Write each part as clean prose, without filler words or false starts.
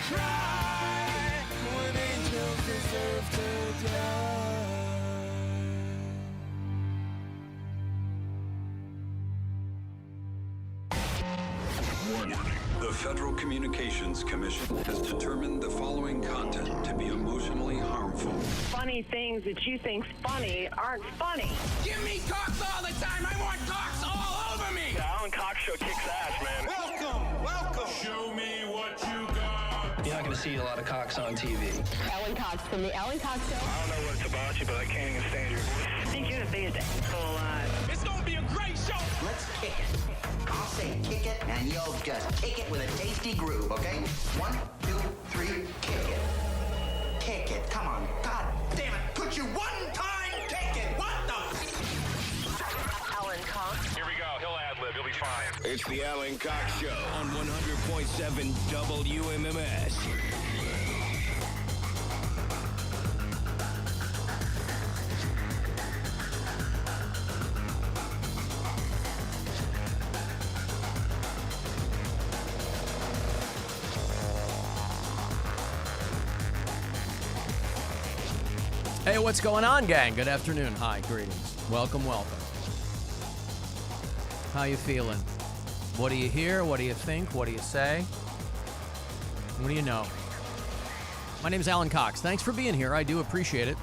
cry when angels deserve to die. Warning. The Federal Communications Commission has determined the following content to be emotionally harmful. Funny things that you think's funny aren't funny. Give me cocks all the time. I want cocks all over me. The Alan Cox Show kicks ass, man. Welcome. Show me what you got. You're not going to see a lot of cocks on TV. Alan Cox from the Alan Cox Show. I don't know what it's about you, but I can't even stand your voice. I think you're the biggest asshole alive. It's gonna be a great show. Let's kick it. I'll say kick it, and you'll just kick it with a tasty groove, okay? 1, 2, 3, kick it. Kick it. Come on. God damn it. Could you one time kick it? What the? Alan Cox. Here we go. He'll ad-lib. He'll be fine. It's the Alan Cox Show on 100.7 WMMS. Hey, what's going on, gang? Good afternoon. Hi, greetings. Welcome. How you feeling? What do you hear? What do you think? What do you say? What do you know? My name is Alan Cox. Thanks for being here. I do appreciate it.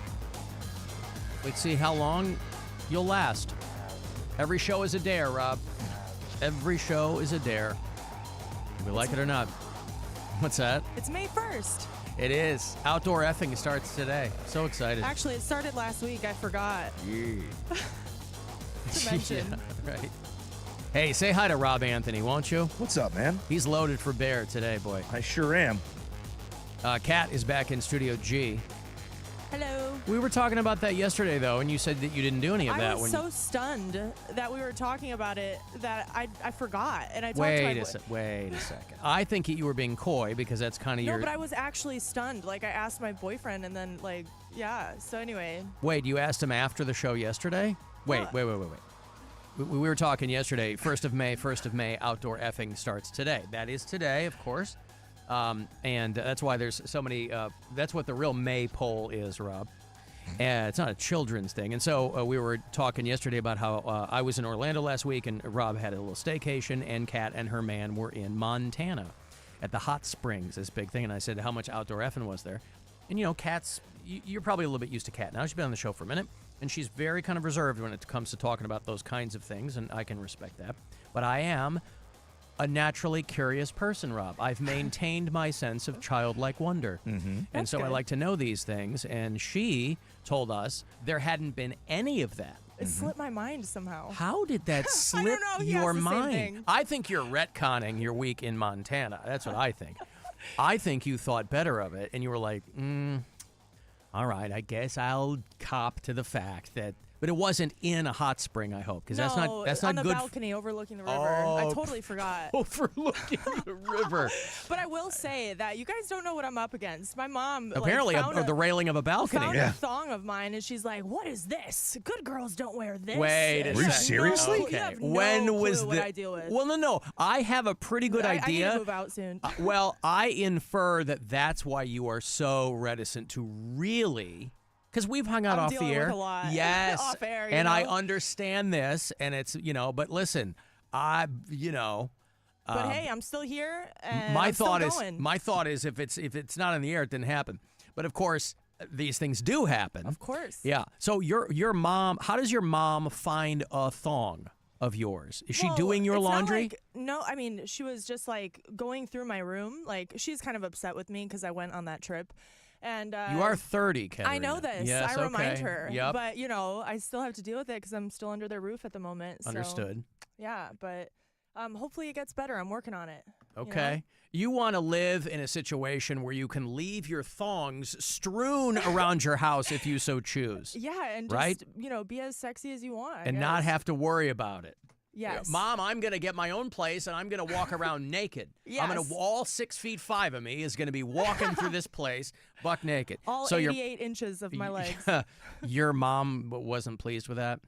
Let's see how long you'll last. Every show is a dare, Rob. Every show is a dare. If we like it or not. What's that? It's May 1st. It is. Outdoor effing starts today. So excited. Actually, it started last week. I forgot Yeah. to mention. Yeah, right. Hey, say hi to Rob Anthony, won't you? What's up, man? He's loaded for bear today, boy. I sure am. Kat is back in Studio G. Hello. We were talking about that yesterday, though, and you said that you didn't do any of that. I was so stunned that we were talking about it that I forgot. And I talked Wait to my a second. I think you were being coy because that's kind of No, your... but I was actually stunned. Like, I asked my boyfriend and then, like, yeah. So anyway. Wait, you asked him after the show yesterday? Wait. We were talking yesterday. 1st of May, outdoor effing starts today. That is today, of course. And that's why there's so many, that's what the real May poll is, Rob. And it's not a children's thing. And so we were talking yesterday about how I was in Orlando last week and Rob had a little staycation and Kat and her man were in Montana at the hot springs, this big thing. And I said, how much outdoor effing was there? And, you know, Kat's, you're probably a little bit used to Kat now. She's been on the show for a minute. And she's very kind of reserved when it comes to talking about those kinds of things. And I can respect that. But I am a naturally curious person, Rob. I've maintained my sense of childlike wonder. Mm-hmm. And so good. I like to know these things. And she told us there hadn't been any of that. It slipped my mind somehow. How did that slip don't know. He has your the same mind? thing. I think you're retconning your week in Montana. That's what I think. I think you thought better of it, and you were like, all right, I guess I'll cop to the fact that... But it wasn't in a hot spring, I hope, because that's not on the good. balcony overlooking the river. Oh, I totally forgot. Overlooking the river. But I will say that you guys don't know what I'm up against. My mom Apparently, found the railing of a balcony. found a thong of mine, and she's like, "What is this? Good girls don't wear this." Wait a And second. Were you I have seriously? No, you have no When clue was what I deal with? Well, no. I have a pretty good I need idea. to move out soon. Well, I infer that that's why you are so reticent to really... Because we've hung out I'm off dealing the air. with a lot. Yes. Off air, you and I know? understand this, and it's, but listen, but hey, I'm still here, and my I'm thought still going. my thought is if it's not in the air, it didn't happen. But of course, these things do happen. Of course. Yeah. So your mom, how does your mom find a thong of yours? Is she doing your it's not laundry? like- no, I mean, she was just like going through my room. Like, she's kind of upset with me because I went on that trip. And you are 30, Katerina. I know this. Yes, I remind okay. her. Yep. But, I still have to deal with it because I'm still under their roof at the moment. So, Understood. yeah, but hopefully it gets better. I'm working on it. Okay. You want to live in a situation where you can leave your thongs strewn around your house if you so choose. Yeah, and just, Right? be as sexy as you want. I And guess. not have to worry about it. Yes. Mom, I'm going to get my own place and I'm going to walk around naked. I'm going Yes. to, all 6'5" of me is going to be walking through this place buck naked. All so 88 inches of my legs. Your mom wasn't pleased with that?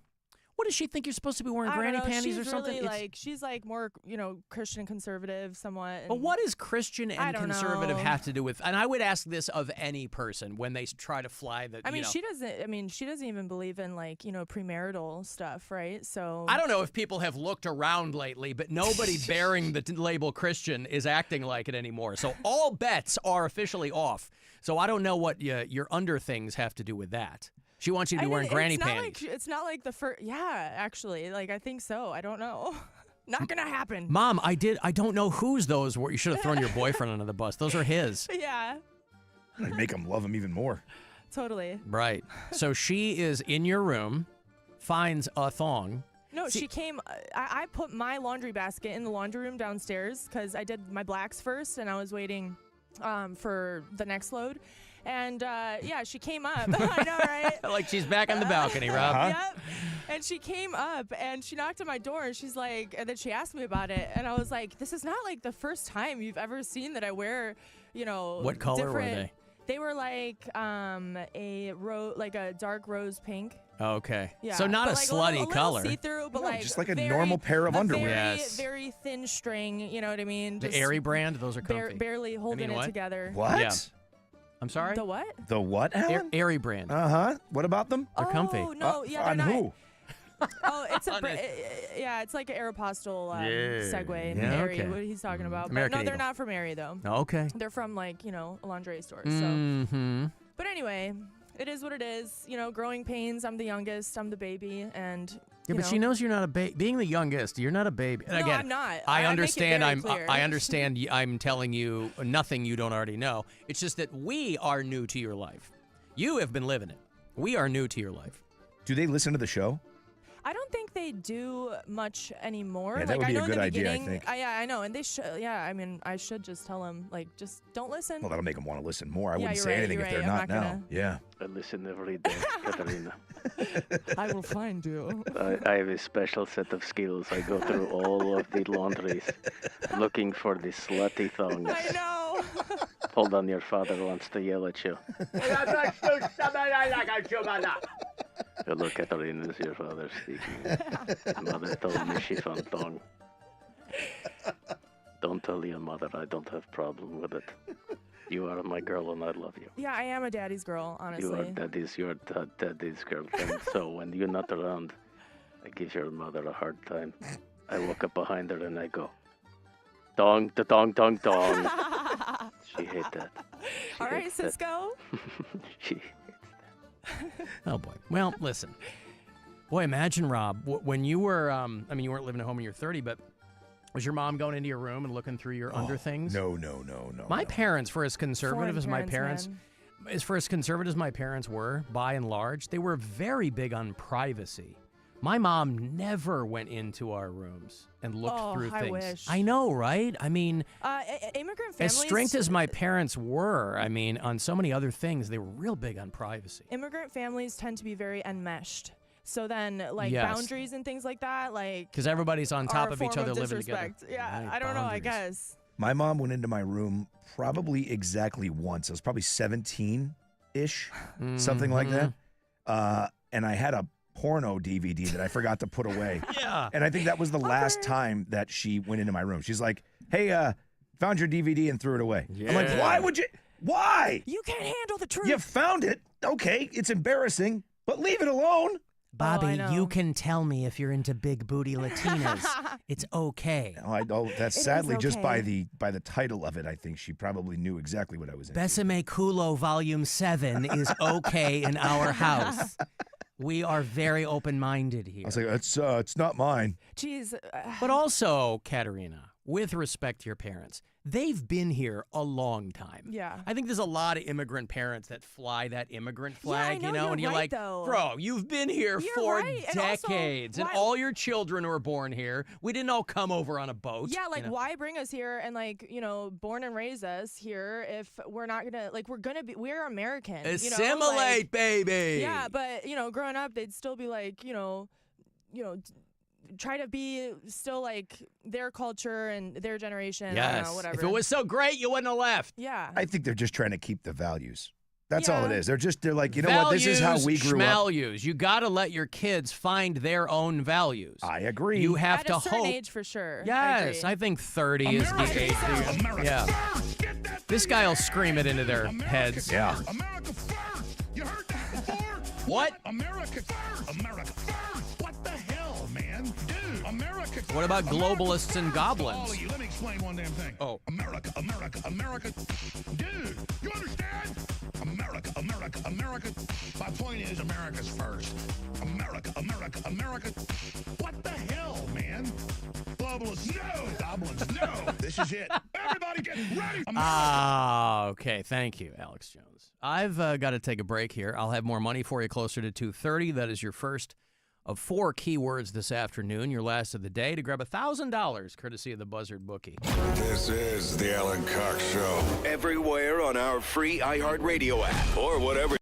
What does she think you're supposed to be wearing? I don't Granny know, panties she's or something? Really, like, she's like more, Christian conservative somewhat. But what does Christian I and don't conservative know. have to do with? And I would ask this of any person when they try to fly the. I mean, she doesn't even believe in like, premarital stuff, right? So I don't know if people have looked around lately, but nobody bearing the label Christian is acting like it anymore. So all bets are officially off. So I don't know what your under things have to do with that. She wants you to be wearing granny panties. It's not like the first. Yeah, actually, like I think so. I don't know. Not gonna happen. Mom, I don't know whose those were. You should have thrown your boyfriend under the bus. Those are his. Yeah. I'd make him love him even more. Totally. Right. So she is in your room, finds a thong. No, she came. I put my laundry basket in the laundry room downstairs because I did my blacks first, and I was waiting for the next load. And she came up. I know, right? Like she's back on the balcony, Rob. Yep. And she came up and she knocked on my door and she's like, and then she asked me about it. And I was like, this is not like the first time you've ever seen that I wear, What color were they? They were like a dark rose pink. Okay. Yeah. So not but a like slutty a little color. See-through, but like just like a normal pair of underwear. Yes. Very thin string. You know what I mean? The Just Aerie brand, those are comfy. barely holding it together. What? Yeah. I'm sorry? The what? The what, Alan? Aerie brand. Uh-huh. What about them? They're comfy. Oh, no, yeah, on they're not. who? Oh, it's it's like an Aeropostale Segway in Aerie, okay. what he's talking about. American But no, they're Eagle. not from Aerie, though. Okay. They're from, like, a lingerie store. Mm-hmm. But anyway, it is what it is. Growing pains. I'm the youngest. I'm the baby. And, Yeah, but she knows you're not a baby. Being the youngest, you're not a baby. And No, again, I'm not. I I understand. make it very clear. I understand. I'm telling you nothing you don't already know. It's just that we are new to your life. You have been living it. We are new to your life. Do they listen to the show? I don't think they do much anymore. Yeah, that would I be a know in good the idea, I beginning, think. Yeah, I know. And they should. Yeah, I mean, I should just tell them, like, just don't listen. Well, that'll make them want to listen more. I Yeah, wouldn't you're say right, anything you're if they're right. not I'm not now. gonna- Yeah. I listen every day, Katarina. I will find you. I have a special set of skills. I go through all of the laundries looking for the slutty thongs. I know. Hold on, your father wants to yell at you. Hello, Katarina, is your father speaking. Mother told me she found thong. Don't tell your mother I don't have problem with it. You are my girl and I love you. Yeah, I am a daddy's girl, honestly. You are your daddy's girlfriend. So when you're not around, I give your mother a hard time. I walk up behind her and I go, dong, da dong, dong, dong. She hates that. All right, Cisco. She Oh boy. Well, listen. Boy, imagine Rob when you were. You weren't living at home when you were 30, but was your mom going into your room and looking through your under things? No. My parents, for as conservative Foreign as my parents, man. as for as conservative as my parents were, by and large, they were very big on privacy. My mom never went into our rooms and looked through I things. wish. I know, right? I mean, Immigrant as families. strict as my parents were, on so many other things, they were real big on privacy. Immigrant families tend to be very enmeshed. So then, like, Yes. boundaries and things like that, like. Because everybody's on top are a of each form other living together. disrespect. Yeah, Right, I don't know, I boundaries. guess. My mom went into my room probably exactly once. I was probably 17-ish, something like that. And I had a porno DVD that I forgot to put away. Yeah. And I think that was the last time that she went into my room. She's like, hey, found your DVD and threw it away. I'm like, why would you? Why? You can't handle the truth. You found it. Okay, it's embarrassing, but leave it alone. Bobby, I know. you can tell me if you're into big booty Latinas. It's okay. That's is sadly just by okay. the title of it. I think she probably knew exactly what I was into. Besame Culo Volume 7 is okay in our house. We are very open-minded here. I was like, it's not mine. Jeez. But also, Katerina, with respect to your parents, they've been here a long time. Yeah. I think there's a lot of immigrant parents that fly that immigrant flag, I know, and you're you're right, like, though. bro, you've been here You're for right, and also, decades, and why- all your children were born here. We didn't all come over on a boat. Yeah, like, you know? why bring us here and, like, born and raise us here if we're not gonna, like, we're American. Assimilate, baby. Yeah, but, growing up, they'd still be like, try to be still like their culture and their generation. I don't Yes. know, whatever. If it was so great, you wouldn't have left. Yeah. I think they're just trying to keep the values. That's all it Yeah. is. They're like, you know what? This is how we grew up. Values. You got to let your kids find their own values. I agree. You have At to a certain hope. age, for sure. Yes, I think 30 is the age. Yeah. This guy will scream it into their heads. Yeah. America first. You heard that before? What? America first. America first. What the hell, man? Dude, America first. What about globalists and goblins? All of you, let me explain one damn thing. Oh. America, America, America. Dude, you understand? America, America, America. My point is America's first. America, America, America. What the hell, man? Globalists, no. Goblins, no. This is it. Everybody get ready. Okay. Thank you, Alex Jones. I've got to take a break here. I'll have more money for you closer to 2:30. That is your first of 4 keywords this afternoon, your last of the day, to grab $1,000 courtesy of the Buzzard Bookie. This is the Alan Cox Show. Everywhere on our free iHeartRadio app or whatever.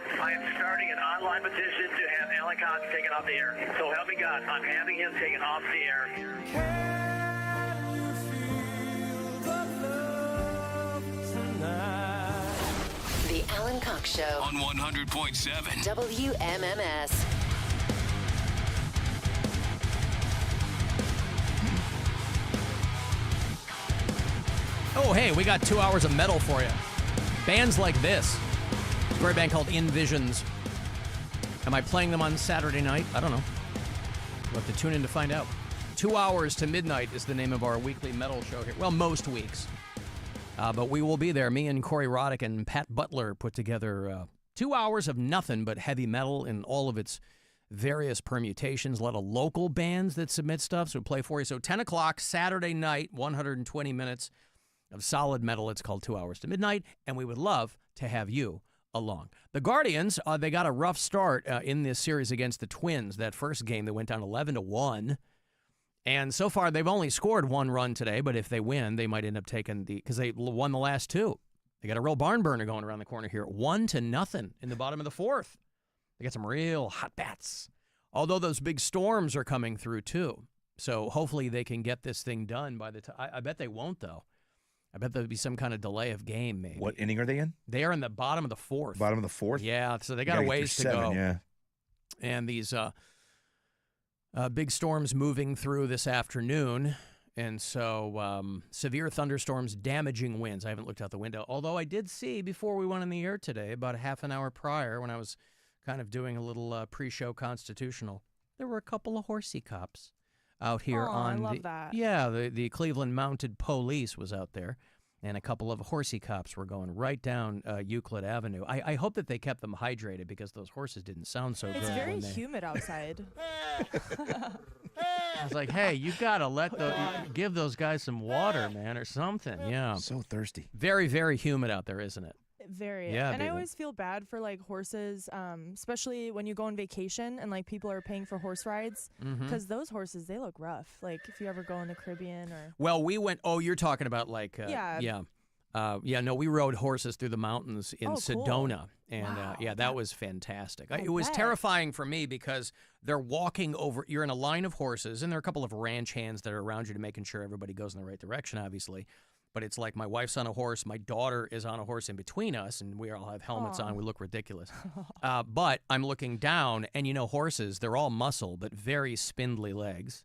Robert. I am starting an online petition to have Alan Cox taken off the air. So help me God, I'm having him taken off the air. Can you feel the love tonight? The Alan Cox Show On 100.7. WMMS. Oh, hey, we got 2 hours of metal for you. Bands like this. A great band called Invisions. Am I playing them on Saturday night? I don't know. We'll have to tune in to find out. 2 hours to midnight is the name of our weekly metal show here. Well, most weeks. But we will be there. Me and Corey Roddick and Pat Butler put together 2 hours of nothing but heavy metal in all of its various permutations. A lot of local bands that submit stuff, so we play for you. So 10 o'clock Saturday night, 120 minutes of solid metal. It's called 2 hours to midnight, and we would love to have you along. The Guardians, they got a rough start in this series against the Twins. That first game, they went down 11-1. And so far, they've only scored one run today, but if they win, they might end up taking because they won the last two. They got a real barn burner going around the corner here. 1-0 in the bottom of the fourth. They got some real hot bats. Although those big storms are coming through, too. So hopefully they can get this thing done by the time. I bet they won't, though. I bet there'll be some kind of delay of game, maybe. What inning are they in? They are in the bottom of the fourth. Bottom of the fourth? Yeah, so they got a ways to go. Yeah. And these big storms moving through this afternoon. And so severe thunderstorms, damaging winds. I haven't looked out the window. Although I did see before we went on the air today, about a half an hour prior, when I was kind of doing a little pre-show constitutional, there were a couple of horsey cops out here on I love that. Yeah, the Cleveland Mounted Police was out there, and a couple of horsey cops were going right down Euclid Avenue. I hope that they kept them hydrated because those horses didn't sound so good. It's very humid outside. I was like, hey, you got to give those guys some water, man, or something. Yeah. So thirsty. Very, very humid out there, isn't it? Very. Yeah, and baby. I always feel bad for like horses, especially when you go on vacation and like people are paying for horse rides because those horses, they look rough. Like if you ever go in the Caribbean or. Well, we went. Oh, you're talking about like. Yeah. No, we rode horses through the mountains in Sedona. And Wow. that was fantastic. I It was bet. terrifying for me because they're walking over. You're in a line of horses, and there are a couple of ranch hands that are around you to making sure everybody goes in the right direction, obviously. But it's like my wife's on a horse, my daughter is on a horse in between us, and we all have helmets on. We look ridiculous. But I'm looking down, and horses, they're all muscle, but very spindly legs.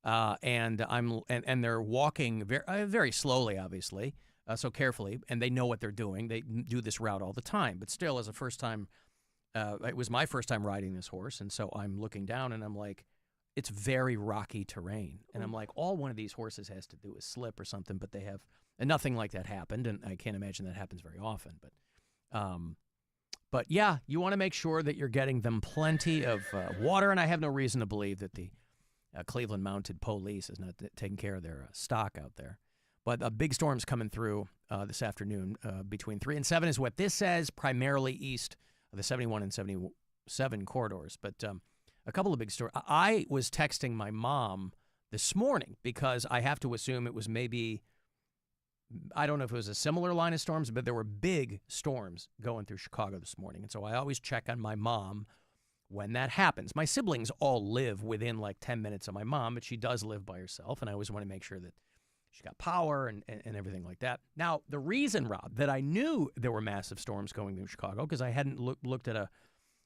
And they're walking very, very slowly, obviously, so carefully, and they know what they're doing. They do this route all the time. But still, as a first time, it was my first time riding this horse, and so I'm looking down, and I'm like, it's very rocky terrain. And I'm like, all one of these horses has to do is slip or something, but they have, and nothing like that happened, and I can't imagine that happens very often. But yeah, you want to make sure that you're getting them plenty of water, and I have no reason to believe that the Cleveland Mounted Police is not taking care of their stock out there. But a big storm's coming through this afternoon between 3 and 7 is what this says, primarily east of the 71 and 77 corridors. But a couple of big storms. I was texting my mom this morning because I have to assume it was maybe, I don't know if it was a similar line of storms, but there were big storms going through Chicago this morning. And so I always check on my mom when that happens. My siblings all live within like 10 minutes of my mom, but she does live by herself. And I always want to make sure that she got power and everything like that. Now, the reason, Rob, that I knew there were massive storms going through Chicago, because I hadn't looked at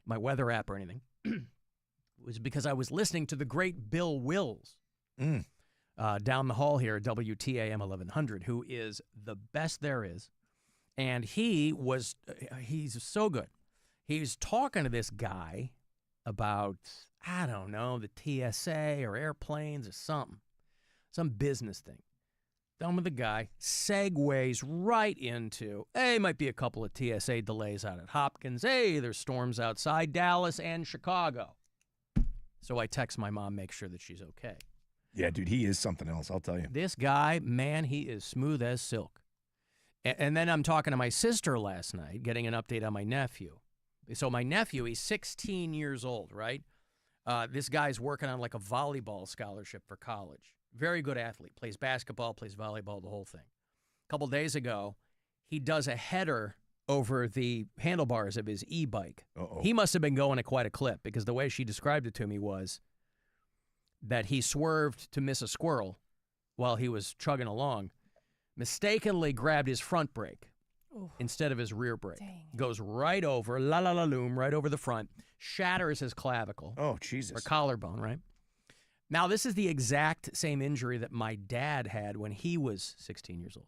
my weather app or anything, was because I was listening to the great Bill Wills down the hall here at WTAM 1100, who is the best there is. And he's so good. He's talking to this guy about, I don't know, the TSA or airplanes or something, some business thing. Done with the guy, segues right into, hey, might be a couple of TSA delays out at Hopkins. Hey, there's storms outside Dallas and Chicago. So I text my mom, make sure that she's okay. Yeah, dude, he is something else, I'll tell you. This guy, man, he is smooth as silk. And then I'm talking to my sister last night, getting an update on my nephew. So my nephew, he's 16 years old, right? This guy's working on like a volleyball scholarship for college. Very good athlete. Plays basketball, plays volleyball, the whole thing. A couple days ago, he does a header over the handlebars of his e-bike. Uh-oh. He must have been going at quite a clip because the way she described it to me was that he swerved to miss a squirrel while he was chugging along, mistakenly grabbed his front brake instead of his rear brake. Dang. Goes right over, la-la-la-loom, right over the front, shatters his clavicle. Oh, Jesus. Or collarbone, right? Now, this is the exact same injury that my dad had when he was 16 years old.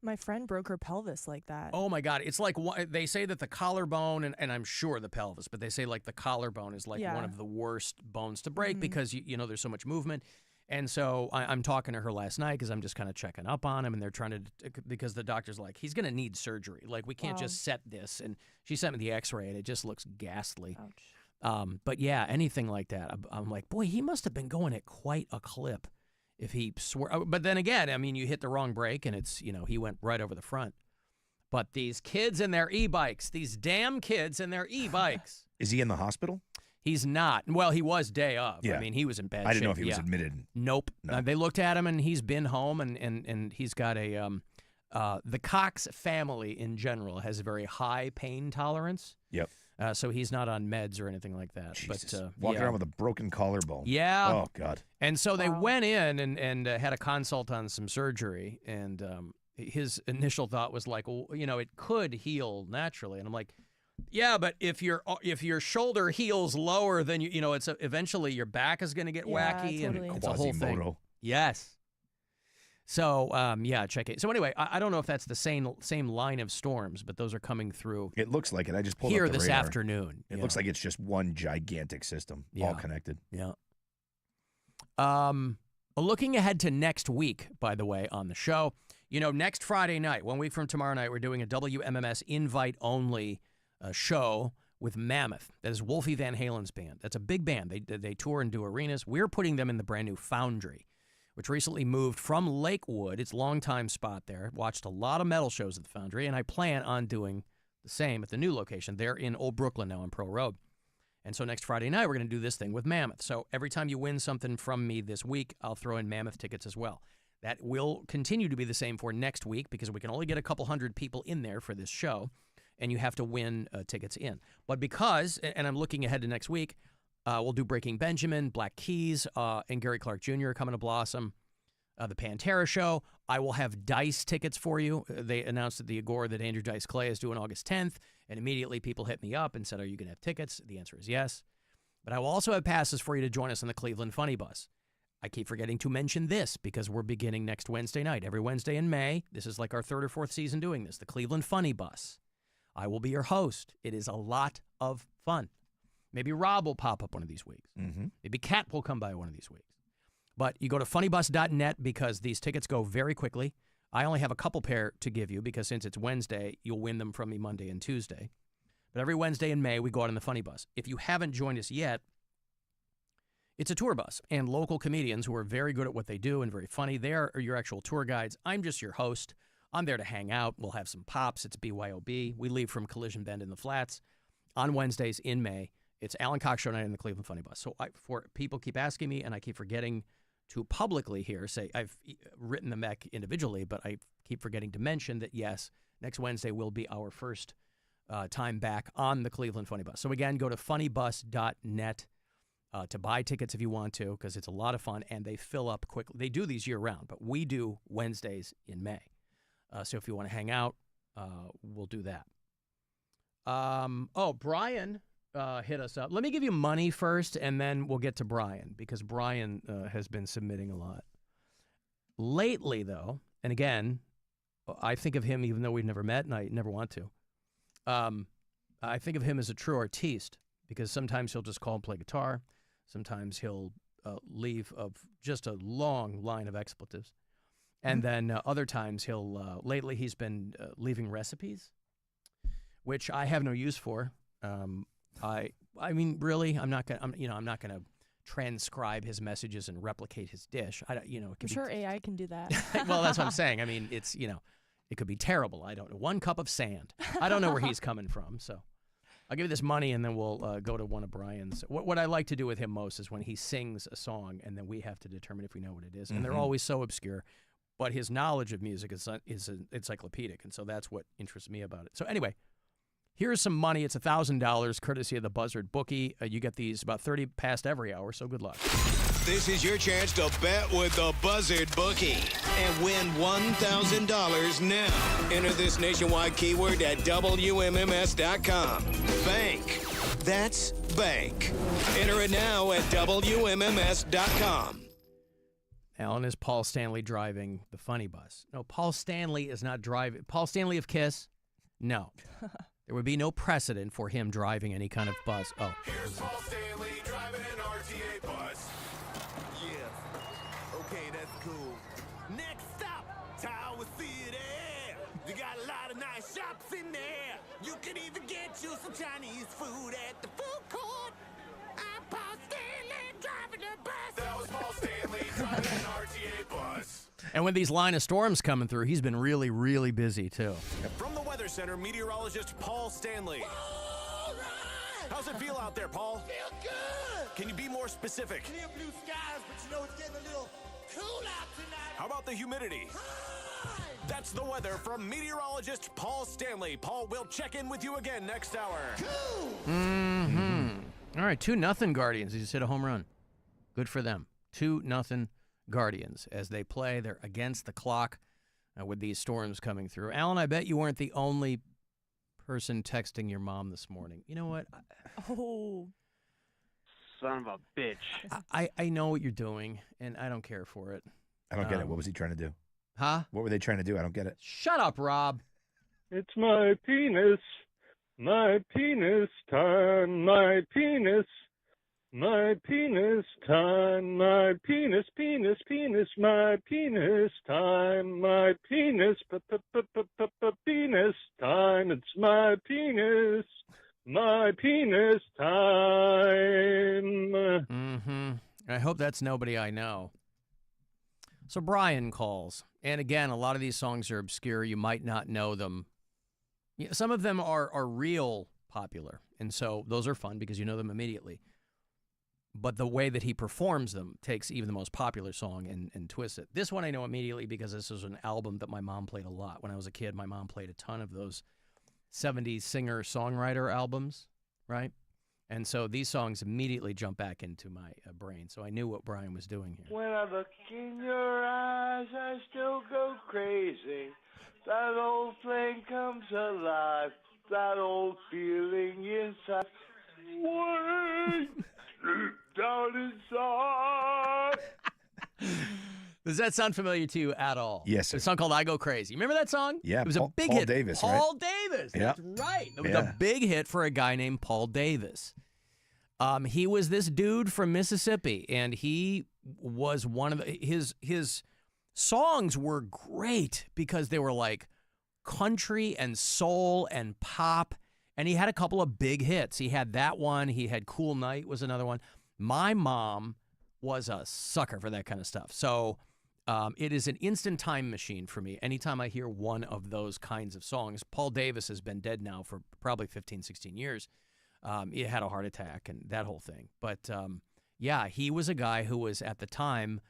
My friend broke her pelvis like that. Oh, my God. It's like they say that the collarbone, and I'm sure the pelvis, but they say like the collarbone is like one of the worst bones to break because, you know, there's so much movement. And so I'm talking to her last night because I'm just kind of checking up on him, and they're trying to, because the doctor's like, he's going to need surgery. Like, we can't just set this. And she sent me the x-ray, and it just looks ghastly. Ouch. But yeah, anything like that. I'm like, boy, he must have been going at quite a clip. If he but then again, I mean, you hit the wrong brake and it's, you know, he went right over the front. But these kids and their e-bikes, these damn kids and their e-bikes. Is he in the hospital? He's not. Well, he was day of. Yeah. I mean, he was in bad shape. I didn't know if he was admitted. Nope. No. They looked at him and he's been home and he's got a, the Cox family in general has a very high pain tolerance. Yep. So he's not on meds or anything like that. Jesus. But Walking around with a broken collarbone. Yeah. Oh, God. And so they went in and had a consult on some surgery, and his initial thought was like, well, you know, it could heal naturally. And I'm like, yeah, but if your shoulder heals lower, then you know, it's eventually your back is going to get wacky, totally. and it's a whole thing. Quasimodo. Yes. So, yeah, check it. So anyway, I don't know if that's the same line of storms, but those are coming through. It looks like it. I just pulled here up the this radar. afternoon. It looks like it's just one gigantic system, all connected. Yeah. Looking ahead to next week, by the way, on the show, you know, next Friday night, 1 week from tomorrow night, we're doing a WMMS invite-only show with Mammoth. That is Wolfie Van Halen's band. That's a big band. They tour and do arenas. We're putting them in the brand new Foundry, which recently moved from Lakewood, its longtime spot there. Watched a lot of metal shows at the Foundry, and I plan on doing the same at the new location. They're in Old Brooklyn now on Pro Road. And so next Friday night, we're going to do this thing with Mammoth. So every time you win something from me this week, I'll throw in Mammoth tickets as well. That will continue to be the same for next week because we can only get a couple hundred people in there for this show, and you have to win tickets in. But because, and I'm looking ahead to next week, we'll do Breaking Benjamin, Black Keys, and Gary Clark Jr. coming to Blossom. The Pantera show. I will have Dice tickets for you. They announced at the Agora that Andrew Dice Clay is doing August 10th, and immediately people hit me up and said, are you going to have tickets? The answer is yes. But I will also have passes for you to join us on the Cleveland Funny Bus. I keep forgetting to mention this because we're beginning next Wednesday night. Every Wednesday in May, this is like our third or fourth season doing this, the Cleveland Funny Bus. I will be your host. It is a lot of fun. Maybe Rob will pop up one of these weeks. Mm-hmm. Maybe Kat will come by one of these weeks. But you go to funnybus.net because these tickets go very quickly. I only have a couple pair to give you because since it's Wednesday, you'll win them from me Monday and Tuesday. But every Wednesday in May, we go out on the Funny Bus. If you haven't joined us yet, it's a tour bus. And local comedians who are very good at what they do and very funny, they are your actual tour guides. I'm just your host. I'm there to hang out. We'll have some pops. It's BYOB. We leave from Collision Bend in the Flats on Wednesdays in May. It's Alan Cox Show night in the Cleveland Funny Bus. So for people keep asking me, and I keep forgetting to publicly here say I've written them back individually, but I keep forgetting to mention that, yes, next Wednesday will be our first time back on the Cleveland Funny Bus. So, again, go to funnybus.net to buy tickets if you want to because it's a lot of fun, and they fill up quickly. They do these year-round, but we do Wednesdays in May. So if you want to hang out, we'll do that. Brian hit us up. Let me give you money first, and then we'll get to Brian, because Brian has been submitting a lot. Lately, though, and again, I think of him even though we've never met, and I never want to. I think of him as a true artiste, because sometimes he'll just call and play guitar. Sometimes he'll leave just a long line of expletives. And then other times lately he's been leaving recipes, which I have no use for. I mean, really, I'm not gonna transcribe his messages and replicate his dish. I'm sure AI can do that. Well, that's what I'm saying. I mean, it's, it could be terrible. I don't know. 1 cup of sand. I don't know where he's coming from. So I'll give you this money, and then we'll go to one of Brian's. What I like to do with him most is when he sings a song, and then we have to determine if we know what it is. And they're always so obscure. but his knowledge of music is encyclopedic, and so that's what interests me about it. So anyway, here's some money. It's $1,000, courtesy of the Buzzard Bookie. You get these about 30 past every hour, so good luck. This is your chance to bet with the Buzzard Bookie and win $1,000 now. Enter this nationwide keyword at WMMS.com. Bank. That's bank. Enter it now at WMMS.com. Alan, is Paul Stanley driving the funny bus? No, Paul Stanley is not driving. Paul Stanley of Kiss? No. There would be no precedent for him driving any kind of bus. Oh. Here's Paul Stanley driving an RTA bus. Yeah. Okay, that's cool. Next stop, Tower City. They got a lot of nice shops in there. You can even get you some Chinese food at the food court. I'm Paul Stanley driving a bus. That was Paul Stanley driving an RTA bus. And with these line of storms coming through, he's been really, really busy, too. From the Weather Center, meteorologist Paul Stanley. All right. How's it feel out there, Paul? Feel good. Can you be more specific? Clear blue skies, but you know it's getting a little cool out tonight. How about the humidity? High. That's the weather from meteorologist Paul Stanley. Paul will check in with you again next hour. Cool. All right, 2-0 Guardians. He just hit a home run. Good for them. 2-0 Guardians. As they play, they're against the clock with these storms coming through. Alan, I bet you weren't the only person texting your mom this morning. You know what? Oh. Son of a bitch. I know what you're doing, and I don't care for it. I don't get it. What was he trying to do? Huh? What were they trying to do? I don't get it. Shut up, Rob. It's my penis time, my penis time, my penis my penis time, my penis time, it's my penis time. Mm-hmm. I hope that's nobody I know. So Brian calls, and again, a lot of these songs are obscure. You might not know them. Yeah, some of them are real popular, and so those are fun because you know them immediately. But the way that he performs them takes even the most popular song and twists it. This one I know immediately because this was an album that my mom played a lot. When I was a kid, my mom played a ton of those 70s singer-songwriter albums, right? And so these songs immediately jump back into my brain. So I knew what Brian was doing here. When I look in your eyes, I still go crazy. That old flame comes alive. That old feeling inside. Way down inside. Does that sound familiar to you at all? Yes, sir. It's a song called I Go Crazy. Remember that song? Yeah. It was a big Paul hit. Davis, Paul right? Davis. Yeah. That's right. It was a big hit for a guy named Paul Davis. He was this dude from Mississippi, and he was one of his songs were great because they were like country and soul and pop, and he had a couple of big hits. He had that one. He had Cool Night was another one. My mom was a sucker for that kind of stuff. So it is an instant time machine for me. Anytime I hear one of those kinds of songs, Paul Davis has been dead now for probably 15, 16 years. He had a heart attack and that whole thing. But yeah, he was a guy who was at the time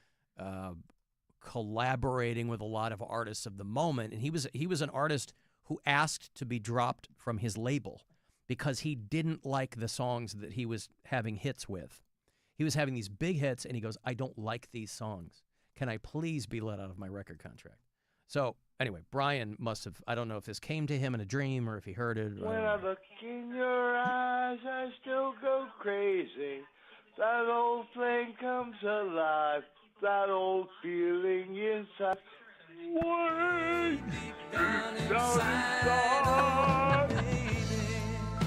collaborating with a lot of artists of the moment. And he was an artist who asked to be dropped from his label because he didn't like the songs that he was having hits with. He was having these big hits, and he goes, I don't like these songs. Can I please be let out of my record contract? So anyway, Brian must have, I don't know if this came to him in a dream or if he heard it. When I look in your eyes, I still go crazy. That old flame comes alive. That old feeling inside. Way down inside.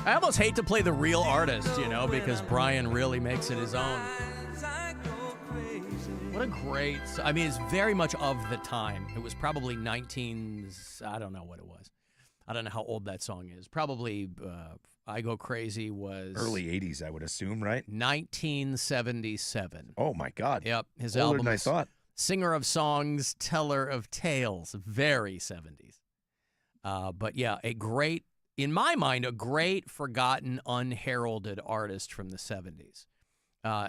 I almost hate to play the real artist, because Brian really makes it his own. What a great, I mean, it's very much of the time. It was probably I don't know what it was. I don't know how old that song is. Probably I Go Crazy was... Early 80s, I would assume, right? 1977. Oh, my God. Yep. His Older album than I thought. Singer of Songs, Teller of Tales. Very 70s. But yeah, in my mind, a great, forgotten, unheralded artist from the 70s.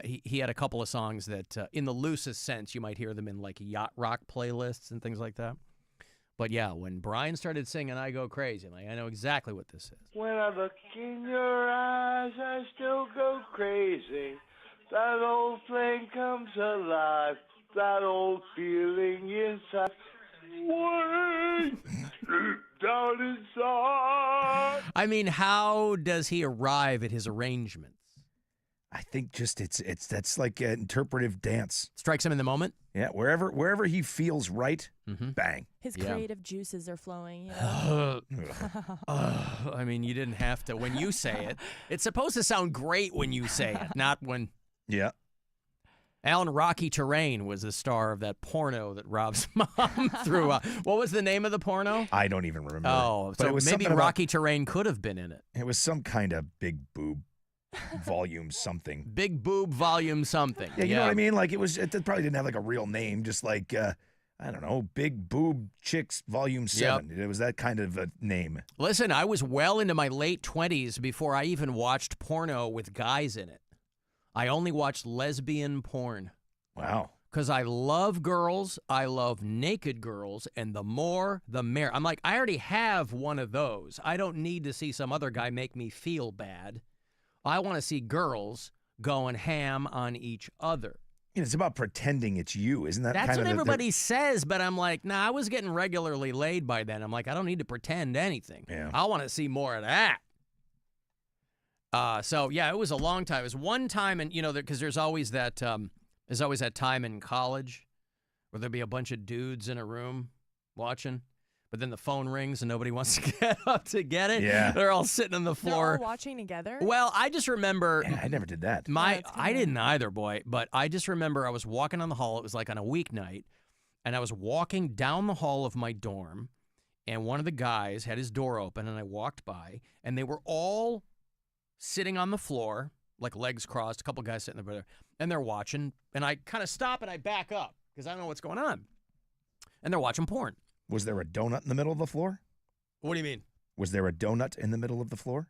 He had a couple of songs that, in the loosest sense, you might hear them in like yacht rock playlists and things like that. But yeah, when Brian started singing I Go Crazy, I'm like, I know exactly what this is. When I look in your eyes, I still go crazy. That old flame comes alive. That old feeling inside. Way down inside. I mean, how does he arrive at his arrangements? I think just that's like an interpretive dance. Strikes him in the moment? Yeah, wherever he feels right, bang. His creative juices are flowing. You know? I mean, you didn't have to. When you say it, it's supposed to sound great when you say it, not when. Yeah. Alan Rocky Terrain was the star of that porno that Rob's mom threw out. What was the name of the porno? I don't even remember. Oh, but so it was maybe something Rocky Terrain could have been in it. It was some kind of big boob volume something. Big boob volume something. Yeah, you know what I mean? Like it probably didn't have like a real name, just like I don't know, Big Boob Chicks Volume 7. It was that kind of a name. Listen, I was well into my late 20s before I even watched porno with guys in it. I only watched lesbian porn. Wow. Because I love girls, I love naked girls, and the more, the merrier. I'm like, I already have one of those. I don't need to see some other guy make me feel bad. I want to see girls going ham on each other. It's about pretending it's you, isn't that? That's kind what of everybody says, but I'm like, nah, I was getting regularly laid by then. I'm like, I don't need to pretend anything. Yeah. I want to see more of that. So yeah, it was a long time. It was one time, and because there's always that time in college where there'll be a bunch of dudes in a room watching, but then the phone rings and nobody wants to get up to get it. Yeah. They're all sitting on the floor. They're all watching together? Well, I just remember. Yeah, I never did that. I didn't either, boy. But I just remember I was walking on the hall. It was like on a weeknight, and I was walking down the hall of my dorm, and one of the guys had his door open, and I walked by, and they were all sitting on the floor, like legs crossed, a couple guys sitting there, and they're watching, and I kind of stop and I back up because I don't know what's going on. And they're watching porn. Was there a donut in the middle of the floor? What do you mean? Was there a donut in the middle of the floor?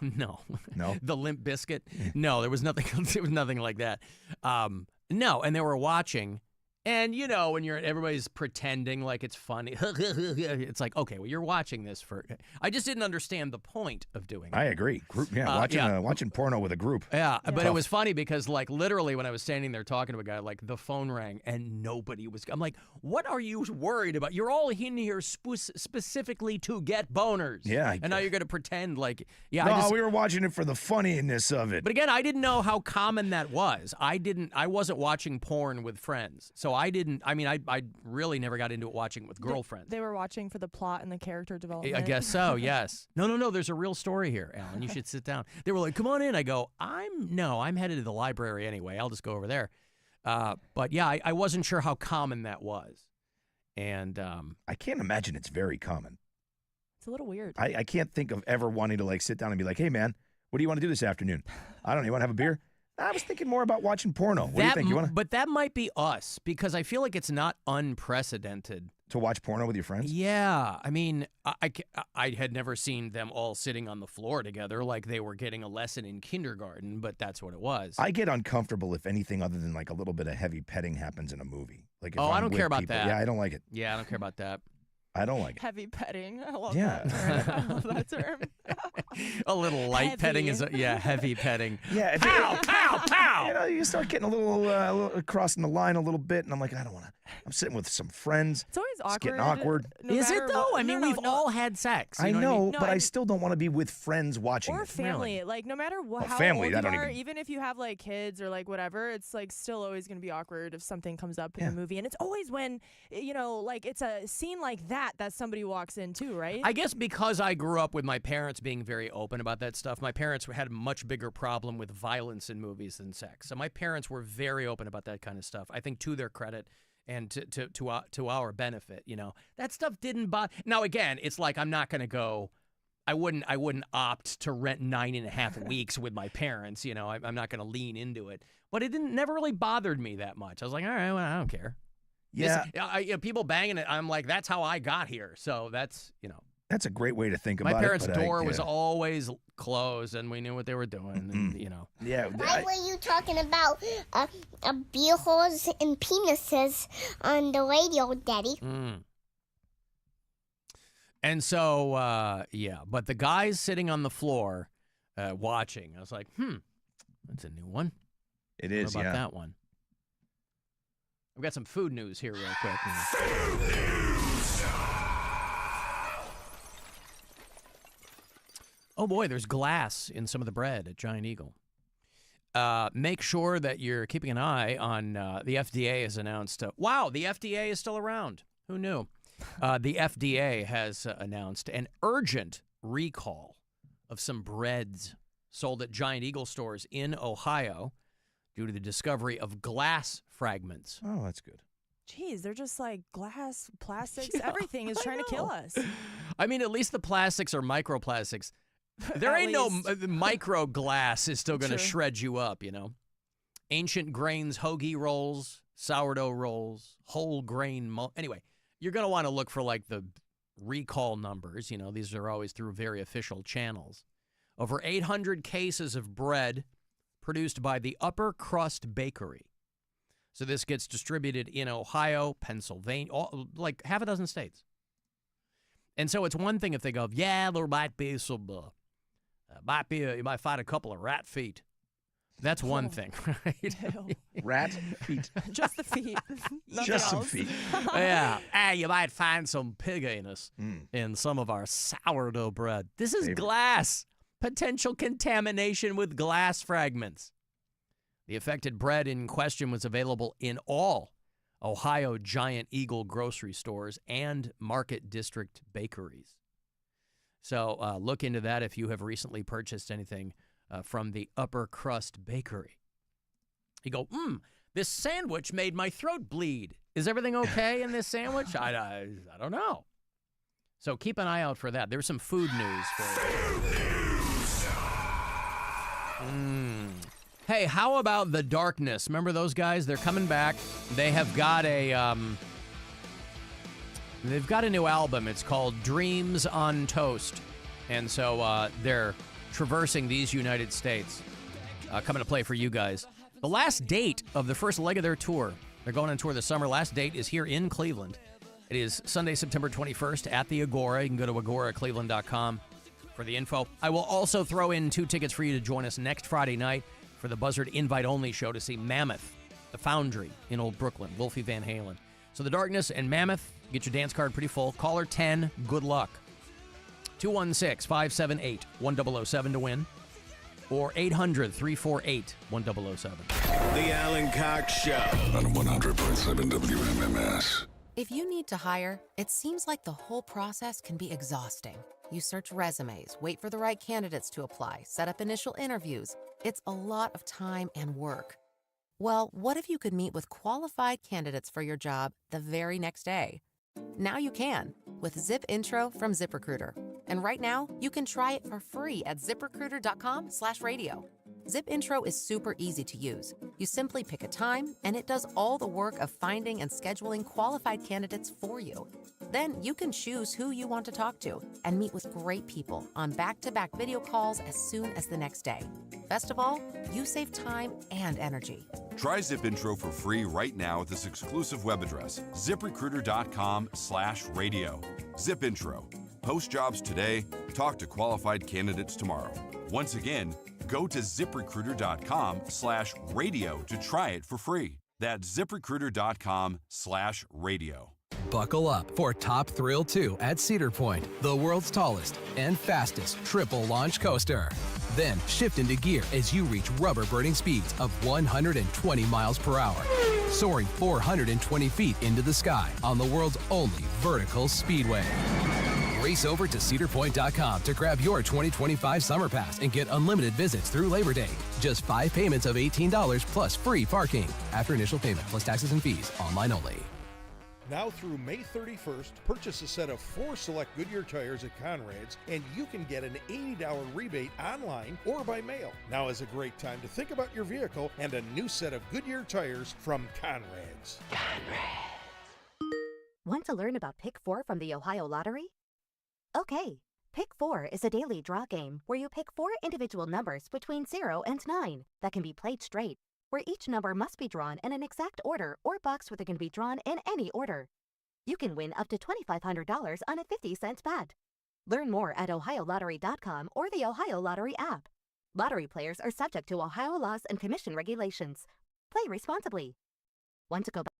No. No? The Limp Biscuit? No, there was nothing. There was nothing like that. No, and they were watching. And, when everybody's pretending like it's funny, it's like, okay, well, you're watching this for. I just didn't understand the point of doing it. I agree. Group, watching porno with a group. Yeah, but it was funny because, like, literally when I was standing there talking to a guy, like, the phone rang and nobody was. I'm like, what are you worried about? You're all in here specifically to get boners. Yeah. And now you're going to pretend like, yeah. No, we were watching it for the funniness of it. But again, I didn't know how common that was. I wasn't watching porn with friends. So I really never got into it watching it with girlfriends. They were watching for the plot and the character development. I guess so, yes. No, there's a real story here, Alan. You should sit down. They were like, come on in. I go, I'm headed to the library anyway. I'll just go over there. But yeah, I wasn't sure how common that was. And I can't imagine it's very common. It's a little weird. I can't think of ever wanting to like sit down and be like, hey, man, what do you want to do this afternoon? I don't know. You want to have a beer? I was thinking more about watching porno. What do you think? But that might be us because I feel like it's not unprecedented. To watch porno with your friends? Yeah. I mean, I had never seen them all sitting on the floor together like they were getting a lesson in kindergarten, but that's what it was. I get uncomfortable if anything other than like a little bit of heavy petting happens in a movie. Like if I don't care about people. that. Yeah, I don't like it. Yeah, I don't care about that. I don't like it. Heavy petting. I love Yeah. that term. I love that term. A little light Heavy. petting is, heavy petting. Yeah. Pow, pow, pow. You start getting a little crossing the line a little bit, and I'm like, I don't want to. I'm sitting with some friends. It's always awkward. It's getting awkward. No Is it matter though? what- I mean, no, we've no. all had sex. I You know know, what I mean? No, but I I'm- still don't want to be with friends watching Or it. family. Like, no matter how family, old I you don't are, even- if you have, like, kids or, like, whatever, it's, like, still always going to be awkward if something comes up in a movie. And it's always when, like, it's a scene like that somebody walks in, too, right? I guess because I grew up with my parents being very open about that stuff, my parents had a much bigger problem with violence in movies than sex. So my parents were very open about that kind of stuff. I think to their credit and to our benefit, that stuff didn't bother. Now again, it's like I'm not going to go. I wouldn't opt to rent 9.5 weeks with my parents. I'm not going to lean into it. But it never really bothered me that much. I was like, all right, well, I don't care. Yeah. People banging it. I'm like, that's how I got here. So that's. That's a great way to think My about it. parents' but door was always closed, and we knew what they were doing. And, you know. Yeah. Why were you talking about beer holes and penises on the radio, Daddy? And so, but the guys sitting on the floor watching, I was like, that's a new one. It is, What about yeah. that one? I've got some food news here real quick. Oh, boy, there's glass in some of the bread at Giant Eagle. Make sure that you're keeping an eye on the FDA has announced. Wow, the FDA is still around. Who knew? The FDA has announced an urgent recall of some breads sold at Giant Eagle stores in Ohio due to the discovery of glass fragments. Oh, that's good. Jeez, they're just like glass, plastics, everything is trying to kill us. I mean, at least the plastics are microplastics. There ain't no micro glass is still going to shred you up, you know. Ancient grains, hoagie rolls, sourdough rolls, whole grain. Anyway, you're going to want to look for like the recall numbers. You know, these are always through very official channels. Over 800 cases of bread produced by the Upper Crust Bakery. So this gets distributed in Ohio, Pennsylvania, like half a dozen states. And so it's one thing if they go, yeah, there might be some, you might find a couple of rat feet. That's one thing, right? Rat feet. Just the feet. Just some feet. Yeah. You might find some pig anus in some of our sourdough bread. This is glass. Potential contamination with glass fragments. The affected bread in question was available in all Ohio Giant Eagle grocery stores and Market District bakeries. So look into that if you have recently purchased anything from the Upper Crust Bakery. You go, this sandwich made my throat bleed. Is everything okay in this sandwich? I don't know. So keep an eye out for that. There's some food news for you. Hey, how about The Darkness? Remember those guys? They're coming back. They have got a new album. It's called Dreams on Toast. And so they're traversing these United States. Coming to play for you guys. The last date of the first leg of their tour. They're going on tour this summer. Last date is here in Cleveland. It is Sunday, September 21st at the Agora. You can go to agoracleveland.com for the info. I will also throw in 2 tickets for you to join us next Friday night for the Buzzard invite-only show to see Mammoth, the Foundry in Old Brooklyn, Wolfie Van Halen. So The Darkness and Mammoth, get your dance card pretty full. Caller 10, good luck. 216-578-1007 to win, or 800-348-1007. The Alan Cox Show. On 100.7 WMMS. If you need to hire, it seems like the whole process can be exhausting. You search resumes, wait for the right candidates to apply, set up initial interviews. It's a lot of time and work. Well, what if you could meet with qualified candidates for your job the very next day? Now you can with Zip Intro from ZipRecruiter. And right now, you can try it for free at ZipRecruiter.com/radio. Zip Intro is super easy to use. You simply pick a time, and it does all the work of finding and scheduling qualified candidates for you. Then you can choose who you want to talk to and meet with great people on back-to-back video calls as soon as the next day. Best of all, you save time and energy. Try Zip Intro for free right now at this exclusive web address, ZipRecruiter.com/radio. Zip Intro. Post jobs today, talk to qualified candidates tomorrow. Once again, go to ZipRecruiter.com/radio to try it for free. That's ZipRecruiter.com/radio. Buckle up for Top Thrill 2 at Cedar Point, the world's tallest and fastest triple launch coaster. Then shift into gear as you reach rubber-burning speeds of 120 miles per hour, soaring 420 feet into the sky on the world's only vertical speedway. Race over to cedarpoint.com to grab your 2025 Summer Pass and get unlimited visits through Labor Day. Just 5 payments of $18 plus free parking. After initial payment plus taxes and fees. Online only. Now through May 31st, purchase a set of 4 select Goodyear tires at Conrad's, and you can get an $80 rebate online or by mail. Now is a great time to think about your vehicle and a new set of Goodyear tires from Conrad's. Want to learn about Pick 4 from the Ohio Lottery? Okay. Pick 4 is a daily draw game where you pick 4 individual numbers between 0 and 9 that can be played straight, where each number must be drawn in an exact order or boxed where they can be drawn in any order. You can win up to $2,500 on a 50-cent bet. Learn more at OhioLottery.com or the Ohio Lottery app. Lottery players are subject to Ohio laws and commission regulations. Play responsibly. Want to go back?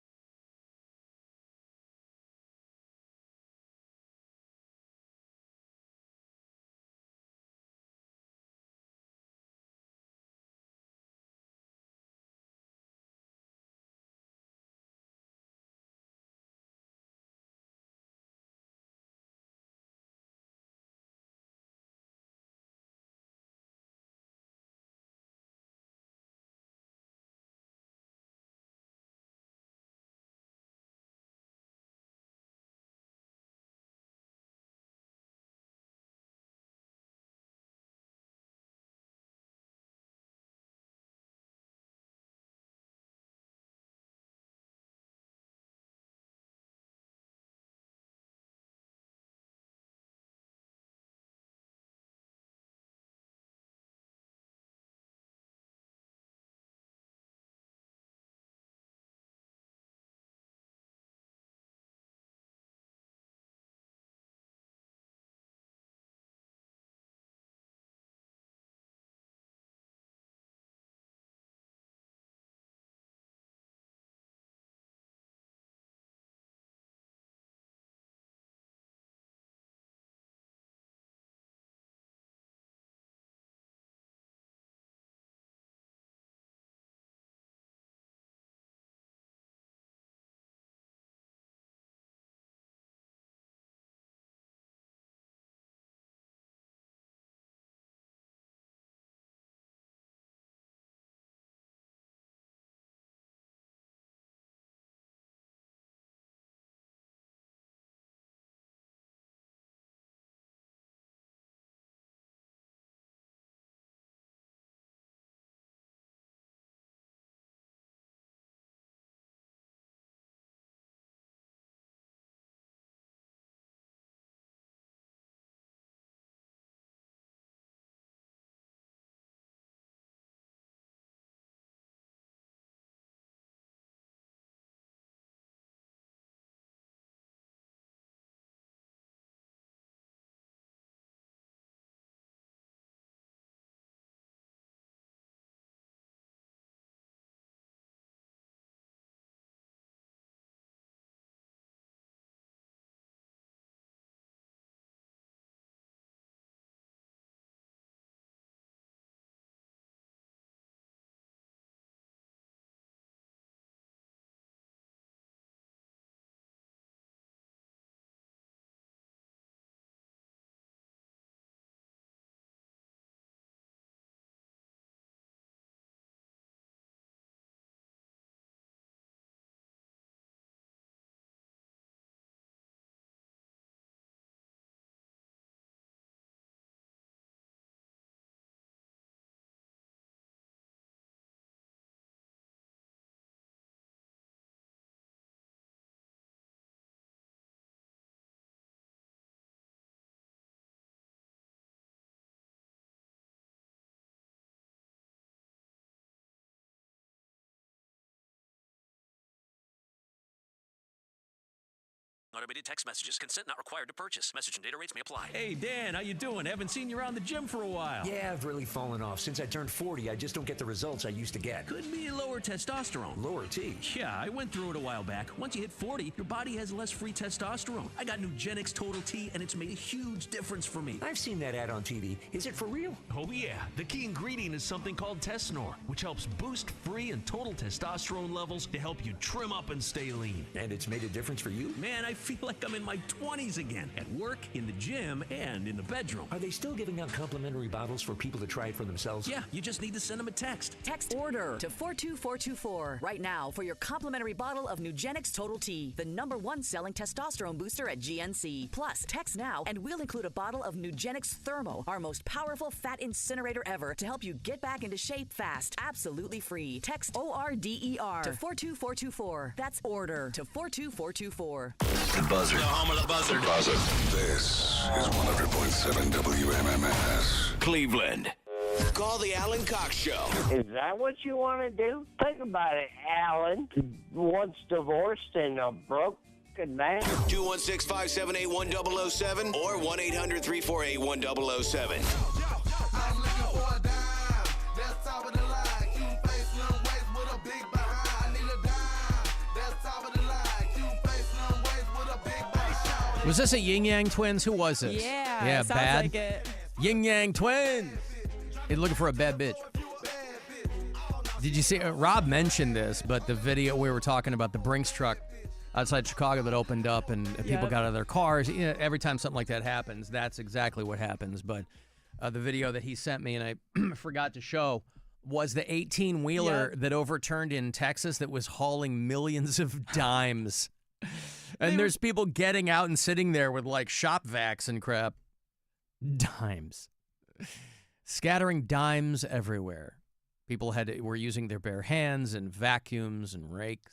Automated text messages. Consent not required to purchase. Message and data rates may apply. Hey, Dan, how you doing? Haven't seen you around the gym for a while. Yeah, I've really fallen off. Since I turned 40, I just don't get the results I used to get. Could be lower testosterone. Lower T? Yeah, I went through it a while back. Once you hit 40, your body has less free testosterone. I got Nugenix Total T, and it's made a huge difference for me. I've seen that ad on TV. Is it for real? Oh, yeah. The key ingredient is something called Tesnor, which helps boost free and total testosterone levels to help you trim up and stay lean. And it's made a difference for you? Man, I feel like I'm in my 20s again, at work, in the gym, and in the bedroom. Are they still giving out complimentary bottles for people to try it for themselves? Yeah, you just need to send them a text. Text ORDER to 42424 right now for your complimentary bottle of Nugenix Total T, the #1 selling testosterone booster at GNC. Plus, text now and we'll include a bottle of Nugenix Thermo, our most powerful fat incinerator ever, to help you get back into shape fast, absolutely free. Text ORDER to 42424. That's ORDER to 42424. The buzzer. The home of the buzzard. This is 100.7 WMMS. Cleveland. Call the Alan Cox Show. Is that what you want to do? Think about it, Alan. Once divorced and a broken man. 216-578-1007 or 1-800-348-1007. I'm looking for a dime. That's top of the line. Cute face, little waist with a big behind. I need a dime. That's top of the line. Cute face, little waist with a big behind. Was this a Yin Yang Twins? Who was this? Yeah, sounds bad. like it. Yin Yang Twins. He's looking for a bad bitch. Did you see? Rob mentioned this, but the video we were talking about the Brinks truck outside Chicago that opened up and people got out of their cars. You know, every time something like that happens, that's exactly what happens. But the video that he sent me and I forgot to show was the 18-wheeler that overturned in Texas that was hauling millions of dimes. And there's people getting out and sitting there with like shop vacs and crap. Dimes. Scattering dimes everywhere. People were using their bare hands and vacuums and rakes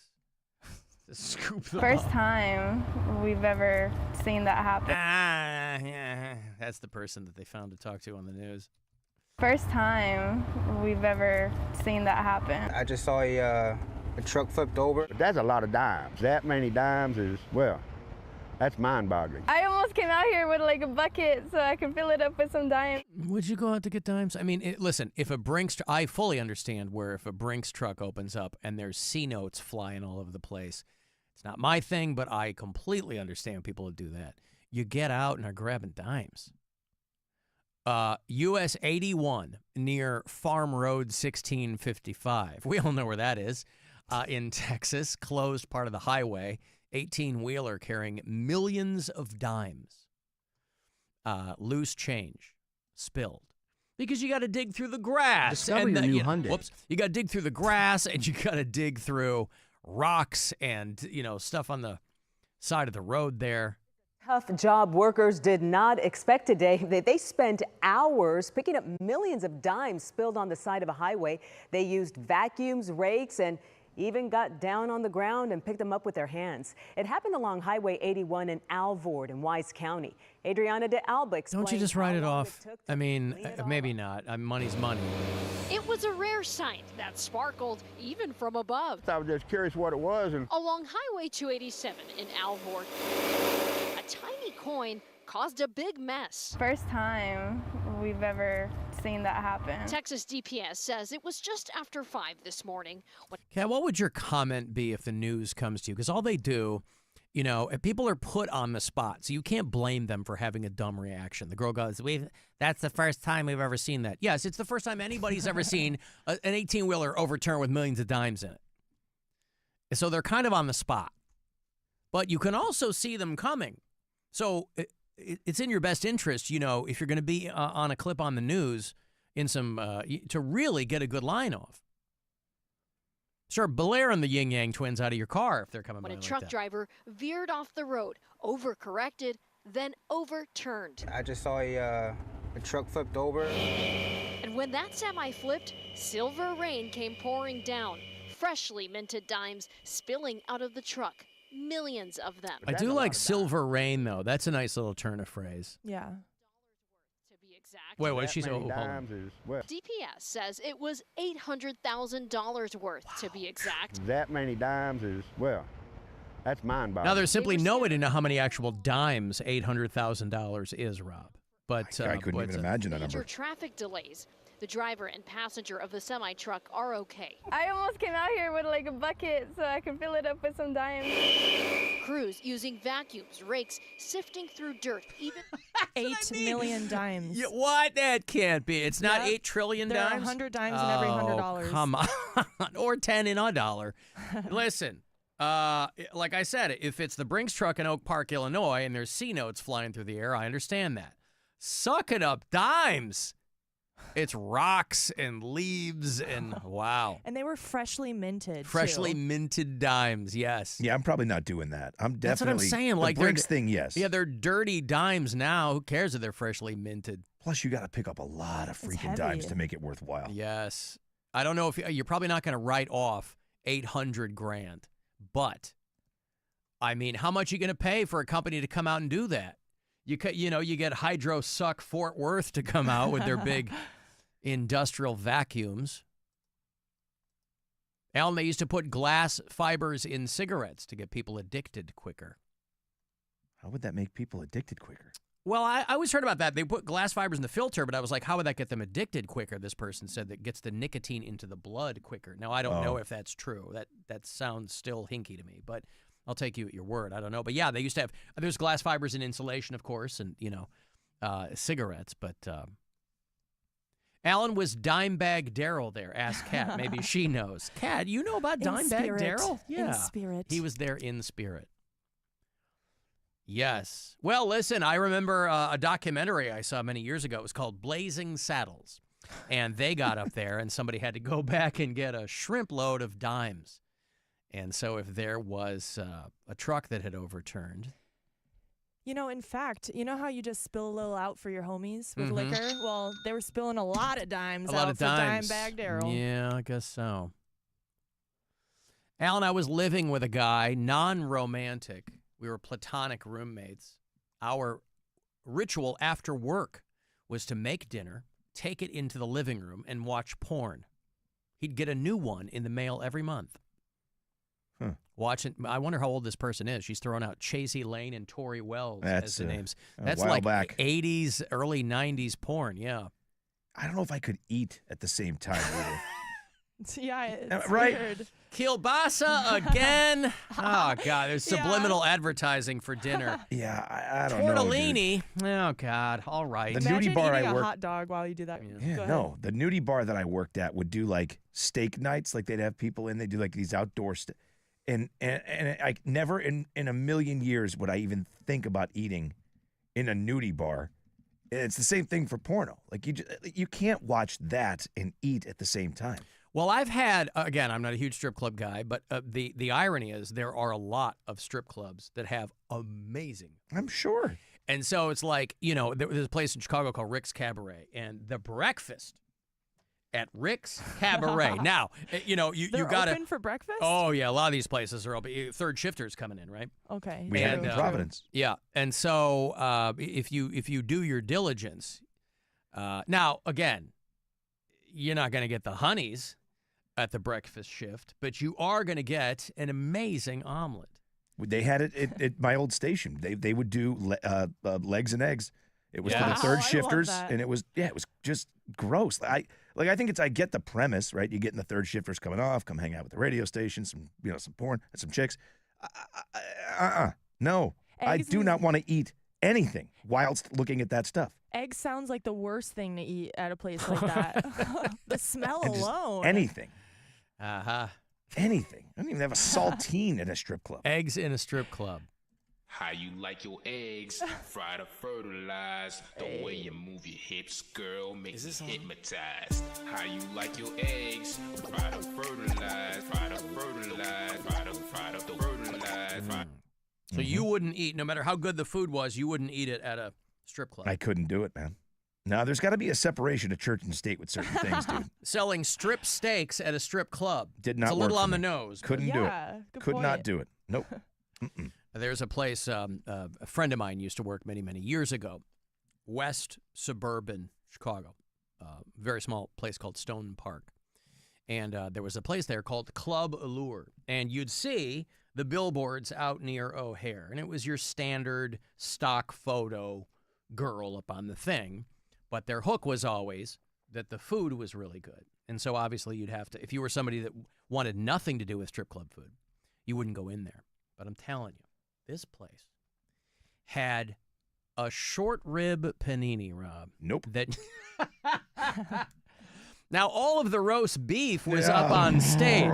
to scoop them First up. time we've ever seen that happen. Yeah, that's the person that they found to talk to on the news. First time we've ever seen that happen. I just saw a truck flipped over. That's a lot of dimes. That many dimes is, well, that's mind-boggling. I almost came out here with like a bucket so I could fill it up with some dimes. Would you go out to get dimes? I mean, listen, if a Brinks, I fully understand where if a Brinks truck opens up and there's C-notes flying all over the place. It's not my thing, but I completely understand people would do that. You get out and are grabbing dimes. US 81 near Farm Road 1655. We all know where that is. In Texas, closed part of the highway. 18-wheeler carrying millions of dimes. Loose change. Spilled. Because you got to dig through the grass. Discover your new Hyundai. Whoops. You got to dig through the grass and you got to dig through rocks and, stuff on the side of the road there. Tough job workers did not expect today. They spent hours picking up millions of dimes spilled on the side of a highway. They used vacuums, rakes, and even got down on the ground and picked them up with their hands. It happened along Highway 81 in Alvord in Wise County. Adriana de Alba explained. Don't you just write it off? I mean, maybe not. Money's money. It was a rare sight that sparkled even from above. I was just curious what it was. And Along Highway 287 in Alvord, a tiny coin caused a big mess. First time we've ever seen that happen. Texas DPS says it was just after 5 this morning. Kat, what would your comment be if the news comes to you? Because all they do, if people are put on the spot, so you can't blame them for having a dumb reaction. The girl goes, that's the first time we've ever seen that. Yes, it's the first time anybody's ever seen an 18-wheeler overturn with millions of dimes in it. And so they're kind of on the spot. But you can also see them coming. So it's in your best interest, if you're going to be on a clip on the news in some to really get a good line off. Start blaring the Yin Yang Twins out of your car if they're coming by When a like truck that. driver veered off the road, overcorrected, then overturned. I just saw a truck flipped over. And when that semi flipped, silver rain came pouring down, freshly minted dimes spilling out of the truck. Millions of them. I do like silver rain, though. That's a nice little turn of phrase. Yeah. Wait, she's hold dimes on. is, well, DPS says it was $800,000 worth to be exact. that many dimes is, well, that's mind-boggling. Now, there's simply no way to know how many actual dimes $800,000 is, Rob. But I couldn't even imagine that Major number. traffic delays. The driver and passenger of the semi-truck are okay. I almost came out here with like a bucket so I could fill it up with some dimes. Crews using vacuums, rakes, sifting through dirt, even 8 million dimes. What? That can't be. It's not Yep. 8 trillion There are dimes? 100 dimes in every $100. Come on. Or 10 in a dollar. Listen, like I said, if it's the Brinks truck in Oak Park, Illinois, and there's C-notes flying through the air, I understand that. Suck it up, dimes. It's rocks and leaves and wow. And they were freshly minted. Freshly too. minted dimes, yes. Yeah, I'm probably not doing that. I'm definitely. That's what I'm saying. The Like Brinks thing, yes. Yeah, they're dirty dimes now. Who cares if they're freshly minted? Plus, you got to pick up a lot of freaking dimes to make it worthwhile. Yes. I don't know if you're probably not going to write off $800,000, but I mean, how much are you going to pay for a company to come out and do that? You get Hydro Suck Fort Worth to come out with their big industrial vacuums. Alan, they used to put glass fibers in cigarettes to get people addicted quicker. How would that make people addicted quicker? Well, I always heard about that. They put glass fibers in the filter, but I was like, how would that get them addicted quicker? This person said that gets the nicotine into the blood quicker. Now, I don't know if that's true. That sounds still hinky to me, but I'll take you at your word. I don't know. But yeah, they used to have, there's glass fibers in insulation, of course, and, cigarettes. But Alan, was Dimebag Darrell there? Ask Kat. Maybe she knows. Kat, you know about Dimebag Darrell? Yeah. In spirit. He was there in spirit. Yes. Well, listen, I remember a documentary I saw many years ago. It was called Blazing Saddles. And they got up there, and somebody had to go back and get a shrimp load of dimes. And so if there was a truck that had overturned. In fact, you know how you just spill a little out for your homies with liquor? Well, they were spilling a lot of dimes out for Dimebag Darrell. Yeah, I guess so. Alan, I was living with a guy, non-romantic. We were platonic roommates. Our ritual after work was to make dinner, take it into the living room, and watch porn. He'd get a new one in the mail every month. Watching, I wonder how old this person is. She's throwing out Chasey Lane and Tori Wells as the names. That's like back. 80s, early 90s porn, yeah. I don't know if I could eat at the same time either. Yeah, it's right? weird. Kielbasa again. Oh, God, there's subliminal advertising for dinner. Yeah, I don't know. Tortellini. Oh, God, all right. The Imagine nudie bar eating I a worked. hot dog while you do that. Yeah, no, the nudie bar that I worked at would do like steak nights, like they'd have people in. They do like these outdoor and I never in a million years would I even think about eating in a nudie bar. And it's the same thing for porno. Like you can't watch that and eat at the same time. Well, I've had, again, I'm not a huge strip club guy, but the irony is there are a lot of strip clubs that have amazing. I'm sure. And so it's like, there's a place in Chicago called Rick's Cabaret, and the breakfast at Rick's Cabaret. Now, you They're got to open for breakfast? Oh, yeah, a lot of these places are open. Third shifters coming in, right? Okay. We had it in Providence. Yeah, and so if you do your diligence, now, again, you're not going to get the honeys at the breakfast shift, but you are going to get an amazing omelet. They had it at my old station. They would do legs and eggs. It was for the third shifters, and it was just gross. I think I get the premise, right? You getting the third shifters coming off, come hang out with the radio station, some porn and some chicks. No, I do not want to eat anything whilst looking at that stuff. Egg sounds like the worst thing to eat at a place like that. The smell alone. Anything. Uh-huh. Anything. I don't even have a saltine at a strip club. Eggs in a strip club. How you like your eggs, fried or fertilized. The way you move your hips, girl, makes me hypnotized. How you like your eggs, fried or fertilized, fried or fertilized, fried or fertilized. So you wouldn't eat, no matter how good the food was, you wouldn't eat it at a strip club. I couldn't do it, man. No, there's got to be a separation of church and state with certain things, dude. Selling strip steaks at a strip club. Did not work. It's a little for on me. the nose. Couldn't do it. Could not do it. Nope. There's a place, a friend of mine used to work many, many years ago, west suburban Chicago, very small place called Stone Park. And there was a place there called Club Allure. And you'd see the billboards out near O'Hare. And it was your standard stock photo girl up on the thing. But their hook was always that the food was really good. And so obviously you'd have to, if you were somebody that wanted nothing to do with strip club food, you wouldn't go in there. But I'm telling you, this place had a short rib panini, Rob. Nope. That now all of the roast beef was up on stage.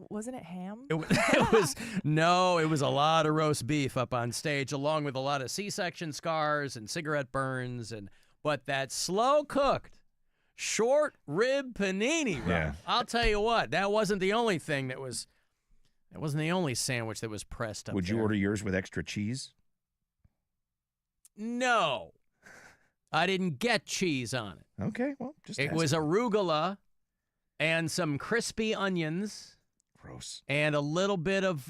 Wasn't it ham? It was a lot of roast beef up on stage, along with a lot of C-section scars and cigarette burns, but that slow cooked short rib panini, Rob. Yeah. I'll tell you what, that wasn't the only thing that was. It wasn't the only sandwich that was pressed up. Would you order yours with extra cheese? No. I didn't get cheese on it. Okay, well, just It was arugula and some crispy onions Gross. And a little bit of,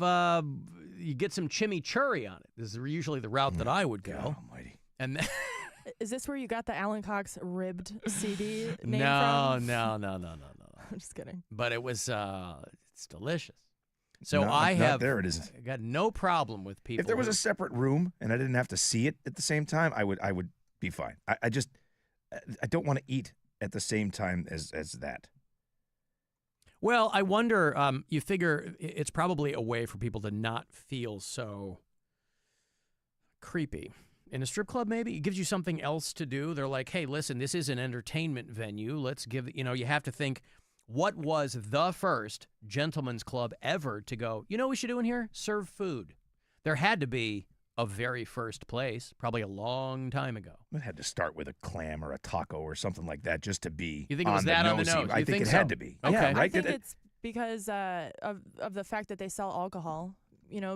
you get some chimichurri on it. This is usually the route that I would go. God almighty. And then, Is this where you got the Alan Cox ribbed CD name no, from? no. I'm just kidding. But it was, it's delicious. So There it is. I got no problem with people. If there was a separate room and I didn't have to see it at the same time, I would be fine. I don't want to eat at the same time as that. Well, I wonder, you figure it's probably a way for people to not feel so creepy. In a strip club, maybe? It gives you something else to do. They're like, hey, listen, this is an entertainment venue. Let's give, you have to think, what was the first gentleman's club ever to go, what we should do in here? Serve food. There had to be a very first place, probably a long time ago. It had to start with a clam or a taco or something like that just to be You think it was that on the nose? I think it had to be. Okay. Yeah, right? I think it's because of the fact that they sell alcohol.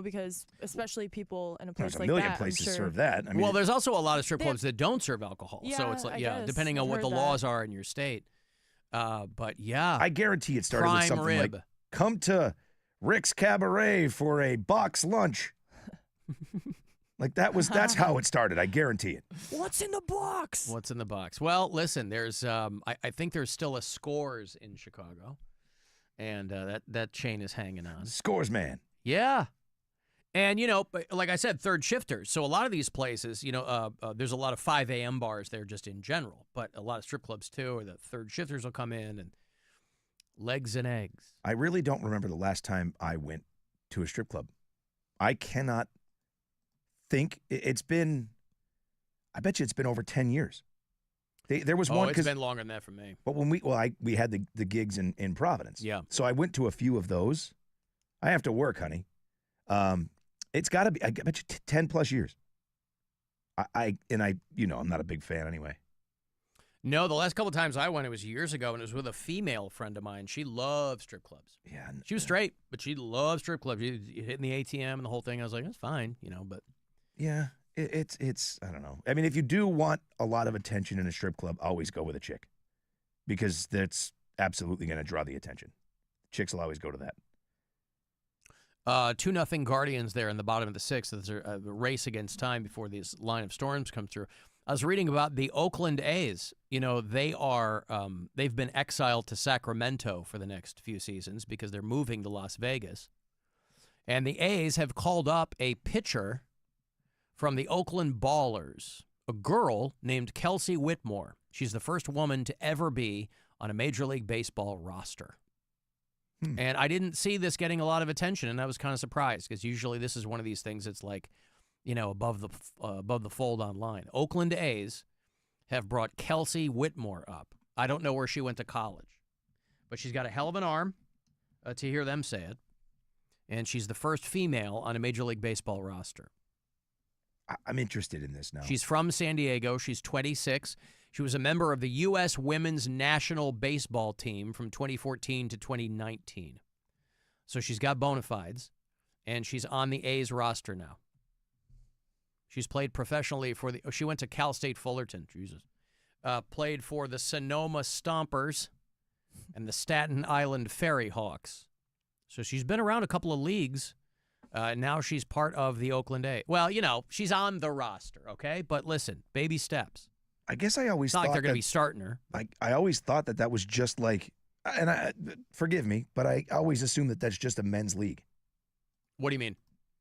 Because especially people in a place There's like a million that, places I'm sure. serve that. I mean, Well, there's also a lot of strip clubs that don't serve alcohol. So it's I like, guess. depending on I've what the heard laws are in your state. But yeah. I guarantee it started with Prime something rib. like, come to Rick's Cabaret for a box lunch. Like that's how it started. I guarantee it. What's in the box? What's in the box? Well, listen, there's I think there's still a Scores in Chicago, and that chain is hanging on. Scores, man. Yeah, and like I said, third shifters. So a lot of these places, there's a lot of 5 a.m. bars there just in general, but a lot of strip clubs too, or the third shifters will come in and legs and eggs. I really don't remember the last time I went to a strip club. I cannot think it's been. I bet you it's been over 10 years. There was one. It's been longer than that for me. But when we had the gigs in Providence. Yeah. So I went to a few of those. I have to work, honey. It's got to be. I bet you 10 plus years. I'm not a big fan anyway. No, the last couple of times I went, it was years ago, and it was with a female friend of mine. She loved strip clubs. Yeah. She was straight, but she loved strip clubs. She hitting the ATM and the whole thing. I was like, that's fine, but. Yeah, it's I don't know. I mean, if you do want a lot of attention in a strip club, always go with a chick, because that's absolutely going to draw the attention. Chicks will always go to that. 2-0 Guardians there in the bottom of the sixth. There's a race against time before this line of storms come through. I was reading about the Oakland A's. They are they've been exiled to Sacramento for the next few seasons because they're moving to Las Vegas, and the A's have called up a pitcher from the Oakland Ballers, a girl named Kelsey Whitmore. She's the first woman to ever be on a Major League Baseball roster. And I didn't see this getting a lot of attention, and I was kind of surprised because usually this is one of these things that's like, above the fold online. Oakland A's have brought Kelsey Whitmore up. I don't know where she went to college, but she's got a hell of an arm, to hear them say it, and she's the first female on a Major League Baseball roster. I'm interested in this now. She's from San Diego. She's 26. She was a member of the U.S. Women's National Baseball Team from 2014 to 2019. So she's got bona fides, and she's on the A's roster now. She's played professionally she went to Cal State Fullerton, Jesus. Played for the Sonoma Stompers and the Staten Island Ferry Hawks. So she's been around a couple of leagues. Now she's part of the Oakland A's. Well, she's on the roster, okay? But listen, baby steps. I guess I always thought like they're going to be starting her. I always thought that was just like, and forgive me, but I always assumed that that's just a men's league. What do you mean?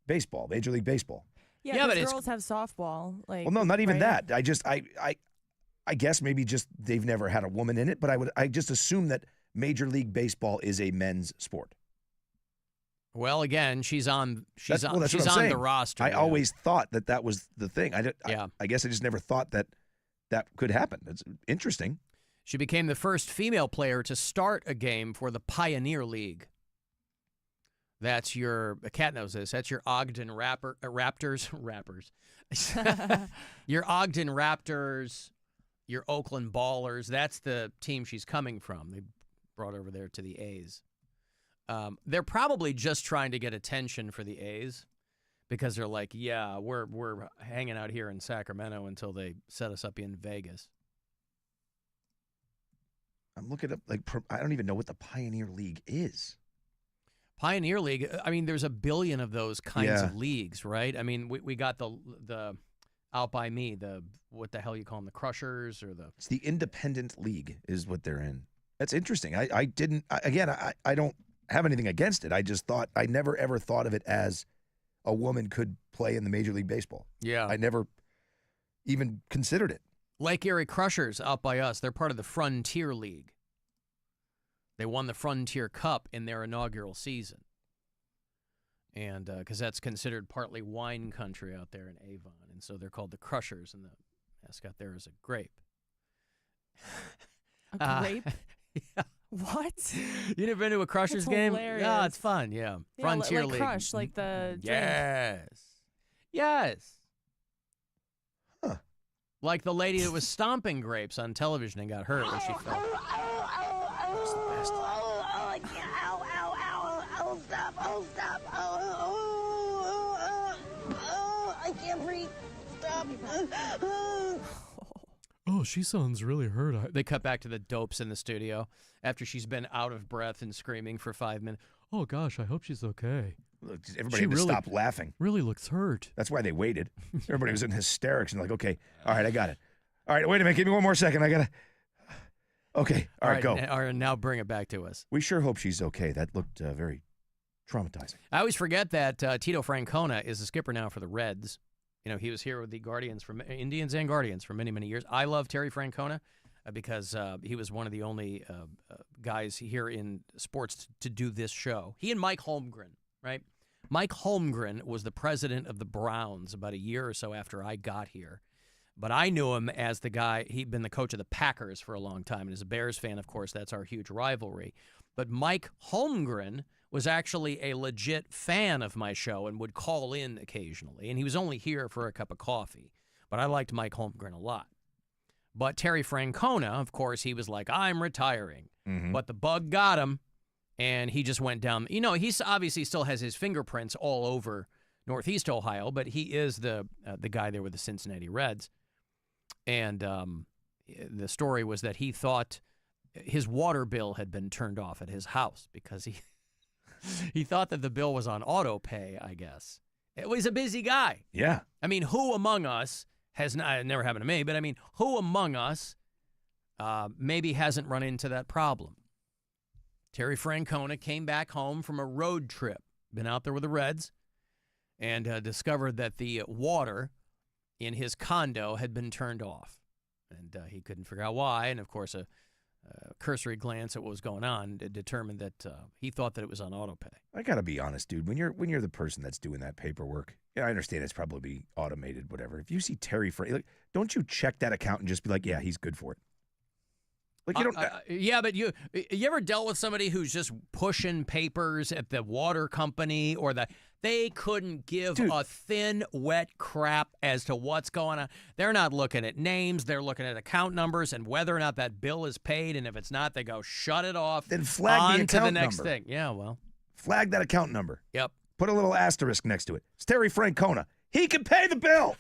Baseball, Major League Baseball. Yeah, but girls have softball. Well, no, not even that. I guess maybe just they've never had a woman in it, but I just assume that Major League Baseball is a men's sport. Well, again, she's on the roster. I always thought that was the thing. I guess I just never thought that could happen. It's interesting. She became the first female player to start a game for the Pioneer League. That's Cat knows this. That's your Ogden Raptors. Your Ogden Raptors, your Oakland Ballers. That's the team she's coming from. They brought her over there to the A's. They're probably just trying to get attention for the A's because they're like, yeah, we're hanging out here in Sacramento until they set us up in Vegas. I'm looking up, I don't even know what the Pioneer League is. Pioneer League, I mean, there's a billion of those kinds of leagues, right? I mean, we got the out by me, what the hell you call them, the Crushers or the... It's the Independent League is what they're in. That's interesting. I don't have anything against it. I just thought, I never ever thought of it as a woman could play in the Major League Baseball. Yeah. I never even considered it. Lake Erie Crushers out by us, they're part of the Frontier League. They won the Frontier Cup in their inaugural season. And because that's considered partly wine country out there in Avon. And so they're called the Crushers, and the mascot there is a grape. A grape? Yeah. What? You never been to a Crushers game? Hilarious. Yeah, it's fun, yeah. Frontier like League. Crush, like the drink. Yes. Yes. Huh. Like the lady that was stomping grapes on television and got hurt when she fell. That's the best. I can't breathe. Stop. Oh, she sounds really hurt. They cut back to the dopes in the studio after she's been out of breath and screaming for 5 minutes. Oh, gosh, I hope she's okay. Look, everybody had to stop laughing. Really looks hurt. That's why they waited. Everybody was in hysterics and like, okay, all right, I got it. All right, wait a minute, give me one more second. I got to... Okay, all right, go. All right, now bring it back to us. We sure hope she's okay. That looked very traumatizing. I always forget that Tito Francona is the skipper now for the Reds. You know, he was here with the Indians and Guardians for many, many years. I love Terry Francona because he was one of the only guys here in sports to do this show. He and Mike Holmgren, right? Mike Holmgren was the president of the Browns about a year or so after I got here. But I knew him as the guy, he'd been the coach of the Packers for a long time. And as a Bears fan, of course, that's our huge rivalry. But Mike Holmgren was actually a legit fan of my show and would call in occasionally. And he was only here for a cup of coffee. But I liked Mike Holmgren a lot. But Terry Francona, of course, he was like, I'm retiring. Mm-hmm. But the bug got him, and he just went down. You know, he obviously still has his fingerprints all over Northeast Ohio, but he is the guy there with the Cincinnati Reds. And the story was that he thought his water bill had been turned off at his house because he thought that the bill was on auto pay, I guess. It was a busy guy. Yeah. I mean, who among us has not, it never happened to me, but I mean, who among us maybe hasn't run into that problem? Terry Francona came back home from a road trip, been out there with the Reds, and discovered that the water in his condo had been turned off. And he couldn't figure out why. And, of course, a cursory glance at what was going on determined that he thought that it was on auto pay. I got to be honest, dude. When you're the person that's doing that paperwork, yeah, I understand it's probably automated, whatever. If you see Terry like, don't you check that account and just be like, yeah, he's good for it? Like you don't. Yeah, but you ever dealt with somebody who's just pushing papers at the water company or they couldn't give a thin, wet crap as to what's going on. They're not looking at names. They're looking at account numbers and whether or not that bill is paid. And if it's not, they go, shut it off. Then flag the account to the next number. thing. Yeah, well. Flag that account number. Yep. Put a little asterisk next to it. It's Terry Francona. He can pay the bill.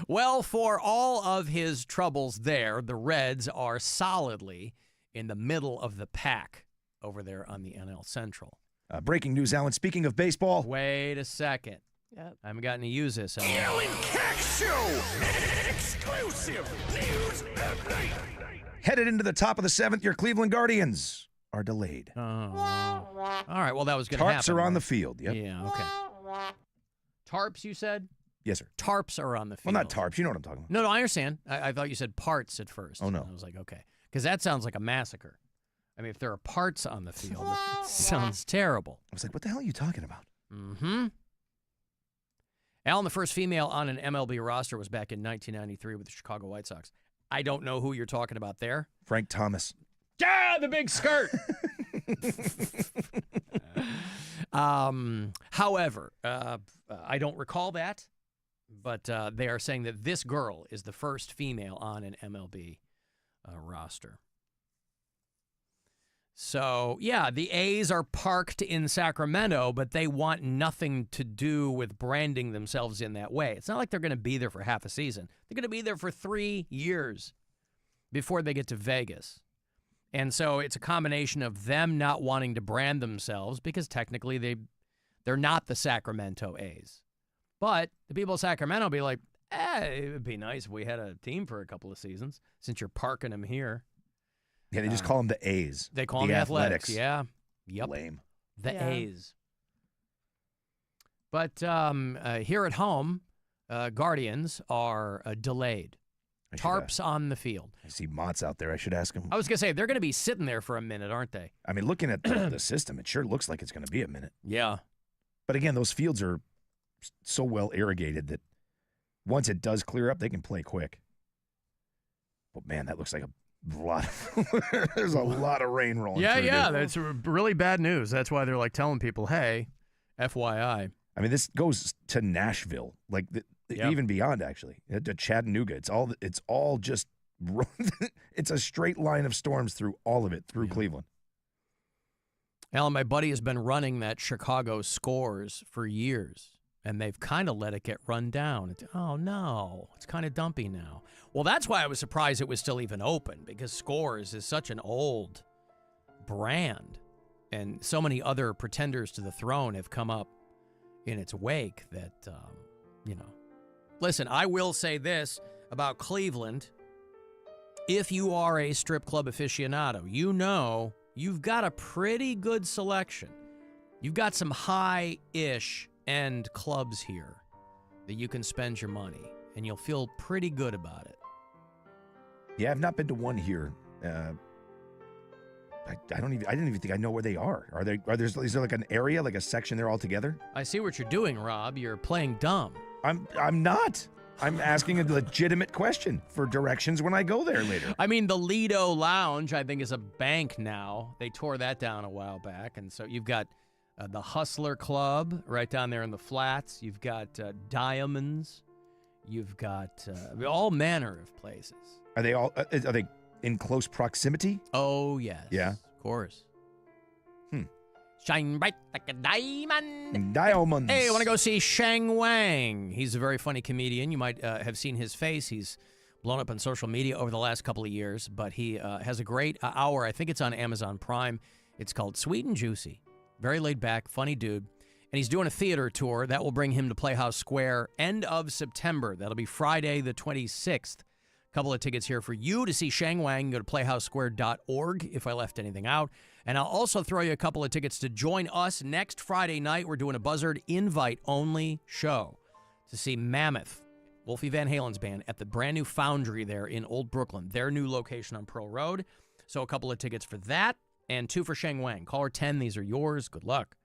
Well, for all of his troubles there, the Reds are solidly in the middle of the pack over there on the NL Central. Breaking news, Alan. Speaking of baseball. Wait a second. Yep. I haven't gotten to use this. Alan Cox Show. Exclusive news update. Headed into the top of the 7th, your Cleveland Guardians are delayed. Oh. All right, well, that was going to happen. Tarps are on right? the field. Yep. Yeah, okay. Tarps, you said? Yes, sir. Tarps are on the field. Well, not tarps. You know what I'm talking about. No, I understand. I thought you said parts at first. Oh, no. And I was like, okay. Because that sounds like a massacre. I mean, if there are parts on the field, it sounds terrible. I was like, what the hell are you talking about? Mm-hmm. Alan, the first female on an MLB roster, was back in 1993 with the Chicago White Sox. I don't know who you're talking about there. Frank Thomas. Yeah, the big skirt. However, I don't recall that, but they are saying that this girl is the first female on an MLB roster. So, yeah, the A's are parked in Sacramento, but they want nothing to do with branding themselves in that way. It's not like they're going to be there for half a season. They're going to be there for 3 years before they get to Vegas. And so it's a combination of them not wanting to brand themselves because technically they're not the Sacramento A's. But the people of Sacramento be like, it would be nice if we had a team for a couple of seasons since you're parking them here. Yeah, they just call them the A's. They call them the Athletics. Yeah. Yep. Lame. The A's. But here at home, Guardians are delayed. Tarps on the field. I see Mott's out there. I should ask him. I was going to say, they're going to be sitting there for a minute, aren't they? I mean, looking at the system, it sure looks like it's going to be a minute. Yeah. But again, those fields are so well irrigated that once it does clear up, they can play quick. But, man, that looks like a lot. There's a lot of rain rolling through. Yeah. That's really bad news. That's why they're like telling people, hey, FYI. I mean, this goes to Nashville, like even beyond, actually, to Chattanooga. It's all just it's a straight line of storms through all of it, through Cleveland. Alan, my buddy has been running that Chicago Scores for years, and they've kind of let it get run down. Oh, no, it's kind of dumpy now. Well, that's why I was surprised it was still even open, because Scores is such an old brand, and so many other pretenders to the throne have come up in its wake that, Listen, I will say this about Cleveland. If you are a strip club aficionado, you know you've got a pretty good selection. You've got some high-ish end clubs here that you can spend your money, and you'll feel pretty good about it. Yeah, I've not been to one here. I didn't even think I know where they are. Is there like an area, like a section there all together? I see what you're doing, Rob. You're playing dumb. I'm not. I'm asking a legitimate question for directions when I go there later. I mean, the Lido Lounge, I think, is a bank now. They tore that down a while back. And so you've got the Hustler Club right down there in the flats. You've got Diamonds. You've got all manner of places. Are they in close proximity? Oh, yes. Yeah. Of course. Shine bright like a diamond. Diamonds. Hey, I want to go see Sheng Wang. He's a very funny comedian. You might have seen his face. He's blown up on social media over the last couple of years, but he has a great hour. I think it's on Amazon Prime. It's called Sweet and Juicy. Very laid back, funny dude. And he's doing a theater tour. That will bring him to Playhouse Square end of September. That'll be Friday the 26th. Couple of tickets here for you to see Sheng Wang. Go to playhousesquare.org if I left anything out. And I'll also throw you a couple of tickets to join us next Friday night. We're doing a Buzzard invite-only show to see Mammoth, Wolfie Van Halen's band, at the brand new Foundry there in Old Brooklyn, their new location on Pearl Road. So a couple of tickets for that and 2 for Sheng Wang. Caller 10, these are yours. Good luck.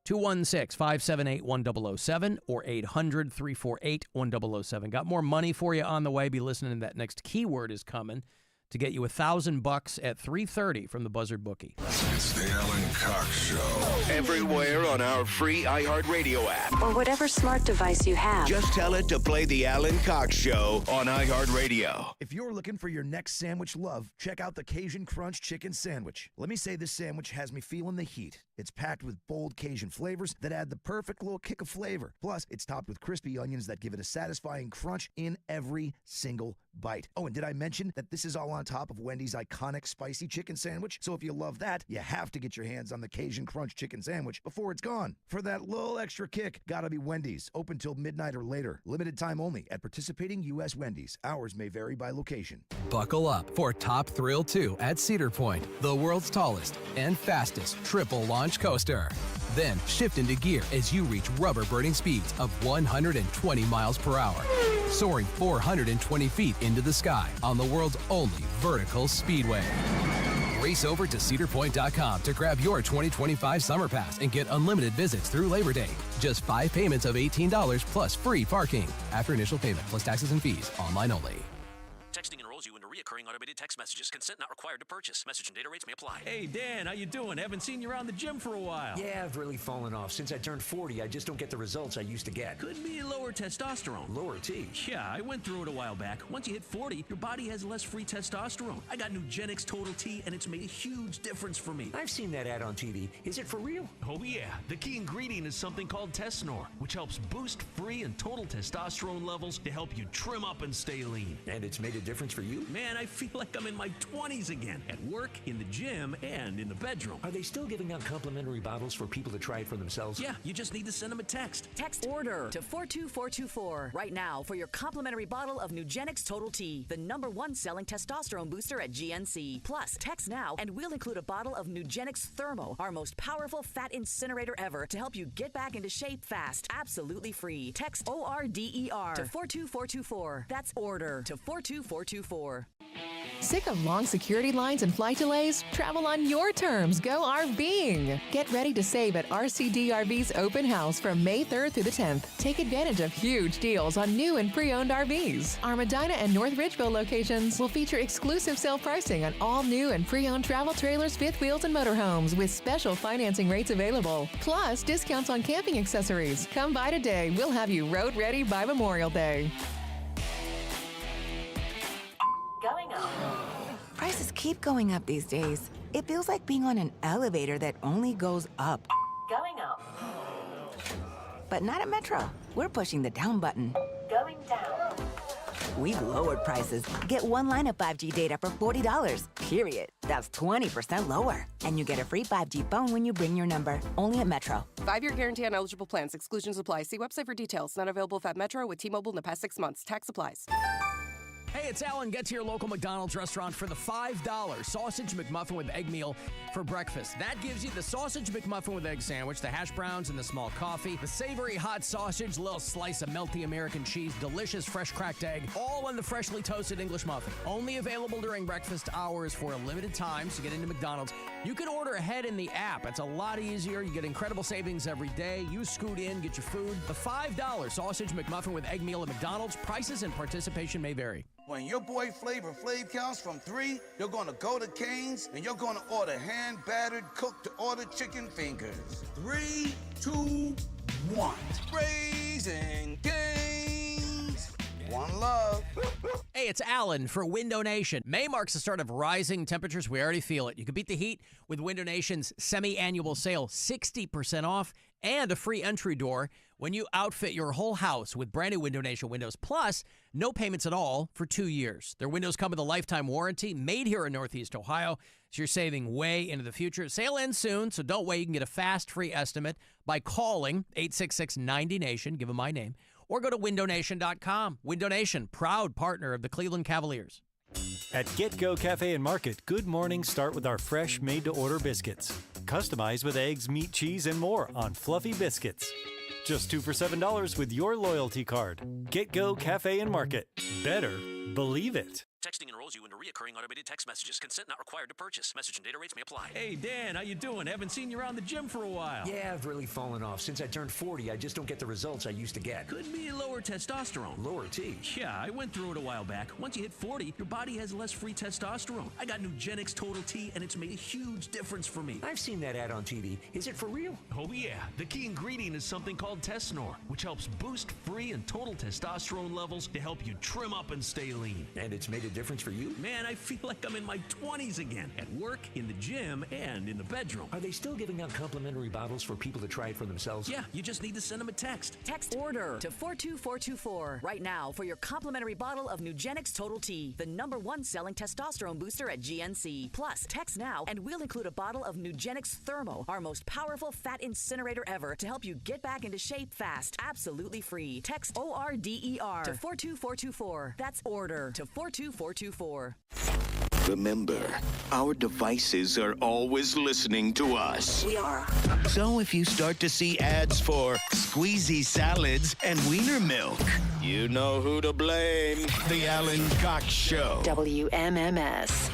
216-578-1007 or 800-348-1007. Got more money for you on the way. Be listening. That next keyword is coming to get you $1,000 at 3:30 from the Buzzard Bookie. It's the Alan Cox Show. Everywhere on our free iHeartRadio app. Or whatever smart device you have. Just tell it to play the Alan Cox Show on iHeartRadio. If you're looking for your next sandwich love, check out the Cajun Crunch Chicken Sandwich. Let me say this sandwich has me feeling the heat. It's packed with bold Cajun flavors that add the perfect little kick of flavor. Plus, it's topped with crispy onions that give it a satisfying crunch in every single bite. Oh, and did I mention that this is all on top of Wendy's iconic spicy chicken sandwich? So if you love that, you have to get your hands on the Cajun Crunch Chicken Sandwich before it's gone. For that little extra kick, gotta be Wendy's. Open till midnight or later. Limited time only at participating U.S. Wendy's. Hours may vary by location. Buckle up for Top Thrill 2 at Cedar Point, the world's tallest and fastest triple launch coaster. Then shift into gear as you reach rubber-burning speeds of 120 miles per hour, soaring 420 feet into the sky on the world's only vertical speedway. Race over to cedarpoint.com to grab your 2025 Summer Pass and get unlimited visits through Labor Day. Just 5 payments of $18 plus free parking. After initial payment plus taxes and fees. Online only. Texting enrolls you into reoccurring automated text messages. Consent not required to purchase. Message and data rates may apply. Hey, Dan, how you doing? Haven't seen you around the gym for a while. Yeah, I've really fallen off. Since I turned 40, I just don't get the results I used to get. Could be lower testosterone. Lower T? Yeah, I went through it a while back. Once you hit 40, your body has less free testosterone. I got Nugenix Total T, and it's made a huge difference for me. I've seen that ad on TV. Is it for real? Oh, yeah. The key ingredient is something called Tesnor, which helps boost free and total testosterone levels to help you trim up and stay lean. And it's made a difference for you? you. Man, I feel like I'm in my 20s again. At work, in the gym, and in the bedroom. Are they still giving out complimentary bottles for people to try it for themselves? Yeah, you just need to send them a text. Text ORDER to 42424 right now for your complimentary bottle of Nugenix Total T, the #1 selling testosterone booster at GNC. Plus, text now and we'll include a bottle of Nugenix Thermo, our most powerful fat incinerator ever, to help you get back into shape fast. Absolutely free. Text ORDER to 42424. That's ORDER to 42424. Sick of long security lines and flight delays? Travel on your terms. Go RVing. Get ready to save at RCDRV's open house from May 3rd through the 10th. Take advantage of huge deals on new and pre-owned RVs. Our Medina and North Ridgeville locations will feature exclusive sale pricing on all new and pre-owned travel trailers, fifth wheels, and motorhomes with special financing rates available. Plus, discounts on camping accessories. Come by today. We'll have you road ready by Memorial Day. Going up. Prices keep going up these days. It feels like being on an elevator that only goes up. Going up. But not at Metro. We're pushing the down button. Going down. We've lowered prices. Get one line of 5G data for $40, period. That's 20% lower. And you get a free 5G phone when you bring your number. Only at Metro. 5-year guarantee on eligible plans. Exclusions apply. See website for details. Not available at Metro with T-Mobile in the past 6 months. Tax applies. Hey, it's Alan. Get to your local McDonald's restaurant for the $5 Sausage McMuffin with Egg Meal for breakfast. That gives you the Sausage McMuffin with Egg Sandwich, the hash browns and the small coffee, the savory hot sausage, little slice of melty American cheese, delicious fresh cracked egg, all in the freshly toasted English muffin. Only available during breakfast hours for a limited time, so get into McDonald's. You can order ahead in the app. It's a lot easier. You get incredible savings every day. You scoot in, get your food. The $5 Sausage McMuffin with Egg Meal at McDonald's. Prices and participation may vary. When your boy Flavor Flav counts from 3, you're gonna go to Cane's and you're gonna order hand-battered, cooked-to-order chicken fingers. 3, 2, 1. Raising Cane's. One love. Hey, it's Alan for Window Nation. May marks the start of rising temperatures. We already feel it. You can beat the heat with Window Nation's semi-annual sale, 60% off and a free entry door when you outfit your whole house with brand new Window Nation windows. Plus, no payments at all for 2 years. Their windows come with a lifetime warranty, made here in Northeast Ohio, so you're saving way into the future. Sale ends soon, so don't wait. You can get a fast, free estimate by calling 866-90-NATION, give them my name, or go to windownation.com. Window Nation, proud partner of the Cleveland Cavaliers. At Get Go Cafe and Market, good mornings start with our fresh, made-to-order biscuits. Customized with eggs, meat, cheese, and more on fluffy biscuits. Just 2 for $7 with your loyalty card. Get Go Cafe and Market. Better believe it. Texting enrolls you into recurring automated text messages. Consent not required to purchase. Message and data rates may apply. Hey, Dan, how you doing? Haven't seen you around the gym for a while. Yeah, I've really fallen off. Since I turned 40, I just don't get the results I used to get. Could be lower testosterone. Lower T? Yeah, I went through it a while back. Once you hit 40, your body has less free testosterone. I got Nugenix Total T, and it's made a huge difference for me. I've seen that ad on TV. Is it for real? Oh, yeah. The key ingredient is something called Tesnor, which helps boost free and total testosterone levels to help you trim up and stay lean. And it's made a difference for you? Man, I feel like I'm in my 20s again. At work, in the gym, and in the bedroom. Are they still giving out complimentary bottles for people to try it for themselves? Yeah, you just need to send them a text. Text ORDER to 42424 right now for your complimentary bottle of Nugenix Total T, the #1 selling testosterone booster at GNC. Plus, text now and we'll include a bottle of Nugenix Thermo, our most powerful fat incinerator ever, to help you get back into shape fast. Absolutely free. Text ORDER to 42424. That's ORDER to 42424. Remember, our devices are always listening to us. We are. So if you start to see ads for squeezy salads and wiener milk, you know who to blame. The Alan Cox Show. WMMS.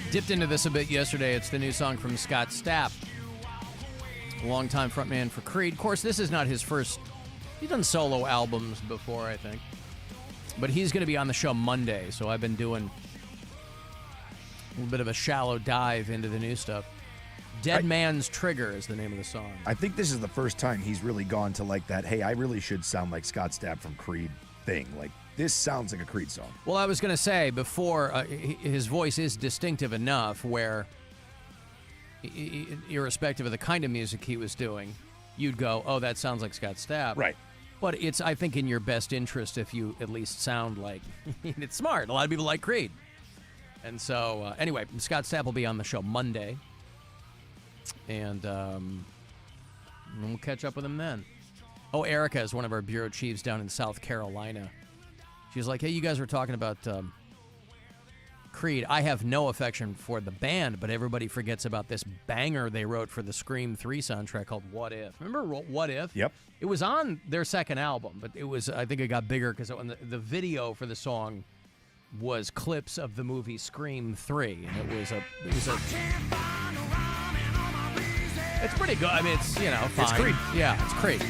Dipped into this a bit yesterday. It's the new song from Scott Stapp, longtime frontman for Creed. Of course, this is not his first. He's done solo albums before, I think. But he's going to be on the show Monday, so I've been doing little bit of a shallow dive into the new stuff. Dead Man's Trigger is the name of the song. I think this is the first time he's really gone to like that, hey, I really should sound like Scott Stapp from Creed thing. Like, this sounds like a Creed song. Well, I was going to say before, his voice is distinctive enough where, irrespective of the kind of music he was doing, you'd go, oh, that sounds like Scott Stapp. Right. But it's, I think, in your best interest if you at least sound like, it's smart. A lot of people like Creed. And so, anyway, Scott Stapp will be on the show Monday. And we'll catch up with him then. Oh, Erica is one of our bureau chiefs down in South Carolina. She was like, hey, you guys were talking about Creed. I have no affection for the band, but everybody forgets about this banger they wrote for the Scream 3 soundtrack called What If. Remember What If? Yep. It was on their second album, but it was, I think it got bigger because the video for the song was clips of the movie Scream 3. And it was a it's pretty good. I mean, it's, fine. It's Creed. Yeah, it's Creed.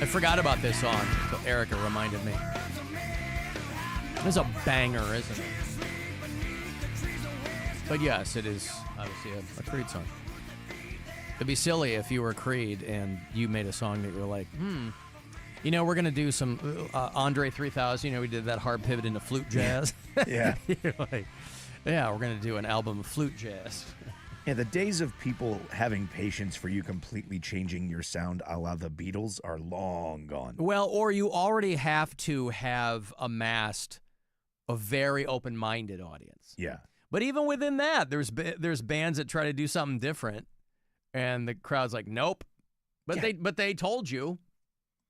I forgot about this song until Erica reminded me. It's a banger, isn't it? But yes, it is obviously a Creed song. It'd be silly if you were Creed and you made a song that you were like, we're going to do some Andre 3000. We did that hard pivot into flute jazz. Yeah. Like, yeah, we're going to do an album of flute jazz. Yeah, the days of people having patience for you completely changing your sound a la the Beatles are long gone. Well, or you already have to have amassed a very open-minded audience. Yeah. But even within that, there's bands that try to do something different, and the crowd's like, nope. But they told you.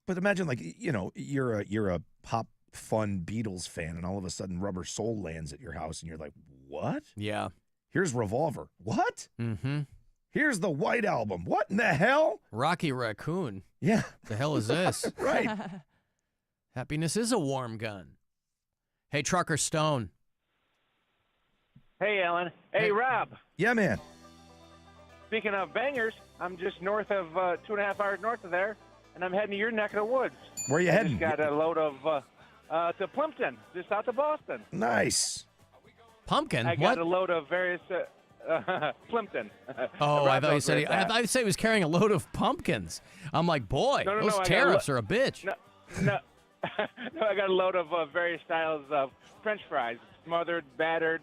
But imagine, like, you're a pop fun Beatles fan, and all of a sudden Rubber Soul lands at your house, and you're like, what? Yeah. Here's Revolver. What? Mm-hmm. Here's the White Album. What in the hell? Rocky Raccoon. Yeah. The hell is this? Right. Happiness is a warm gun. Hey, Trucker Stone. Hey, Alan. Hey, Rob. Yeah, man. Speaking of bangers, I'm just north of 2.5 hours north of there, and I'm heading to your neck of the woods. Where are you heading? Just got a load of to Plimpton, just south of Boston. Nice. Pumpkin? I got a load of various Plimpton. Oh, I thought you said I thought you said he was carrying a load of pumpkins. I'm like, boy, those tariffs are a bitch. No, I got a load of various styles of French fries, smothered, battered,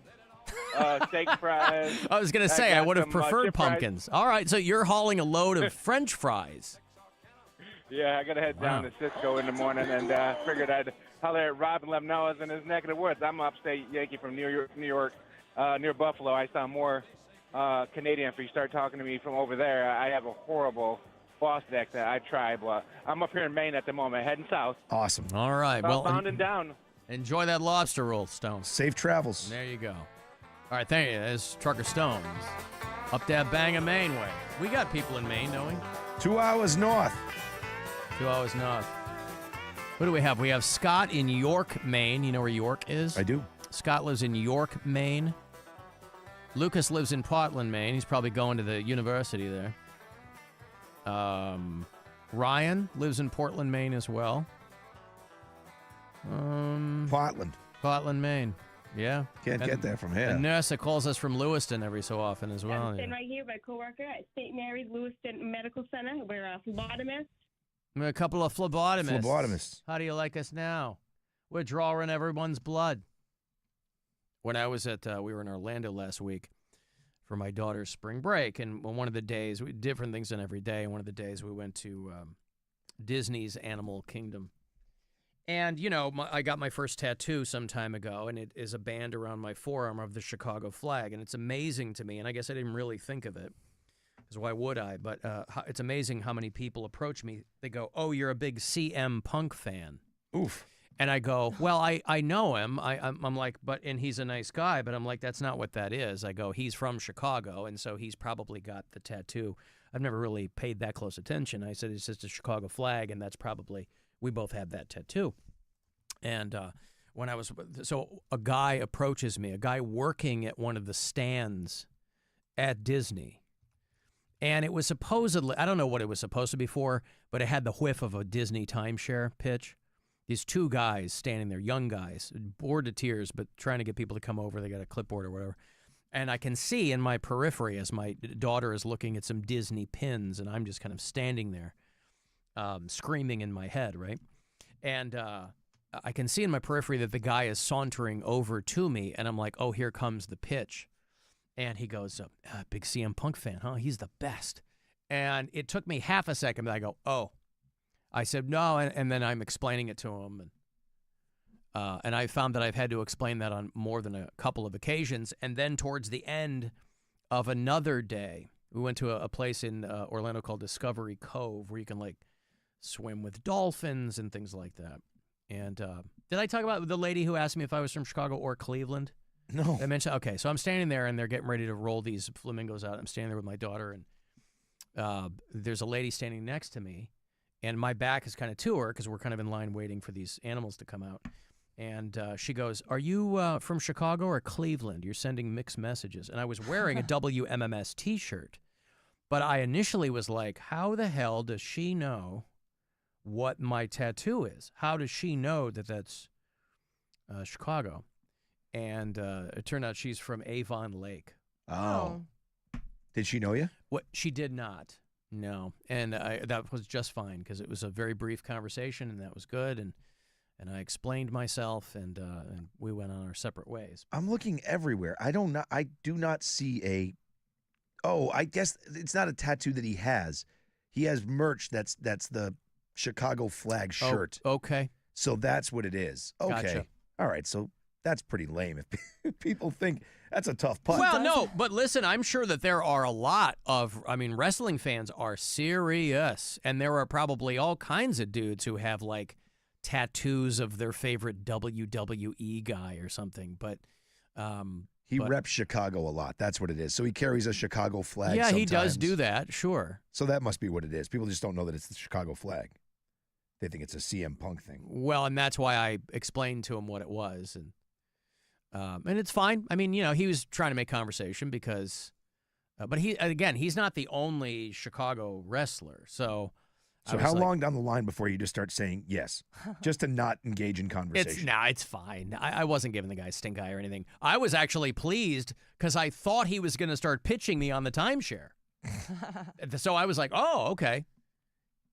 steak fries. I was going to say, I would have preferred chip fries. pumpkins. All right, so you're hauling a load of French fries. Yeah, I got to head down to Cisco in the morning, and figured I'd holler at Rob and let him know I was in his neck of the woods. I'm an upstate Yankee from New York, near Buffalo. I sound more Canadian if you start talking to me from over there. I have a horrible Boston accent. I try, but I'm up here in Maine at the moment, heading south. Awesome. All right. Well, bounding down. Enjoy that lobster roll, Stone. Safe travels. There you go. All right, thank you. There's Trucker Stone. Up that Bangor, Maine way. We got people in Maine, don't we? 2 hours north. 2 hours north. What do we have? We have Scott in York, Maine. You know where York is? I do. Scott lives in York, Maine. Lucas lives in Portland, Maine. He's probably going to the university there. Ryan lives in Portland, Maine as well. Portland, Maine. Yeah. Can't get that from here. A nurse that calls us from Lewiston every so often as well. I'm sitting right here, my coworker at St. Mary's Lewiston Medical Center. We're phlebotomists. We're a couple of phlebotomists. Phlebotomists. How do you like us now? We're drawing everyone's blood. When I was we were in Orlando last week for my daughter's spring break, and one of the days, different things than every day, and one of the days we went to Disney's Animal Kingdom. And, I got my first tattoo some time ago, and it is a band around my forearm of the Chicago flag, and it's amazing to me, and I guess I didn't really think of it, because why would I? But it's amazing how many people approach me. They go, oh, you're a big CM Punk fan. Oof. And I go, well, I know him. I'm like, and he's a nice guy, but I'm like, that's not what that is. I go, he's from Chicago, and so he's probably got the tattoo. I've never really paid that close attention. I said, it's just a Chicago flag, and that's probably, we both have that tattoo. And so a guy approaches me, a guy working at one of the stands at Disney. And it was supposedly, I don't know what it was supposed to be for, but it had the whiff of a Disney timeshare pitch. these two guys standing there, young guys, bored to tears, but trying to get people to come over. They got a clipboard or whatever. And I can see in my periphery as my daughter is looking at some Disney pins, and I'm just kind of standing there screaming in my head, right? And I can see in my periphery that the guy is sauntering over to me, and I'm like, oh, here comes the pitch. And he goes, big CM Punk fan, huh? He's the best. And it took me half a second, but I go, oh. I said, no, and then I'm explaining it to him. And I found that I've had to explain that on more than a couple of occasions. And then towards the end of another day, we went to a place in Orlando called Discovery Cove where you can, like, swim with dolphins and things like that. And did I talk about the lady who asked me if I was from Chicago or Cleveland? No. I mentioned, okay, so I'm standing there, and they're getting ready to roll these flamingos out. I'm standing there with my daughter, and there's a lady standing next to me, and my back is kind of to her because we're kind of in line waiting for these animals to come out. And she goes, are you from Chicago or Cleveland? You're sending mixed messages. And I was wearing a WMMS T-shirt. But I initially was like, how the hell does she know what my tattoo is? How does she know that that's Chicago? And it turned out she's from Avon Lake. Oh. Did she know you? What? She did not. No. And that was just fine because it was a very brief conversation, and that was good. And I explained myself, and we went on our separate ways. I'm looking everywhere. I do not see a. Oh, I guess it's not a tattoo that he has. He has merch that's the Chicago flag shirt. Oh, okay. So that's what it is. Okay. Gotcha. All right. So that's pretty lame. If people think that's a tough putt. Well, no, but listen, I'm sure that there are a lot of, wrestling fans are serious, and there are probably all kinds of dudes who have, like, tattoos of their favorite WWE guy or something, but he reps Chicago a lot. That's what it is. So he carries a Chicago flag. Yeah, sometimes. he does do that. Sure. So that must be what it is. People just don't know that it's the Chicago flag. They think it's a CM Punk thing. Well, and that's why I explained to him what it was, and it's fine. I mean, he was trying to make conversation because, but he's not the only Chicago wrestler. So how long down the line before you just start saying yes, just to not engage in conversation? It's fine. I wasn't giving the guy stink eye or anything. I was actually pleased because I thought he was going to start pitching me on the timeshare. So I was like, oh, okay.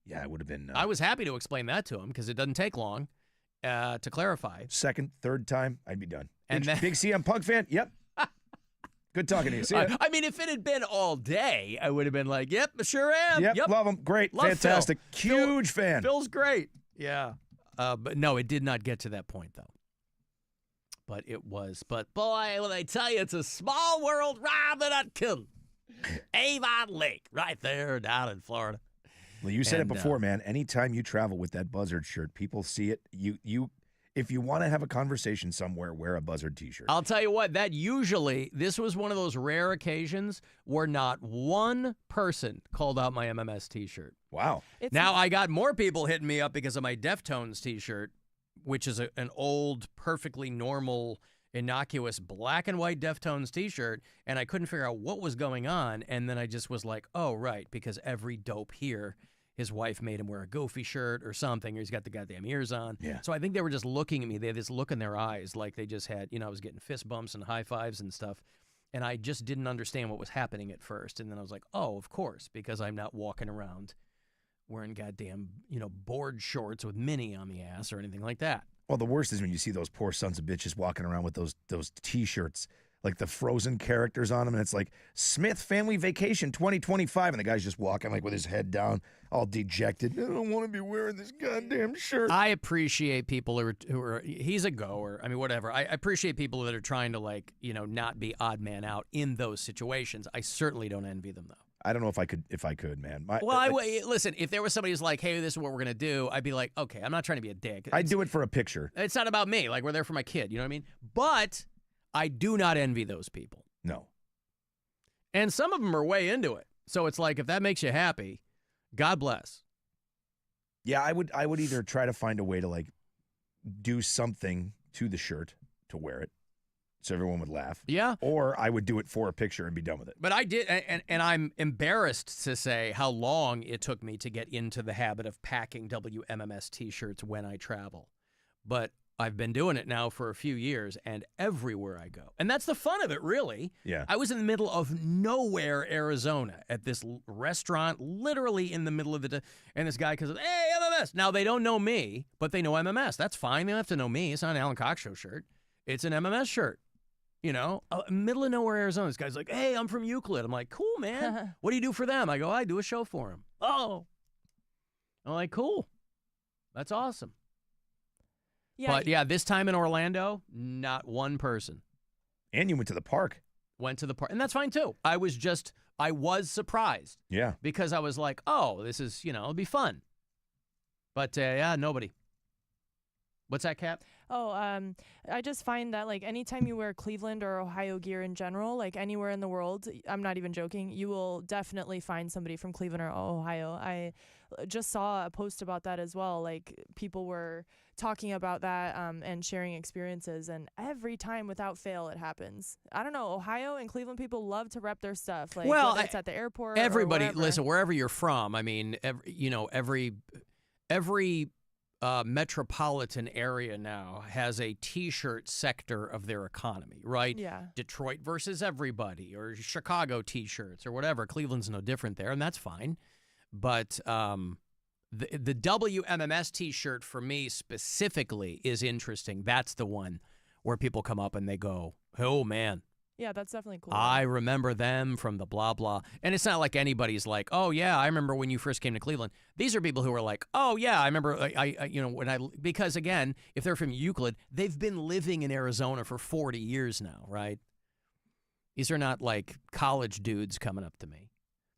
Yeah, it would have been. I was happy to explain that to him because it doesn't take long to clarify. Second, third time, I'd be done. And big CM Punk fan? Yep. Good talking to you. See ya. If it had been all day, I would have been like, yep, sure am. Yep. Love him. Great. Love Fantastic. Phil. Huge fan. Phil's great. Yeah. But no, it did not get to that point, though. But it was. But boy, when I tell you, it's a small world rather than kill. Avon Lake, right there down in Florida. Well, you said it before, man. Anytime you travel with that Buzzard shirt, people see it. If you want to have a conversation somewhere, wear a Buzzard T-shirt. I'll tell you what, this was one of those rare occasions where not one person called out my MMS T-shirt. Wow. Now, I got more people hitting me up because of my Deftones T-shirt, which is an old, perfectly normal, innocuous black and white Deftones T-shirt, and I couldn't figure out what was going on, and then I just was like, oh, right, because every dope here, his wife made him wear a Goofy shirt or something, or he's got the goddamn ears on. Yeah. So I think they were just looking at me. They had this look in their eyes like they just had, I was getting fist bumps and high fives and stuff, and I just didn't understand what was happening at first. And then I was like, oh, of course, because I'm not walking around wearing goddamn, board shorts with Minnie on the ass or anything like that. Well, the worst is when you see those poor sons of bitches walking around with those T-shirts, like the Frozen characters on them, and it's like Smith Family Vacation 2025, and the guy's just walking like with his head down, all dejected. I don't want to be wearing this goddamn shirt. I appreciate people who are he's a goer. I mean, whatever. I appreciate people that are trying to not be odd man out in those situations. I certainly don't envy them though. I don't know if I could, man. Listen, if there was somebody who's like, hey, this is what we're going to do, I'd be like, okay, I'm not trying to be a dick. I'd do it for a picture. It's not about me. Like, we're there for my kid. You know what I mean? But I do not envy those people. No. And some of them are way into it. So it's like, if that makes you happy, God bless. Yeah, I would either try to find a way to do something to the shirt to wear it so everyone would laugh. Yeah. Or I would do it for a picture and be done with it. But I did, and I'm embarrassed to say how long it took me to get into the habit of packing WMMS T-shirts when I travel. but I've been doing it now for a few years, and everywhere I go. And that's the fun of it, really. Yeah. I was in the middle of nowhere, Arizona, at this restaurant, literally in the middle of the and this guy goes, hey, MMS. Now, they don't know me, but they know MMS. That's fine. They don't have to know me. It's not an Alan Cox Show shirt. It's an MMS shirt. You know, middle of nowhere, Arizona. This guy's like, hey, I'm from Euclid. I'm like, cool, man. What do you do for them? I go, I do a show for them. Oh. I'm like, cool. That's awesome. Yeah. But yeah, this time in Orlando, not one person. And you went to the park. Went to the park. And that's fine too. I was surprised. Yeah. Because I was like, oh, this is, it'll be fun. But yeah, nobody. What's that, Cap? Oh, I just find that, like, anytime you wear Cleveland or Ohio gear in general, like anywhere in the world, I'm not even joking, you will definitely find somebody from Cleveland or Ohio. I just saw a post about that as well. Like, people were talking about that and sharing experiences, and every time without fail it happens. I don't know, Ohio and Cleveland people love to rep their stuff. Like, well, whether it's at the airport everybody, or wherever. listen, wherever you're from, I mean, every metropolitan area now has a T-shirt sector of their economy, right? Yeah. Detroit versus everybody, or Chicago T-shirts, or whatever. Cleveland's no different there, and that's fine. But the WMMS T-shirt for me specifically is interesting. That's the one where people come up and they go, "Oh man." Yeah, that's definitely cool. I remember them from the blah, blah. And it's not like anybody's like, oh, yeah, I remember when you first came to Cleveland. These are people who are like, oh, yeah, I remember, because, again, if they're from Euclid, they've been living in Arizona for 40 years now, right? These are not like college dudes coming up to me.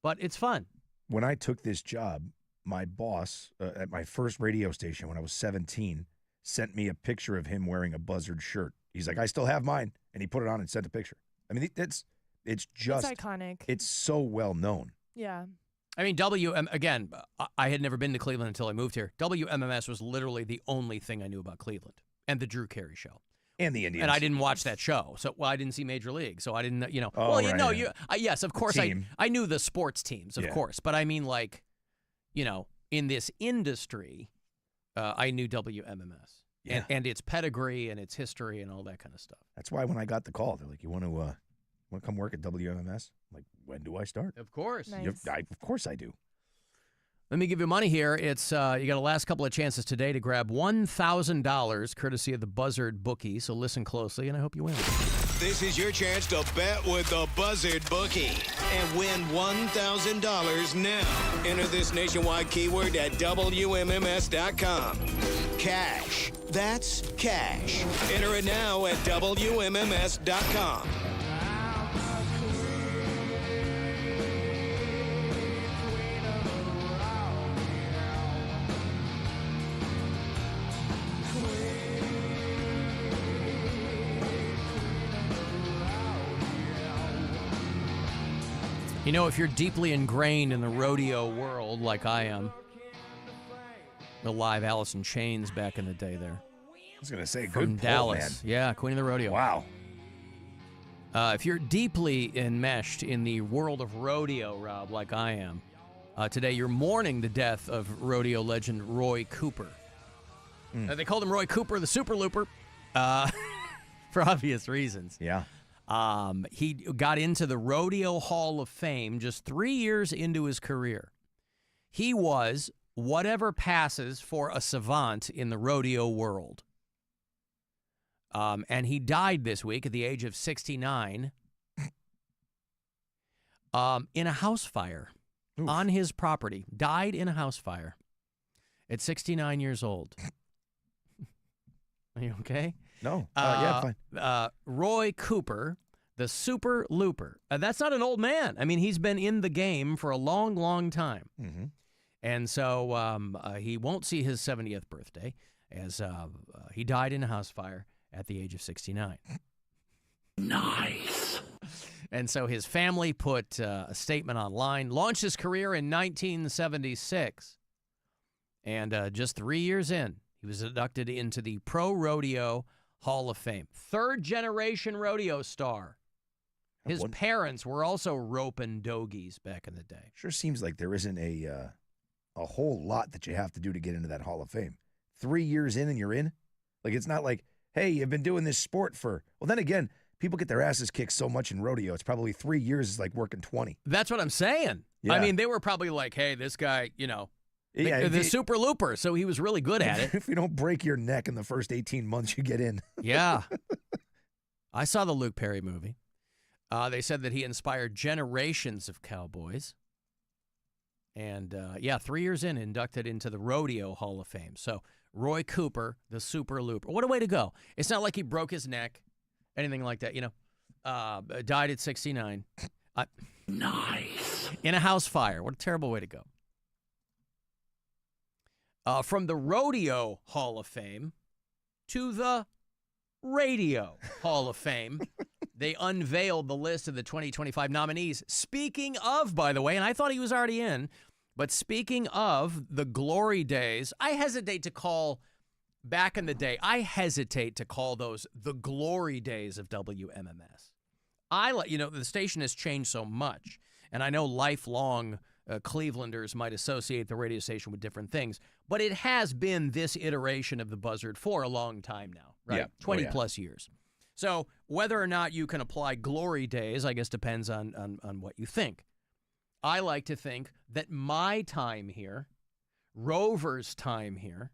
But it's fun. When I took this job, my boss at my first radio station when I was 17 sent me a picture of him wearing a Buzzard shirt. He's like, I still have mine. And he put it on and sent a picture. I mean, it's just iconic. It's so well known. Yeah. I mean, again, I had never been to Cleveland until I moved here. WMMS was literally the only thing I knew about Cleveland and the Drew Carey Show. And the Indians. And I didn't watch that show. So, I didn't see Major League. So I didn't, Oh, right, yes, of course. I knew the sports teams, of course. But I mean, like, in this industry, I knew WMMS. Yeah. And its pedigree and its history and all that kind of stuff. That's why when I got the call, they're like, you want to come work at WMMS? I'm like, when do I start? Of course. Nice. Of course I do. Let me give you money here. It's you got a last couple of chances today to grab $1,000 courtesy of the Buzzard Bookie. So listen closely, and I hope you win. This is your chance to bet with the Buzzard Bookie and win $1,000 now. Enter this nationwide keyword at WMMS.com. Cash. That's cash. Enter it now at WMMS.com. If you're deeply ingrained in the rodeo world like I am, the live Alice in Chains back in the day there. I was going to say, from good Dallas. pull, man. Yeah, Queen of the Rodeo. Wow. If you're deeply enmeshed in the world of rodeo, Rob, like I am, today you're mourning the death of rodeo legend Roy Cooper. They called him Roy Cooper, the Super Looper, for obvious reasons. Yeah. He got into the Rodeo Hall of Fame just 3 years into his career. He was whatever passes for a savant in the rodeo world. And he died this week at the age of 69 in a house fire on his property. Died in a house fire at 69 years old. Are you okay? No. Yeah, fine. Roy Cooper, the Super Looper. That's not an old man. I mean, he's been in the game for a long, long time. Mm-hmm. And so he won't see his 70th birthday as he died in a house fire at the age of 69. Nice. And so his family put a statement online, launched his career in 1976. And just 3 years in, he was inducted into the Pro Rodeo Hall of Fame. Third-generation rodeo star. His parents were also roping dogies back in the day. Sure seems like there isn't a whole lot that you have to do to get into that Hall of Fame. 3 years in and you're in? Like, it's not like, hey, you've been doing this sport for, well, then again, people get their asses kicked so much in rodeo. It's probably 3 years is like working 20. That's what I'm saying. Yeah. I mean, they were probably like, hey, this guy, Yeah, the super looper, so he was really good at it. If you don't break your neck in the first 18 months, you get in. Yeah. I saw the Luke Perry movie. They said that he inspired generations of cowboys. And, 3 years in, inducted into the Rodeo Hall of Fame. So Roy Cooper, the super looper. What a way to go. It's not like he broke his neck, anything like that, died at 69. Nice. In a house fire. What a terrible way to go. From the Rodeo Hall of Fame to the Radio Hall of Fame, they unveiled the list of the 2025 nominees. Speaking of, by the way, and I thought he was already in, but speaking of the glory days, I hesitate to call, back in the day, those the glory days of WMMS. The station has changed so much, and I know lifelong Clevelanders might associate the radio station with different things, but it has been this iteration of the Buzzard for a long time now, right? Yeah. 20 plus years. So whether or not you can apply glory days, I guess depends on what you think. I like to think that my time here, Rover's time here,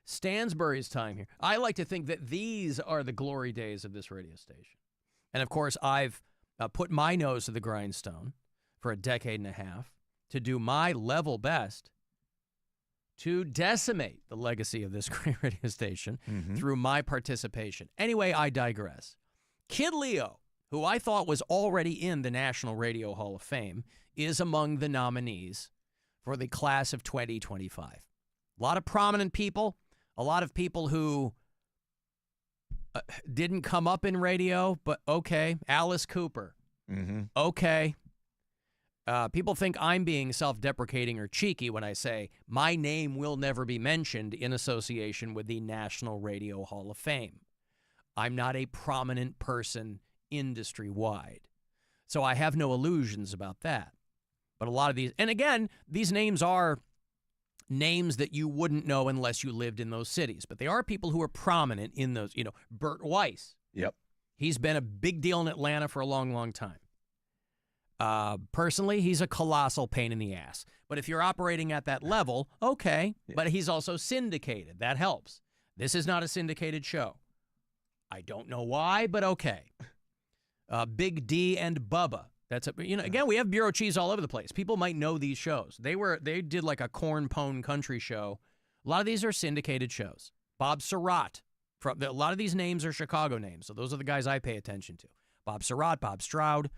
Stansbury's time here, I like to think that these are the glory days of this radio station. And of course, I've put my nose to the grindstone for a decade and a half to do my level best to decimate the legacy of this great radio station through my participation. Anyway, I digress. Kid Leo, who I thought was already in the National Radio Hall of Fame, is among the nominees for the class of 2025. A lot of prominent people, a lot of people who didn't come up in radio, but okay. Alice Cooper. Okay. People think I'm being self-deprecating or cheeky when I say my name will never be mentioned in association with the National Radio Hall of Fame. I'm not a prominent person industry-wide, so I have no illusions about that. But a lot of these, and again, these names are names that you wouldn't know unless you lived in those cities, but they are people who are prominent in those, Bert Weiss. Yep. He's been a big deal in Atlanta for a long, long time. Personally, he's a colossal pain in the ass. But if you're operating at that level, okay. Yeah. But he's also syndicated. That helps. This is not a syndicated show. I don't know why, but okay. Big D and Bubba. That's again, we have bureau cheese all over the place. People might know these shows. They did like a corn pone country show. A lot of these are syndicated shows. Bob Surratt. A lot of these names are Chicago names, so those are the guys I pay attention to. Bob Surratt, Bob Stroud.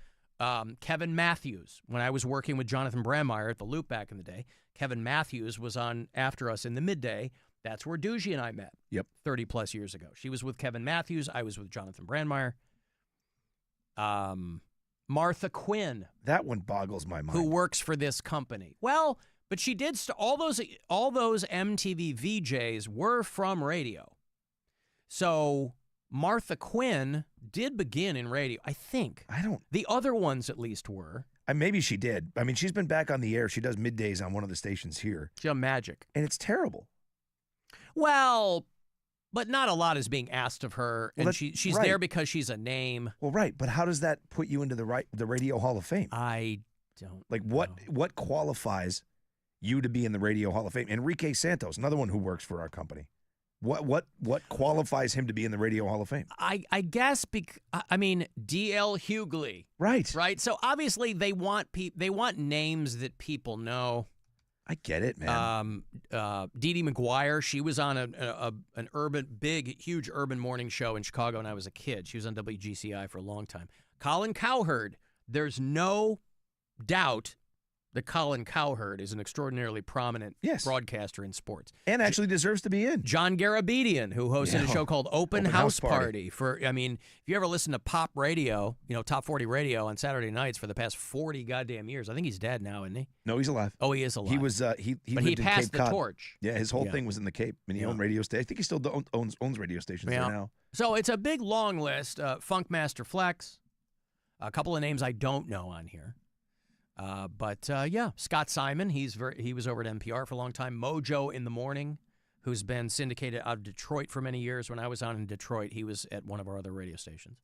Kevin Matthews. When I was working with Jonathan Brandmeier at the Loop back in the day, Kevin Matthews was on after us in the midday. That's where Doogie and I met. Yep. 30 plus years ago. She was with Kevin Matthews. I was with Jonathan Brandmeier. Martha Quinn. That one boggles my mind. Who works for this company. Well, but she did all those MTV VJs were from radio. So Martha Quinn did begin in radio, I think. The other ones at least were. Maybe she did. I mean, she's been back on the air. She does middays on one of the stations here. She's on Magic. And it's terrible. Well, but not a lot is being asked of her. Well, and she's right there because she's a name. Well, right. But how does that put you into the Radio Hall of Fame? I don't know. What qualifies you to be in the Radio Hall of Fame? Enrique Santos, another one who works for our company. What qualifies him to be in the Radio Hall of Fame? I guess D.L. Hughley. Right. So obviously they want names that people know. I get it, man. Dee Dee McGuire, she was on an huge urban morning show in Chicago when I was a kid. She was on WGCI for a long time. Colin Cowherd, there's no doubt that Colin Cowherd is an extraordinarily prominent broadcaster in sports. And actually deserves to be in. John Garabedian, who hosted a show called Open House Party. If you ever listen to pop radio, top 40 radio on Saturday nights for the past 40 goddamn years, I think he's dead now, isn't he? No, he's alive. Oh, he is alive. He was, but he passed the torch. Yeah, his whole thing was in the Cape, and he owned radio stations. I think he still owns radio stations there now. So it's a big, long list. Funkmaster Flex, a couple of names I don't know on here. Scott Simon, he was over at NPR for a long time. Mojo in the Morning, who's been syndicated out of Detroit for many years. When I was on in Detroit, he was at one of our other radio stations.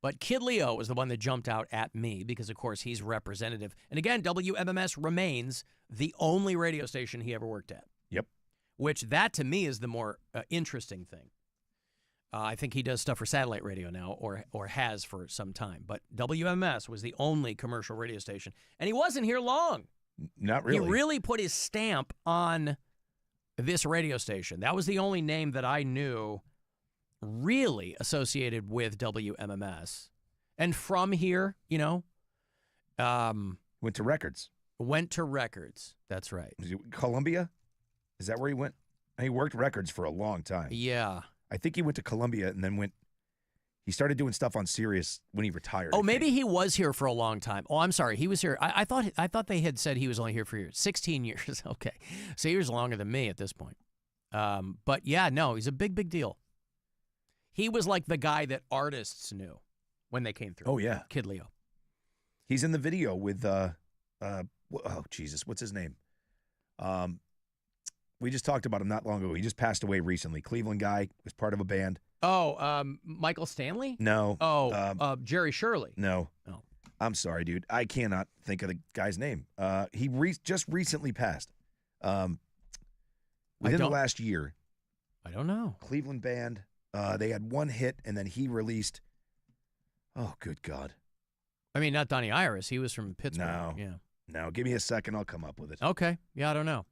But Kid Leo was the one that jumped out at me because, of course, he's representative. And again, WMMS remains the only radio station he ever worked at. Yep. Which that, to me, is the more interesting thing. I think he does stuff for satellite radio now, or has for some time. But WMS was the only commercial radio station. And he wasn't here long. Not really. He really put his stamp on this radio station. That was the only name that I knew really associated with WMMS. And from here, you know. Went to Records. Went to Records. That's right. Was he Columbia? Is that where he went? He worked Records for a long time. Yeah. I think he went to Columbia and then he started doing stuff on Sirius when he retired. Oh, maybe he was here for a long time. Oh, I'm sorry. He was here. I thought they had said he was only here for 16 years. Okay. So he was longer than me at this point. But yeah, no, he's a big, big deal. He was like the guy that artists knew when they came through. Oh, yeah. Kid Leo. He's in the video with, oh, Jesus, what's his name? We just talked about him not long ago. He just passed away recently. Cleveland guy, was part of a band. Oh, Michael Stanley? No. Oh, Jerry Shirley? No. Oh. I'm sorry, dude. I cannot think of the guy's name. He just recently passed. Within the last year. I don't know. Cleveland band. They had one hit, and then he released. Oh, good God. I mean, not Donnie Iris. He was from Pittsburgh. No. Yeah. No, give me a second. I'll come up with it. Okay. Yeah, I don't know.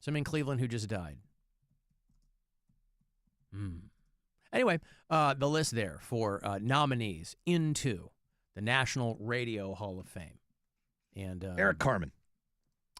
Somebody in Cleveland who just died. Anyway, the list there for nominees into the National Radio Hall of Fame. And Eric Carmen.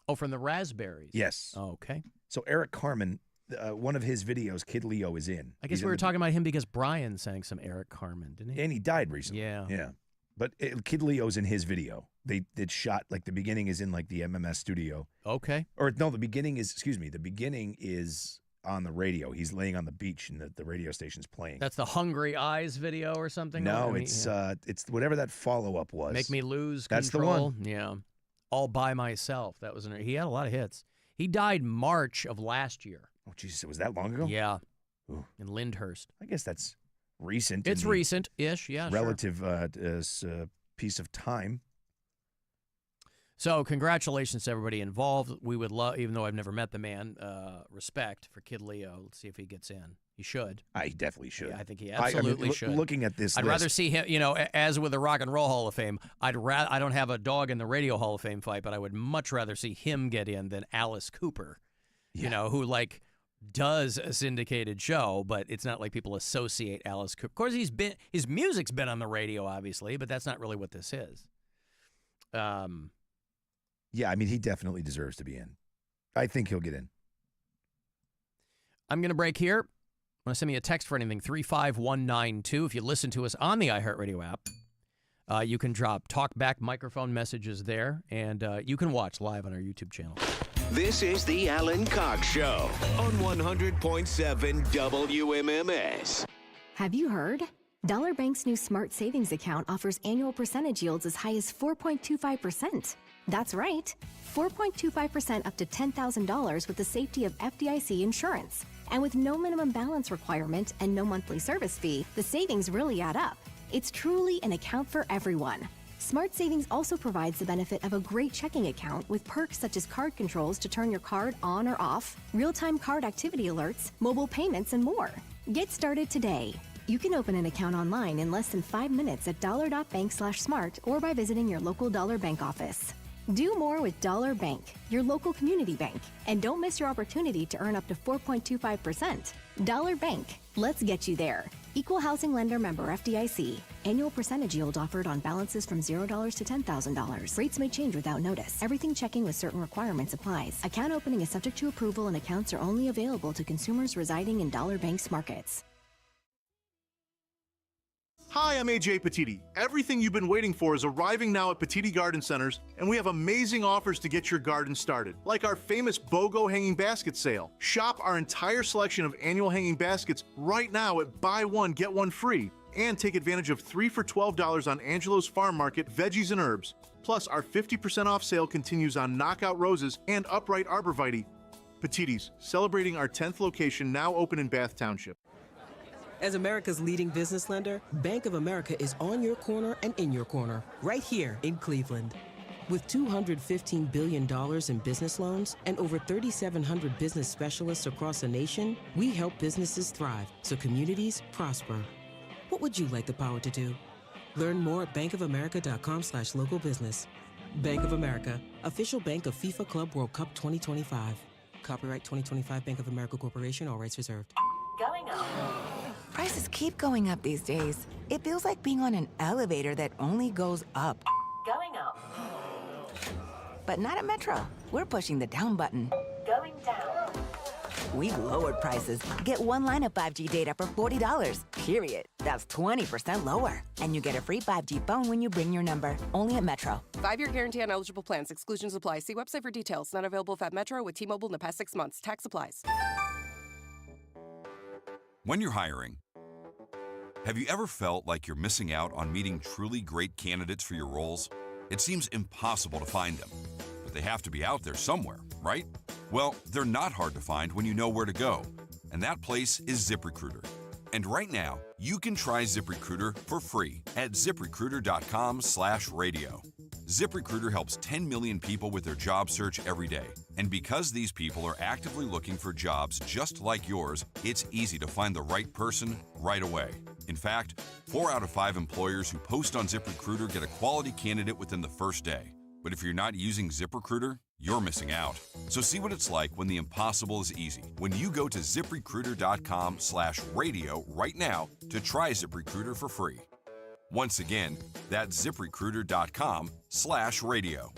Oh, from the Raspberries. Yes. Oh, okay. So Eric Carmen, one of his videos, Kid Leo is in. I guess we were talking about him because Brian sang some Eric Carmen, didn't he? And he died recently. Yeah. Yeah. But Kid Leo's in his video. They did shot, like the beginning is in like the MMS studio. Okay. Or no, the beginning is on the radio. He's laying on the beach and the radio station's playing. That's the Hungry Eyes video or something? No, it's whatever that follow-up was. Make Me Lose That's Control. the one. Yeah. All By Myself. That was he had a lot of hits. He died March of last year. Oh, Jesus, it was that long ago? Yeah. Ooh. In Lyndhurst. I guess that's recent. It's recent-ish, yeah, relative piece of time. So congratulations to everybody involved. We would love, even though I've never met the man, respect for Kid Leo. Let's see if he gets in. He should. He definitely should. Yeah, I think he absolutely should. Looking at this I'd list, rather see him, as with the Rock and Roll Hall of Fame, I don't have a dog in the Radio Hall of Fame fight, but I would much rather see him get in than Alice Cooper, who does a syndicated show, but it's not like people associate Alice Cooper. Of course, his music's been on the radio, obviously, but that's not really what this is. Yeah, I mean, he definitely deserves to be in. I think he'll get in. I'm going to break here. Want to send me a text for anything, 35192. If you listen to us on the iHeartRadio app, you can drop talkback microphone messages there, and you can watch live on our YouTube channel. This is the Alan Cox Show on 100.7 WMMS. Have you heard? Dollar Bank's new Smart Savings account offers annual percentage yields as high as 4.25%. That's right, 4.25% up to $10,000 with the safety of FDIC insurance. And with no minimum balance requirement and no monthly service fee, the savings really add up. It's truly an account for everyone. Smart Savings also provides the benefit of a great checking account with perks such as card controls to turn your card on or off, real-time card activity alerts, mobile payments, and more. Get started today. You can open an account online in less than 5 minutes at dollar.bank/smart or by visiting your local Dollar Bank office. Do more with Dollar Bank, your local community bank, and don't miss your opportunity to earn up to 4.25%. Dollar Bank, let's get you there. Equal housing lender member FDIC. Annual percentage yield offered on balances from $0 to $10,000. Rates may change without notice. Everything checking with certain requirements applies. Account opening is subject to approval and accounts are only available to consumers residing in Dollar Bank's markets. Hi, I'm AJ Petiti. Everything you've been waiting for is arriving now at Petiti Garden Centers, and we have amazing offers to get your garden started, like our famous BOGO hanging basket sale. Shop our entire selection of annual hanging baskets right now at buy one, get one free, and take advantage of 3 for $12 on Angelo's Farm Market veggies and herbs. Plus, our 50% off sale continues on knockout roses and upright arborvitae. Petitti's, celebrating our 10th location, now open in Bath Township. As America's leading business lender, Bank of America is on your corner and in your corner, right here in Cleveland. With $215 billion in business loans and over 3,700 business specialists across the nation, we help businesses thrive so communities prosper. What would you like the power to do? Learn more at bankofamerica.com/local business. Bank of America, official bank of FIFA Club World Cup 2025. Copyright 2025 Bank of America Corporation, all rights reserved. Going up. Prices keep going up these days. It feels like being on an elevator that only goes up. Going up. But not at Metro. We're pushing the down button. Going down. We've lowered prices. Get one line of 5G data for $40, period. That's 20% lower. And you get a free 5G phone when you bring your number. Only at Metro. 5-year guarantee on eligible plans. Exclusions apply. See website for details. Not available at Metro with T-Mobile in the past 6 months. Tax applies. When you're hiring, have you ever felt like you're missing out on meeting truly great candidates for your roles? It seems impossible to find them, but they have to be out there somewhere, right? Well, they're not hard to find when you know where to go, and that place is ZipRecruiter. And right now, you can try ZipRecruiter for free at ZipRecruiter.com/radio. ZipRecruiter helps 10 million people with their job search every day. And because these people are actively looking for jobs just like yours, it's easy to find the right person right away. In fact, 4 out of 5 employers who post on ZipRecruiter get a quality candidate within the first day. But if you're not using ZipRecruiter, you're missing out. So see what it's like when the impossible is easy. When you go to ZipRecruiter.com/radio right now to try ZipRecruiter for free. Once again, that's ZipRecruiter.com/radio.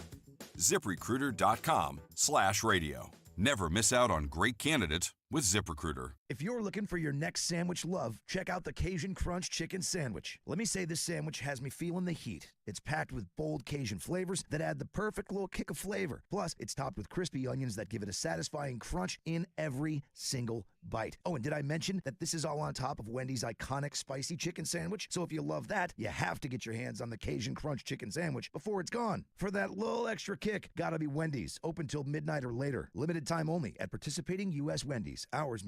ZipRecruiter.com/radio. Never miss out on great candidates with ZipRecruiter. If you're looking for your next sandwich love, check out the Cajun Crunch Chicken Sandwich. Let me say this sandwich has me feeling the heat. It's packed with bold Cajun flavors that add the perfect little kick of flavor. Plus, it's topped with crispy onions that give it a satisfying crunch in every single bite. Oh, and did I mention that this is all on top of Wendy's iconic spicy chicken sandwich? So if you love that, you have to get your hands on the Cajun Crunch Chicken Sandwich before it's gone. For that little extra kick, gotta be Wendy's. Open till midnight or later. Limited time only at participating U.S. Wendy's. Hours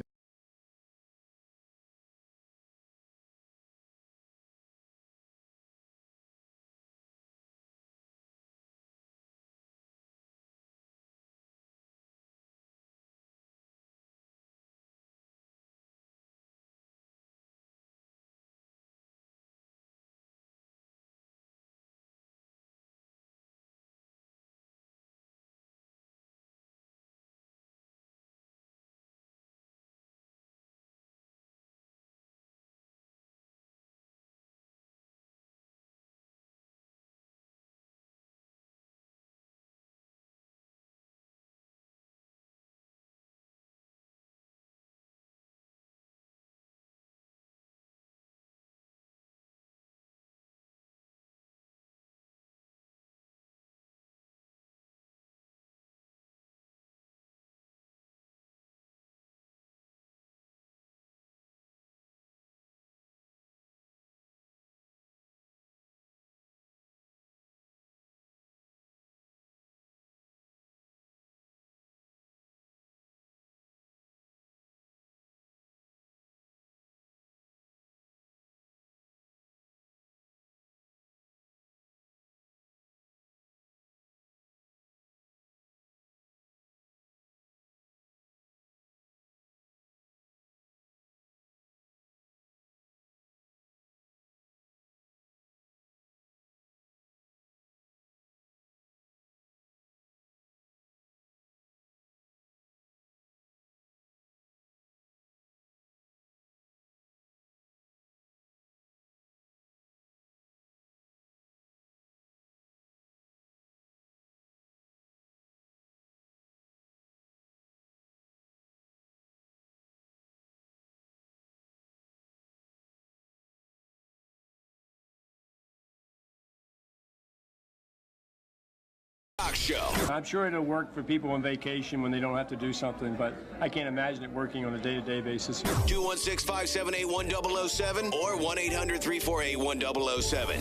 Cox Show. I'm sure it'll work for people on vacation when they don't have to do something, but I can't imagine it working on a day-to-day basis. 216-578-1007 or 1-800-348-1007.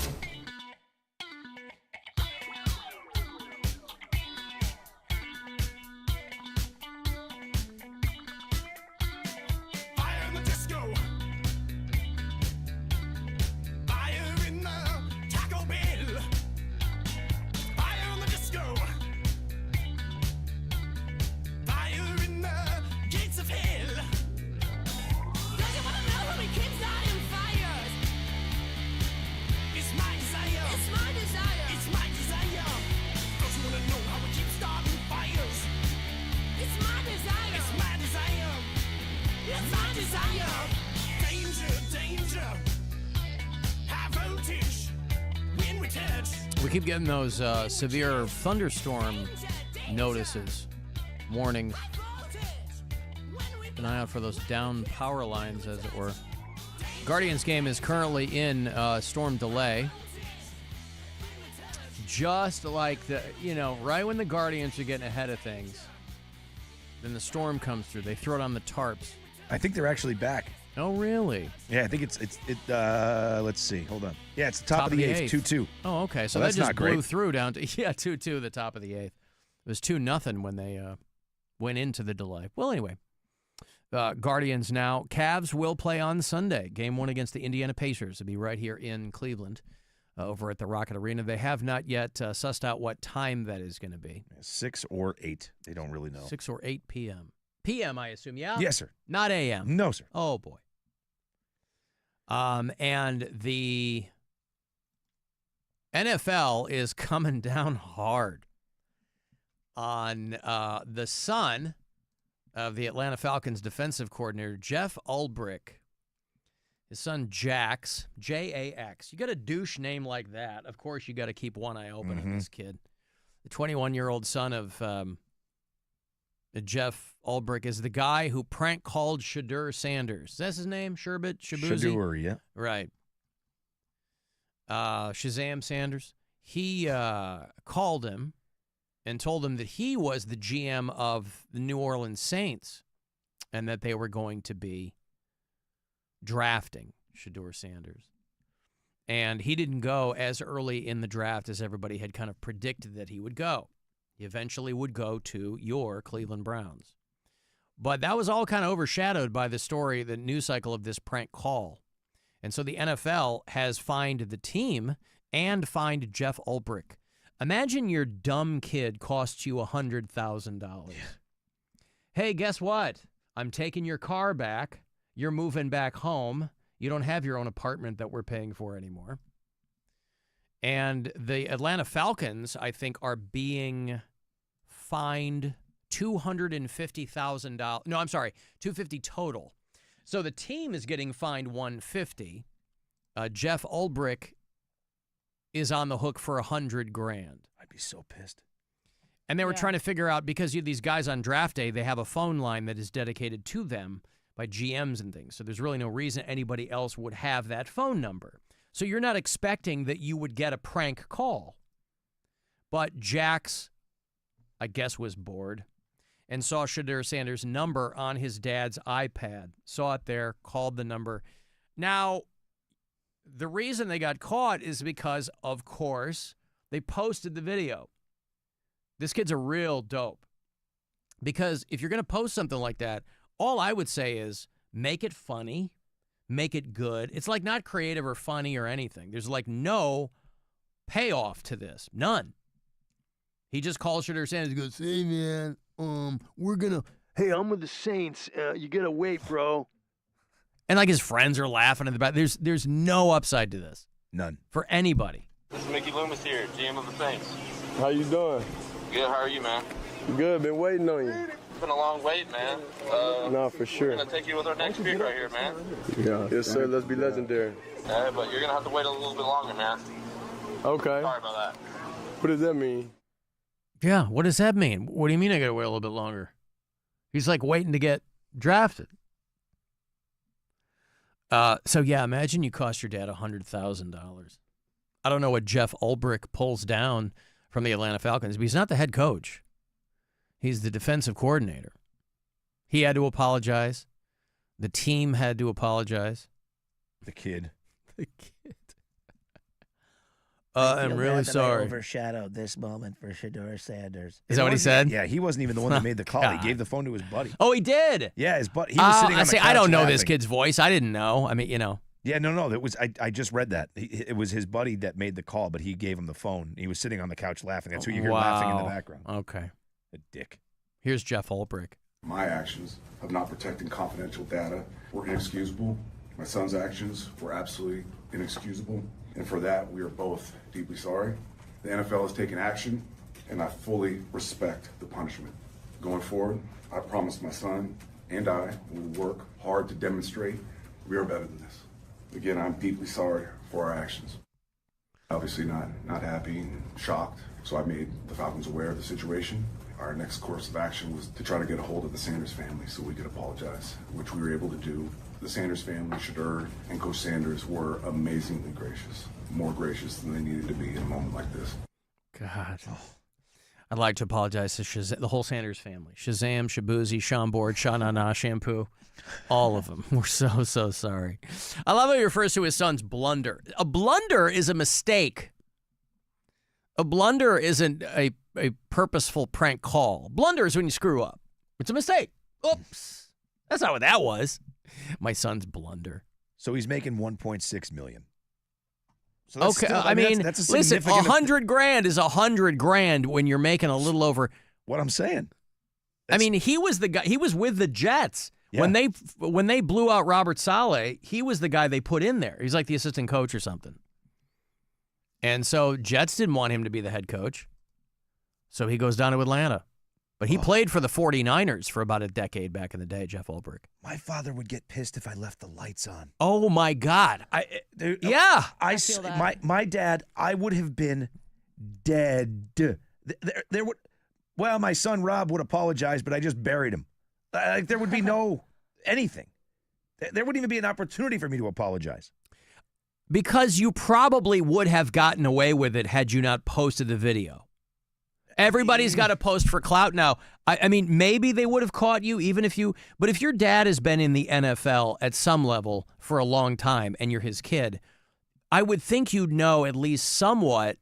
We keep getting those severe thunderstorm notices, warnings. Keep an eye out for those down power lines, as it were. Guardians game is currently in storm delay. Just like right when the Guardians are getting ahead of things, then the storm comes through. They throw it on the tarps. I think they're actually back. Oh, really? Yeah, I think it's let's see. Hold on. Yeah, it's the top of the eighth, 2-2. Oh, okay. So well, that just blew great. through down to 2-2 the top of the eighth. It was 2-0 when they went into the delay. Well, anyway, Guardians now. Cavs will play on Sunday. Game 1 against the Indiana Pacers. It'll be right here in Cleveland, over at the Rocket Arena. They have not yet sussed out what time that is going to be. 6 or 8. They don't really know. 6 or 8 p.m. PM, I assume. Yeah. Yes, sir. Not AM. No, sir. Oh boy. And the NFL is coming down hard on the son of the Atlanta Falcons defensive coordinator, Jeff Ulbrich. His son, Jax, J-A-X. You got a douche name like that. Of course, you got to keep one eye open on this kid. The 21-year-old son of Jeff Ulbrich is the guy who prank called Shadur Sanders. Is that his name? Sherbet? Shabuzi? Shadur, yeah. Right. Shazam Sanders. He called him and told him that he was the GM of the New Orleans Saints and that they were going to be drafting Shadur Sanders. And he didn't go as early in the draft as everybody had kind of predicted that he would go. He eventually would go to your Cleveland Browns. But that was all kind of overshadowed by the story, the news cycle of this prank call. And so the NFL has fined the team and fined Jeff Ulbrich. Imagine your dumb kid costs you $100,000. Hey, guess what? I'm taking your car back. You're moving back home. You don't have your own apartment that we're paying for anymore. And the Atlanta Falcons, I think, are being fined $250,000. No, I'm sorry, $250 total. So the team is getting fined $150. Jeff Ulbrich is on the hook for $100,000. I'd be so pissed. And they were trying to figure out, because you have these guys on draft day, they have a phone line that is dedicated to them by GMs and things. So there's really no reason anybody else would have that phone number. So you're not expecting that you would get a prank call. But Jax, I guess, was bored and saw Shadur Sanders' number on his dad's iPad. Saw it there, called the number. Now, the reason they got caught is because, of course, they posted the video. This kid's a real dope. Because if you're going to post something like that, all I would say is make it funny, make it good. It's like not creative or funny or anything. There's like no payoff to this. None. He just calls Shadur Sanders and goes, hey, man, we're going to, hey, I'm with the Saints. You got to wait, bro. And like his friends are laughing in the back. There's no upside to this. None. For anybody. This is Mickey Loomis here, GM of the Saints. How you doing? Good, how are you, man? Good, been waiting on you. It's been a long wait, man. No, for sure. We're going to take you with our next pick right here, man. Yeah. Yes, sir, let's be legendary. But you're going to have to wait a little bit longer, man. Okay. Sorry about that. What does that mean? Yeah, what does that mean? What do you mean I got to wait a little bit longer? He's like waiting to get drafted. So, yeah, imagine you cost your dad $100,000. I don't know what Jeff Ulbrich pulls down from the Atlanta Falcons, but he's not the head coach. He's the defensive coordinator. He had to apologize. The team had to apologize. The kid. The kid. I'm really sorry. I overshadowed this moment for Shadur Sanders. Is that what he said? Yeah, he wasn't even the one that made the call. He gave the phone to his buddy. Oh, he did? Yeah, his buddy. He was sitting on the couch I don't know laughing. this kid's voice. I didn't know. I mean, you know. Yeah, no. It was. I just read that. It was his buddy that made the call, but he gave him the phone. He was sitting on the couch laughing. That's who you hear laughing in the background. Okay. A dick. Here's Jeff Ulbrich. My actions of not protecting confidential data were inexcusable. My son's actions were absolutely inexcusable. And for that, we are both deeply sorry. The NFL has taken action, and I fully respect the punishment. Going forward, I promise my son and I will work hard to demonstrate we are better than this. Again, I'm deeply sorry for our actions. Obviously not happy and shocked, so I made the Falcons aware of the situation. Our next course of action was to try to get a hold of the Sanders family so we could apologize, which we were able to do. The Sanders family, Shedeur and Coach Sanders, were amazingly gracious, more gracious than they needed to be in a moment like this. God. I'd like to apologize to the whole Sanders family. Shazam, Shabuzi, Sean Board, Sha-Na-Na, Shampoo. All of them. We're so sorry. I love how he refers to his son's blunder. A blunder is a mistake. A blunder isn't a purposeful prank call. Blunder is when you screw up. It's a mistake. Oops. That's not what that was. My son's blunder. So he's making $1.6 million. So okay, still, I mean, that's a listen, $100,000 is $100,000 when you're making a little over. What I'm saying. I mean, he was the guy. He was with the Jets Yeah. when they blew out Robert Saleh. He was the guy they put in there. He's like the assistant coach or something. And so Jets didn't want him to be the head coach. So he goes down to Atlanta. But he played for the 49ers for about a decade back in the day, Jeff Ulbrich. My father would get pissed if I left the lights on. Oh, my God. I feel that. My dad, I would have been dead. There would, well, my son Rob would apologize, but I just buried him. There would be no anything. There wouldn't even be an opportunity for me to apologize. Because you probably would have gotten away with it had you not posted the video. Everybody's got to post for clout now. I mean, maybe they would have caught you even if you, but if your dad has been in the NFL at some level for a long time and you're his kid, I would think you'd know at least somewhat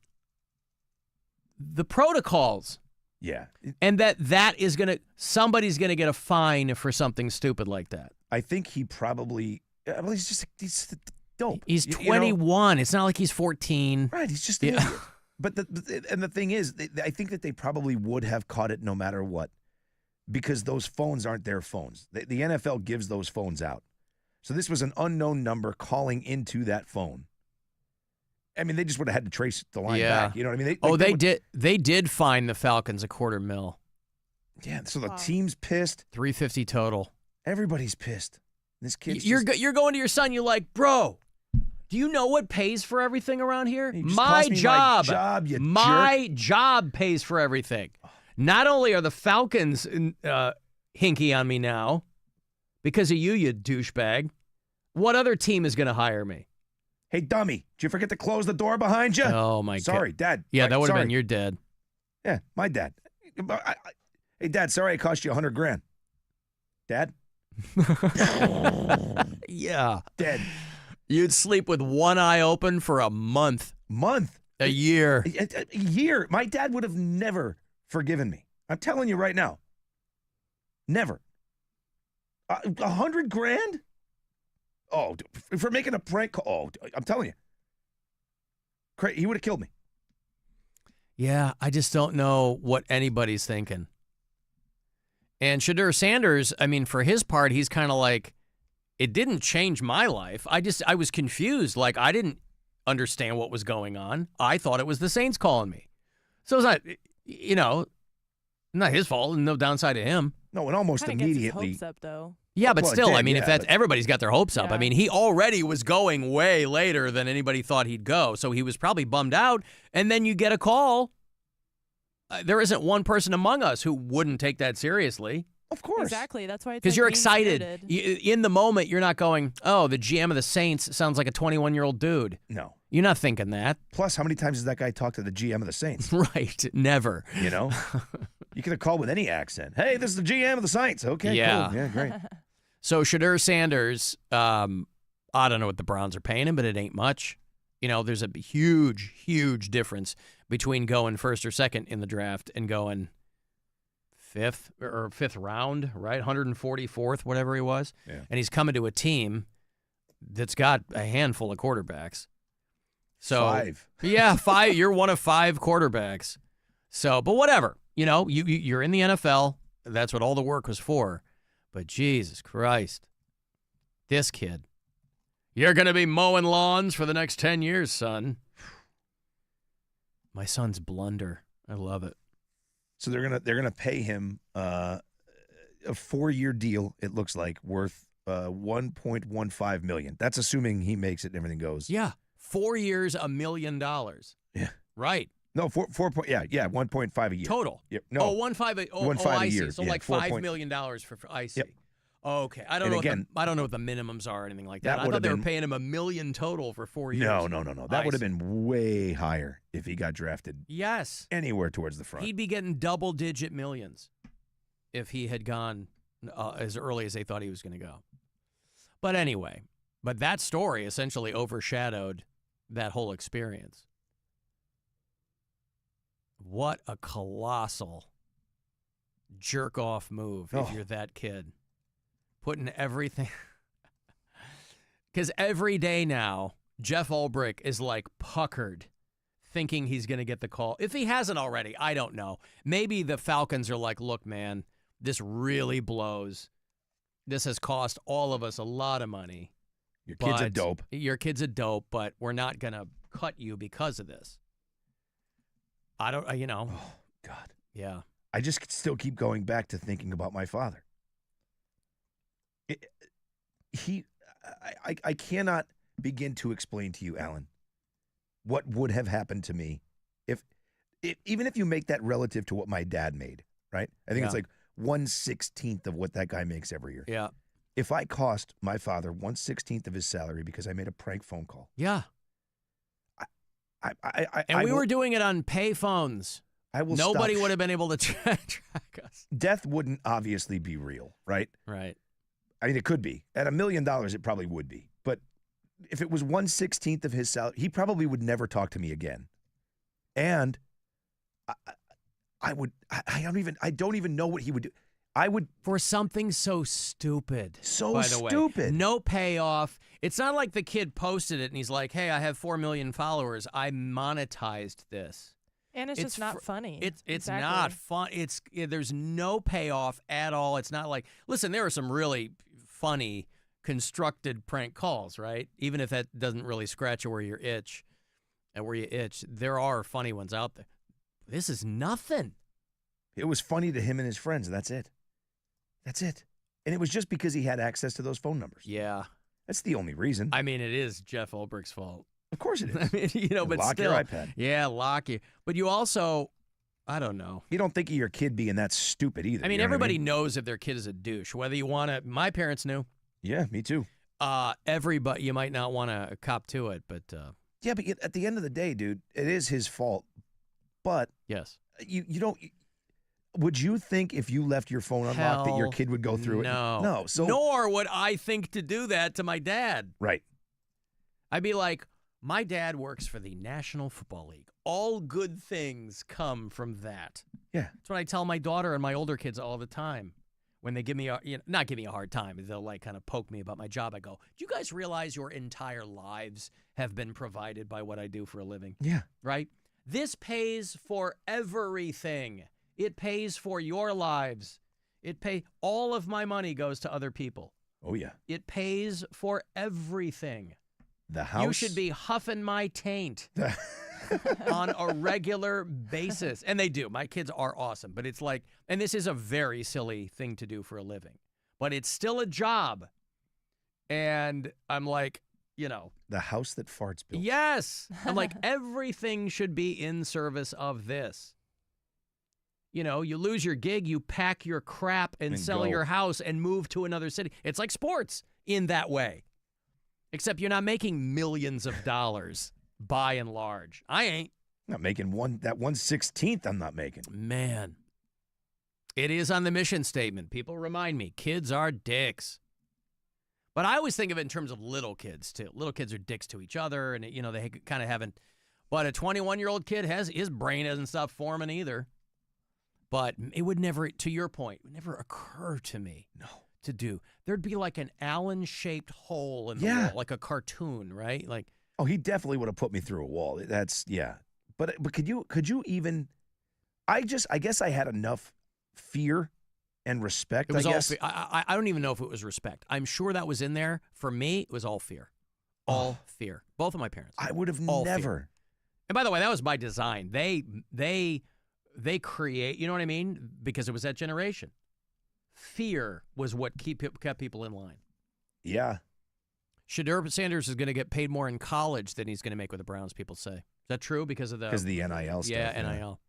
the protocols. Yeah. And that is going to, somebody's going to get a fine for something stupid like that. I think he probably, well, he's dope. He's 21. It's not like he's 14. Right. He's just an idiot. But the thing is, I think that they probably would have caught it no matter what, because those phones aren't their phones. The NFL gives those phones out. So this was an unknown number calling into that phone. I mean, they just would have had to trace the line back. You know what I mean? They did fine the Falcons $250,000. Yeah. So the team's pissed. $350 total. Everybody's pissed. This kid's you're going to your son. You're like, bro. Do you know what pays for everything around here? My job. My job pays for everything. Not only are the Falcons hinky on me now because of you douchebag, what other team is going to hire me? Hey, dummy, did you forget to close the door behind you? Oh, my God. Sorry, Dad. Yeah, that would have Sorry. been your dad. Yeah, my dad. Hey, Dad, sorry I cost you $100,000. Dad? Yeah. Dead. You'd sleep with one eye open for a month. A year. A year. My dad would have never forgiven me. I'm telling you right now. Never. $100,000? Oh, for making a prank call. Oh, I'm telling you. He would have killed me. Yeah, I just don't know what anybody's thinking. And Shedeur Sanders, I mean, for his part, he's kind of like, it didn't change my life. I was confused. Like, I didn't understand what was going on. I thought it was the Saints calling me. So it's not, not his fault and no downside to him. No, and almost Kinda immediately. gets his hopes up, though. Yeah, but Well, still, it I mean, did, if that's everybody's got their hopes up. Yeah. I mean, he already was going way later than anybody thought he'd go. So he was probably bummed out. And then you get a call. There isn't one person among us who wouldn't take that seriously. Of course. Exactly. That's why it's Because like you're excited. mean-spirited. In the moment, you're not going, oh, the GM of the Saints sounds like a 21-year-old dude. No. You're not thinking that. Plus, how many times has that guy talked to the GM of the Saints? Right. Never. You know? You could have called with any accent. Hey, this is the GM of the Saints. Okay, Yeah. cool. Yeah, great. So Shedeur Sanders, I don't know what the Browns are paying him, but it ain't much. You know, there's a huge, huge difference between going first or second in the draft and going fifth round, right? 144th, whatever he was. Yeah. And he's coming to a team that's got a handful of quarterbacks. So 5. Yeah, 5. You're one of 5 quarterbacks. So, but whatever. You know, you're in the NFL. That's what all the work was for. But Jesus Christ, this kid, you're going to be mowing lawns for the next 10 years, son. My son's blunder. I love it. So they're gonna pay him a 4-year deal. It looks like worth $1.15 million. That's assuming he makes it and everything goes. Yeah, 4 years, $1 million. Yeah. Right. No, 1.5 a year. Total. Yep. No. 1.5. Oh, 1.5 I a see. year. So yeah, like $4 $5 million for I see. Yep. Okay. I don't know what the minimums are or anything like that. I thought they were paying him $1 million total for 4 years. No. That would have been way higher if he got drafted. Yes. Anywhere towards the front. He'd be getting double-digit millions if he had gone as early as they thought he was going to go. But anyway, that story essentially overshadowed that whole experience. What a colossal jerk-off move if you're that kid. Putting everything... Because every day now, Jeff Ulbrich is like puckered, thinking he's going to get the call. If he hasn't already, I don't know. Maybe the Falcons are like, look, man, this really blows. This has cost all of us a lot of money. Your kid's a dope. Your kid's a dope, but we're not going to cut you because of this. I don't, Oh, God. Yeah. I just still keep going back to thinking about my father. I cannot begin to explain to you, Alan, what would have happened to me even if you make that relative to what my dad made, right? I think it's like 1/16 of what that guy makes every year. Yeah. If I cost my father 1/16 of his salary because I made a prank phone call. Yeah. We were doing it on pay phones. Nobody would have been able to track us. Death wouldn't obviously be real, right? Right. I mean, it could be. At $1 million, it probably would be. But if it was 1/16 of his salary, he probably would never talk to me again. And I don't even know what he would do. I would for something so stupid. By the way, no payoff. It's not like the kid posted it and he's like, "Hey, I have 4 million followers. I monetized this." And it's just not funny. It's Exactly. not fun. There's no payoff at all. It's not like, listen, there are some really funny constructed prank calls, right? Even if that doesn't really scratch where you itch, there are funny ones out there. This is nothing. It was funny to him and his friends. That's it. And it was just because he had access to those phone numbers. Yeah. That's the only reason. I mean, it is Jeff Ulbrich's fault. Of course it is. I mean, but lock still. your iPad. Yeah, lock you. But you also, I don't know. You don't think of your kid being that stupid either. I mean, you know everybody knows if their kid is a douche. Whether you want to, my parents knew. Yeah, me too. Everybody, you might not want to cop to it, but. Yeah, but at the end of the day, dude, it is his fault. But. Yes. You don't. Would you think if you left your phone unlocked that your kid would go through it? No. So. Nor would I think to do that to my dad. Right. I'd be like, my dad works for the National Football League. All good things come from that. Yeah. That's what I tell my daughter and my older kids all the time. When they give me not give me a hard time, they'll like kind of poke me about my job. I go, do you guys realize your entire lives have been provided by what I do for a living? Yeah. Right? This pays for everything. It pays for your lives. All of my money goes to other people. Oh, yeah. It pays for everything. The house. You should be huffing my taint on a regular basis. And they do. My kids are awesome. But it's like, and this is a very silly thing to do for a living, but it's still a job. And I'm like, The house that farts built. Yes. I'm like, everything should be in service of this. You lose your gig, you pack your crap and sell go. your house and move to another city. It's like sports in that way. Except you're not making millions of dollars by and large. I ain't. Not making that 1/16 I'm not making. Man. It is on the mission statement. People remind me, kids are dicks. But I always think of it in terms of little kids, too. Little kids are dicks to each other, and, they kind of haven't. But a 21-year-old kid his brain hasn't stopped forming either. But it would never, to your point, it would never occur to me to do. There'd be like an Allen-shaped hole in the wall, like a cartoon, right? Like, oh, he definitely would have put me through a wall. But could you even? I guess I had enough fear and respect. It was I guess. all I don't even know if it was respect. I'm sure that was in there. For me, it was all fear. All fear. Both of my parents. I would have all never. Fear. And by the way, that was by design. They create, you know what I mean? Because it was that generation. Fear was what kept people in line. Yeah. Shedeur Sanders is going to get paid more in college than he's going to make with the Browns, people say. Is that true? Because of the NIL stuff. Yeah, NIL.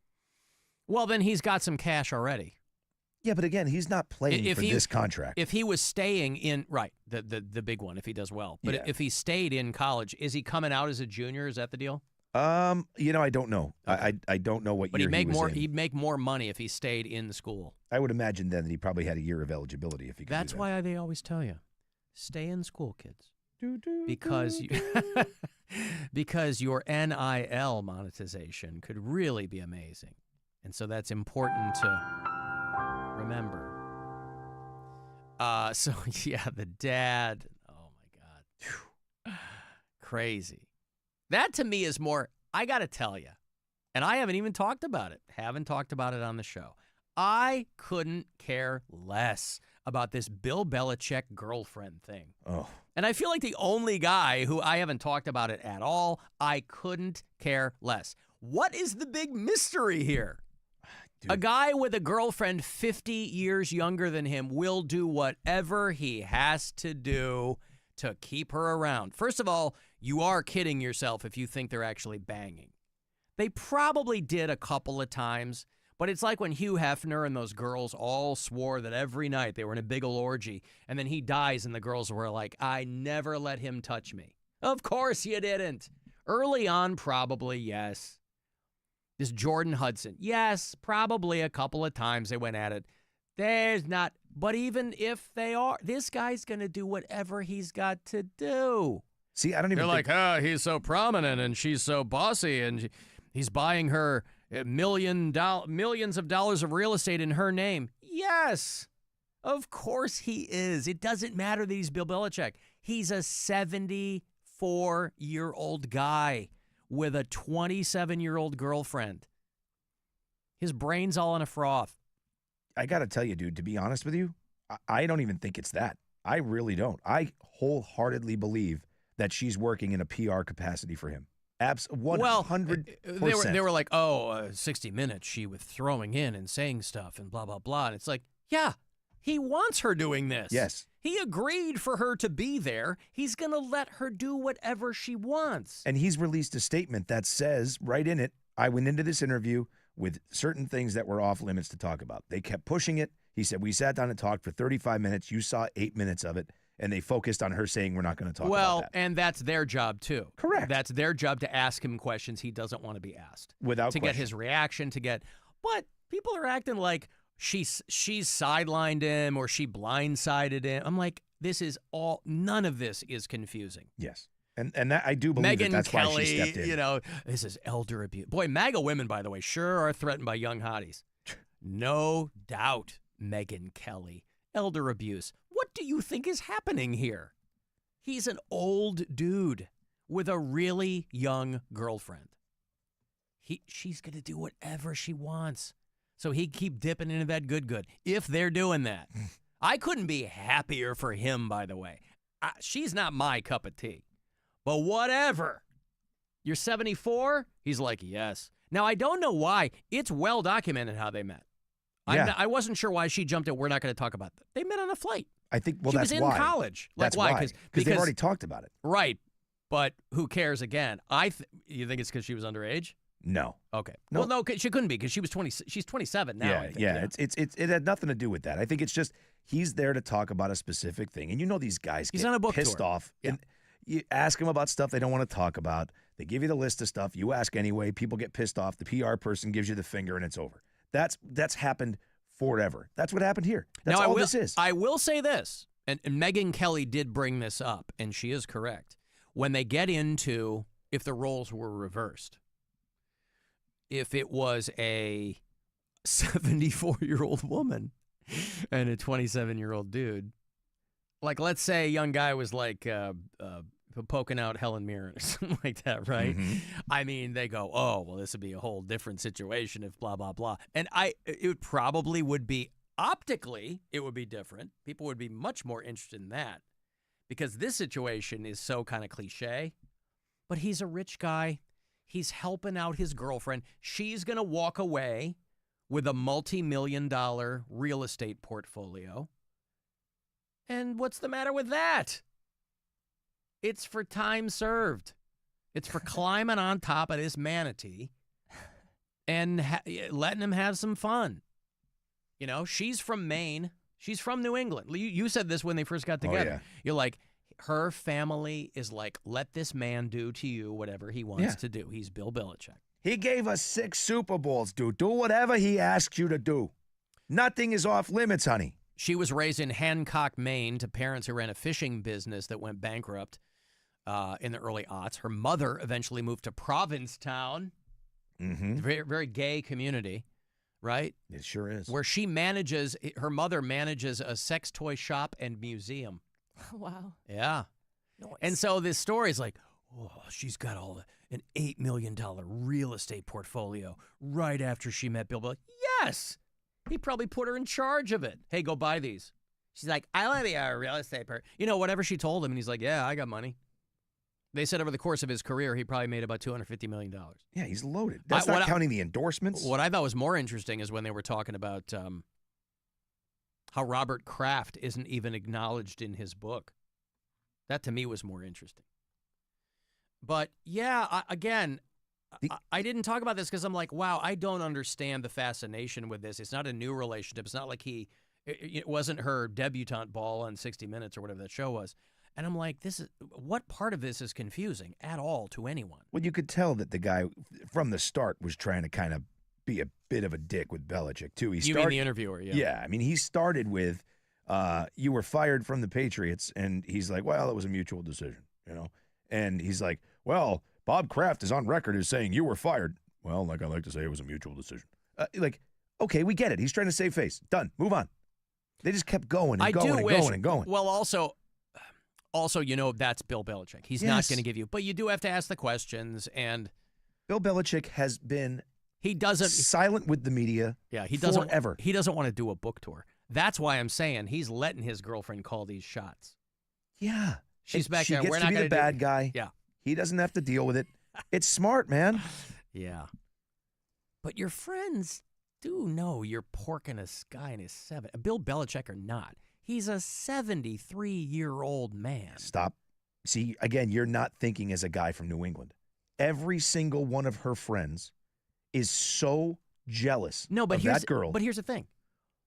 Well, then he's got some cash already. Yeah, but again, he's not playing for this contract. If he was staying in, right, the big one, if he does well. But if he stayed in college, is he coming out as a junior? Is that the deal? I don't know. Okay. I don't know what but year he was in. He'd make more money if he stayed in the school. I would imagine then that he probably had a year of eligibility if he could That's do that. why they always tell you, stay in school, kids. Because because your NIL monetization could really be amazing. And so that's important to remember. So yeah, the dad. Oh my God. Crazy. That to me is more, I got to tell you, and I haven't even talked about it. Haven't talked about it on the show. I couldn't care less about this Bill Belichick girlfriend thing. Oh. And I feel like the only guy who I haven't talked about it at all. I couldn't care less. What is the big mystery here? Dude. A guy with a girlfriend 50 years younger than him will do whatever he has to do to keep her around. First of all, you are kidding yourself if you think they're actually banging. They probably did a couple of times, but it's like when Hugh Hefner and those girls all swore that every night they were in a big ol' orgy, and then he dies and the girls were like, I never let him touch me. Of course you didn't. Early on, probably, yes. This Jordan Hudson, yes, probably a couple of times they went at it. There's not, but even if they are, this guy's going to do whatever he's got to do. See, I don't even They're like, he's so prominent and she's so bossy and he's buying her millions of dollars of real estate in her name. Yes, of course he is. It doesn't matter that he's Bill Belichick. He's a 74-year-old guy with a 27-year-old girlfriend. His brain's all in a froth. I got to tell you, dude, to be honest with you, I don't even think it's that. I really don't. I wholeheartedly believe that she's working in a PR capacity for him. 100%. They were like, 60 Minutes, she was throwing in and saying stuff and blah, blah, blah. And it's like, yeah, he wants her doing this. Yes. He agreed for her to be there. He's going to let her do whatever she wants. And he's released a statement that says right in it, I went into this interview with certain things that were off limits to talk about. They kept pushing it. He said, we sat down and talked for 35 minutes. You saw 8 minutes of it. And they focused on her saying we're not going to talk about that. And that's their job, too. Correct. That's their job to ask him questions he doesn't want to be asked. Without to question. get his reaction, But people are acting like she's sidelined him or she blindsided him. I'm like, none of this is confusing. Yes. And that I do believe Megyn that's Kelly, why she stepped in. This is elder abuse. Boy, MAGA women, by the way, sure are threatened by young hotties. No doubt, Megyn Kelly. Elder abuse. What do you think is happening here? He's an old dude with a really young girlfriend. She's going to do whatever she wants. So he keep dipping into that good. If they're doing that. I couldn't be happier for him, by the way. She's not my cup of tea. But whatever. You're 74? He's like, yes. Now, I don't know why. It's well documented how they met. Yeah. I wasn't sure why she jumped at, we're not going to talk about that. They met on a flight. I think, she that's was in why. college. That's why? Because they've already talked about it. Right. But who cares again? You think it's because she was underage? No. Okay. No. Well, no, she couldn't be because she was 20. She's 27 now. I think. It had nothing to do with that. I think it's just he's there to talk about a specific thing, and these guys He's get on a book pissed tour. off. And you ask them about stuff they don't want to talk about. They give you the list of stuff. You ask anyway. People get pissed off. The PR person gives you the finger, and it's over. That's happened forever. That's what happened here. That's all this is. I will say this, and Megyn Kelly did bring this up, and she is correct. When they get into if the roles were reversed, if it was a 74-year-old woman and a 27-year-old dude, like let's say a young guy was like poking out Helen Mirren or something like that, right? Mm-hmm. I mean, they go, oh, well, this would be a whole different situation if blah, blah, blah. And it probably would be, optically, it would be different. People would be much more interested in that because this situation is so kind of cliche. But he's a rich guy. He's helping out his girlfriend. She's going to walk away with a multi-million-dollar real estate portfolio. And what's the matter with that? It's for time served. It's for climbing on top of this manatee and letting him have some fun. You know, she's from Maine. She's from New England. You said this when they first got together. Yeah. You're like, her family is like, let this man do to you whatever he wants to do. He's Bill Belichick. He gave us 6 Super Bowls, dude. Do whatever he asks you to do. Nothing is off limits, honey. She was raised in Hancock, Maine, to parents who ran a fishing business that went bankrupt in the early aughts. Her mother eventually moved to Provincetown, very, very gay community, right? It sure is. Where her mother manages a sex toy shop and museum. Wow. Yeah. Nice. And so this story is like, oh, she's got an $8 million real estate portfolio right after she met Bill Belichick. Yes. He probably put her in charge of it. Hey, go buy these. She's like, I want to be a real estate person. You know, whatever she told him. And he's like, yeah, I got money. They said over the course of his career, he probably made about $250 million. Yeah, he's loaded. That's not counting the endorsements. What I thought was more interesting is when they were talking about how Robert Kraft isn't even acknowledged in his book. That, to me, was more interesting. But, yeah, I didn't talk about this because I'm like, wow, I don't understand the fascination with this. It's not a new relationship. It's not like it wasn't her debutante ball on 60 Minutes or whatever that show was. And I'm like, what part of this is confusing at all to anyone? Well, you could tell that the guy from the start was trying to kind of be a bit of a dick with Belichick, too. You mean the interviewer, yeah. Yeah, I mean, he started with, you were fired from the Patriots, and he's like, well, it was a mutual decision, you know? And he's like, well, Bob Kraft is on record as saying you were fired. Well, like I like to say, it was a mutual decision. Okay, we get it. He's trying to save face. Done. Move on. They just kept going and going and going. Well, also, you know, that's Bill Belichick. He's not going to give you, but you do have to ask the questions. And Bill Belichick has been silent with the media. Yeah, he doesn't forever. He doesn't want to do a book tour. That's why I'm saying he's letting his girlfriend call these shots. Yeah, she's back she there. Gets We're to not be the bad guy. Yeah, he doesn't have to deal with it. It's smart, man. Yeah, but your friends do know you're porking a guy in his 70s. Bill Belichick or not, he's a 73-year-old man. Stop. See, again, you're not thinking as a guy from New England. Every single one of her friends is so jealous of that girl. But here's the thing.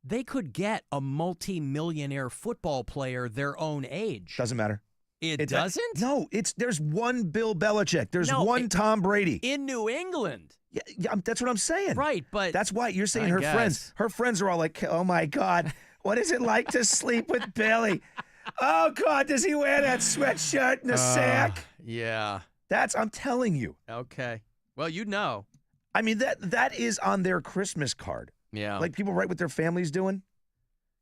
They could get a multi-millionaire football player their own age. Doesn't matter. It doesn't? No, there's one Bill Belichick. There's one Tom Brady. In New England. Yeah, that's what I'm saying. Right, but that's why you're saying I guess. Her friends are all like, oh my God, what is it like to sleep with Billy? Oh God, does he wear that sweatshirt and a sack? Yeah. I'm telling you. Okay. Well, you know. I mean, that is on their Christmas card. Yeah. Like people write what their family's doing.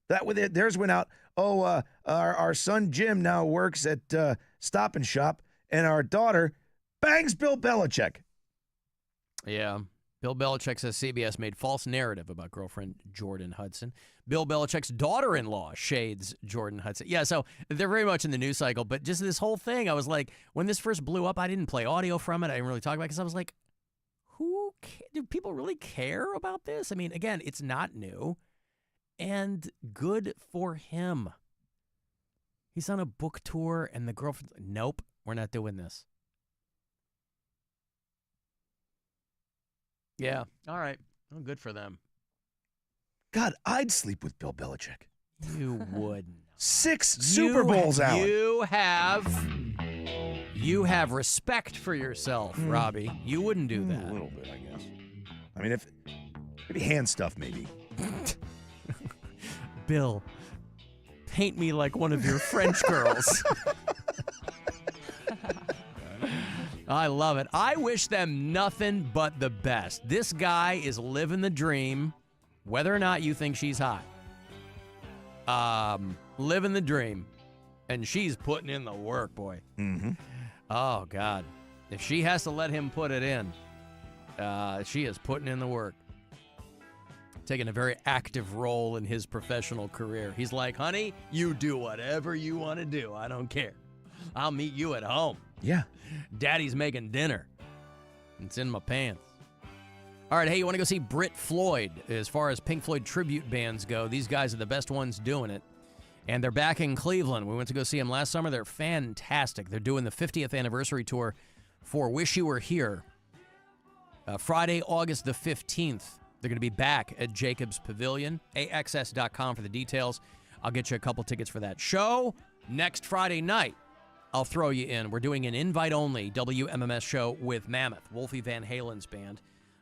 Theirs went out. Oh, our son Jim now works at Stop and Shop, and our daughter bangs Bill Belichick. Yeah. Bill Belichick says CBS made false narrative about girlfriend Jordan Hudson. Bill Belichick's daughter-in-law shades Jordan Hudson. Yeah, so they're very much in the news cycle, but just this whole thing, I was like, when this first blew up, I didn't play audio from it. I didn't really talk about it because I was like, do people really care about this? I mean, again, it's not new, and good for him. He's on a book tour, and the girlfriend's like, nope, we're not doing this. Yeah. All right. Well, good for them. God, I'd sleep with Bill Belichick. You wouldn't. 6 Super Bowls, Alan. You have respect for yourself, Robbie. You wouldn't do that. A little bit, I guess. I mean, maybe hand stuff, maybe. Bill, paint me like one of your French girls. I love it. I wish them nothing but the best. This guy is living the dream, whether or not you think she's hot. Living the dream. And she's putting in the work, boy. Mm-hmm. Oh, God. If she has to let him put it in, she is putting in the work. Taking a very active role in his professional career. He's like, honey, you do whatever you want to do. I don't care. I'll meet you at home. Yeah. Daddy's making dinner. It's in my pants. All right, hey, you want to go see Brit Floyd? As far as Pink Floyd tribute bands go, these guys are the best ones doing it. And they're back in Cleveland. We went to go see them last summer. They're fantastic. They're doing the 50th anniversary tour for Wish You Were Here. Friday, August the 15th. They're going to be back at Jacobs Pavilion. AXS.com for the details. I'll get you a couple tickets for that show. Next Friday night, I'll throw you in. We're doing an invite-only WMMS show with Mammoth, Wolfie Van Halen's band,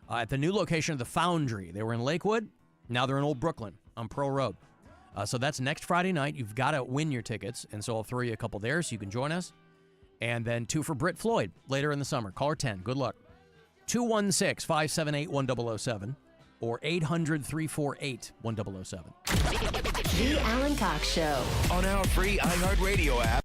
at the new location of the Foundry. They were in Lakewood. Now they're in Old Brooklyn on Pearl Road. So that's next Friday night. You've got to win your tickets, and so I'll throw you a couple there so you can join us. And then 2 for Britt Floyd later in the summer. Caller 10. Good luck. 216-578-1007 or 800-348-1007. The Alan Cox Show. On our free iHeartRadio app.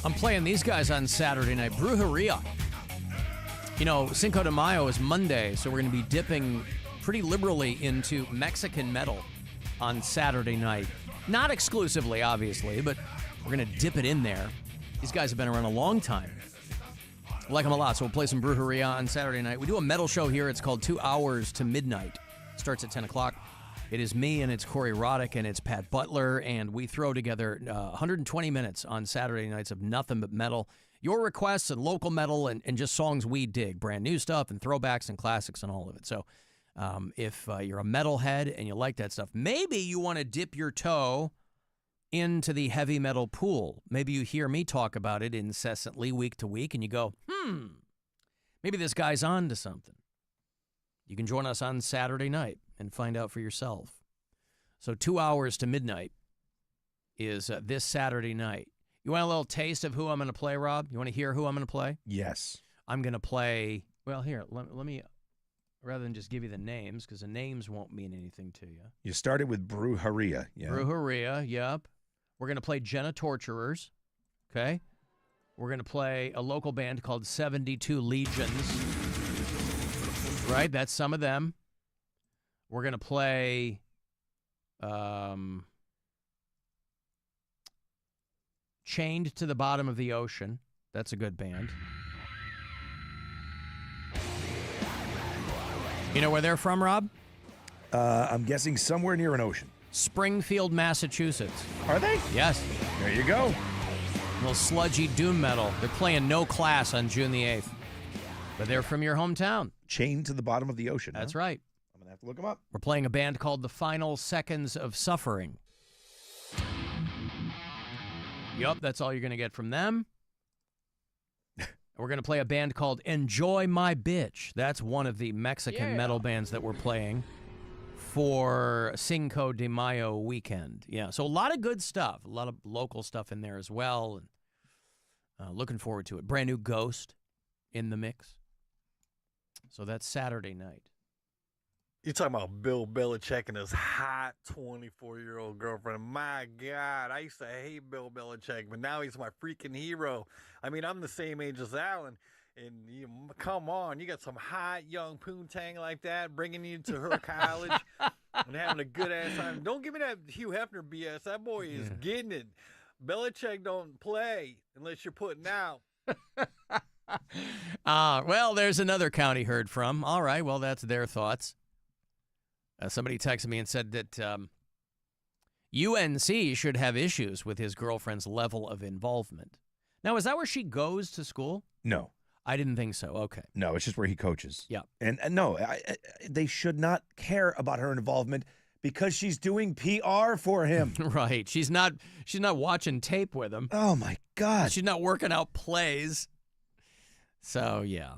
I'm playing these guys on Saturday night. Brujeria. You know, Cinco de Mayo is Monday, so we're going to be dipping pretty liberally into Mexican metal on Saturday night. Not exclusively, obviously, but we're going to dip it in there. These guys have been around a long time. I like them a lot, so we'll play some Brujeria on Saturday night. We do a metal show here. It's called 2 Hours to Midnight. Starts at 10 o'clock. It is me, and it's Corey Roddick, and it's Pat Butler, and we throw together 120 minutes on Saturday nights of nothing but metal. Your requests and local metal and just songs we dig, brand new stuff and throwbacks and classics and all of it. So if you're a metalhead and you like that stuff, maybe you want to dip your toe into the heavy metal pool. Maybe you hear me talk about it incessantly week to week, and you go, maybe this guy's on to something. You can join us on Saturday night and find out for yourself. So 2 hours to midnight is this Saturday night. You want a little taste of who I'm going to play, Rob? You want to hear who I'm going to play? Yes. I'm going to play, well, here, let me, rather than just give you the names, because the names won't mean anything to you. You started with Brujeria. Yeah. Brujeria, yep. We're going to play Jenna Torturers, okay? We're going to play a local band called 72 Legions, right? That's some of them. We're going to play Chained to the Bottom of the Ocean. That's a good band. You know where they're from, Rob? I'm guessing somewhere near an ocean. Springfield, Massachusetts. Are they? Yes. There you go. A little sludgy doom metal. They're playing No Class on June the 8th. But they're from your hometown. Chained to the Bottom of the Ocean. That's right. I'm going to have to look them up. We're playing a band called The Final Seconds of Suffering. Yup, that's all you're going to get from them. We're going to play a band called Enjoy My Bitch. That's one of the Mexican metal bands that we're playing for Cinco de Mayo weekend. Yeah, so a lot of good stuff. A lot of local stuff in there as well. And looking forward to it. Brand new Ghost in the mix. So that's Saturday night. You're talking about Bill Belichick and his hot 24-year-old girlfriend. My God, I used to hate Bill Belichick, but now he's my freaking hero. I mean, I'm the same age as Alan, and come on, you got some hot young poontang like that bringing you to her college and having a good-ass time. Don't give me that Hugh Hefner BS. That boy is getting it. Belichick don't play unless you're putting out. Well, there's another count he heard from. All right, well, that's their thoughts. Somebody texted me and said that UNC should have issues with his girlfriend's level of involvement. Now, is that where she goes to school? No. I didn't think so. Okay. No, it's just where he coaches. Yeah. And no, they should not care about her involvement because she's doing PR for him. Right. She's not watching tape with him. Oh, my God. She's not working out plays. So, yeah.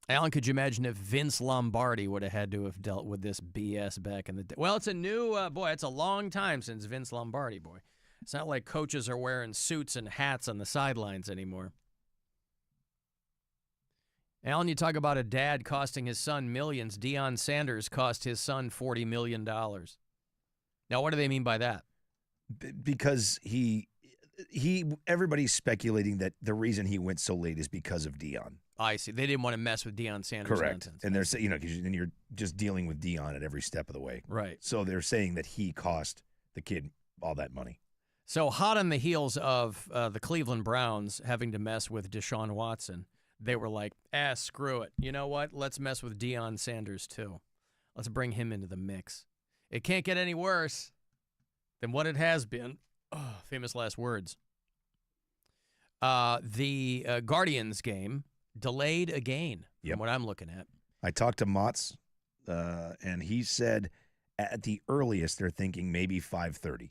Alan, could you imagine if Vince Lombardi would have had to have dealt with this BS back in the day? Well, it's a new, it's a long time since Vince Lombardi, boy. It's not like coaches are wearing suits and hats on the sidelines anymore. Alan, you talk about a dad costing his son millions. Deion Sanders cost his son $40 million. Now, what do they mean by that? Because everybody's speculating that the reason he went so late is because of Deion. I see. They didn't want to mess with Deion Sanders. Correct. Nonsense. And they're saying, because then you're just dealing with Deion at every step of the way. Right. So they're saying that he cost the kid all that money. So hot on the heels of the Cleveland Browns having to mess with Deshaun Watson, they were like, screw it. You know what? Let's mess with Deion Sanders too. Let's bring him into the mix. It can't get any worse than what it has been. Oh, famous last words. The Guardians game delayed again, from what I'm looking at. I talked to Motz, and he said at the earliest they're thinking maybe 5:30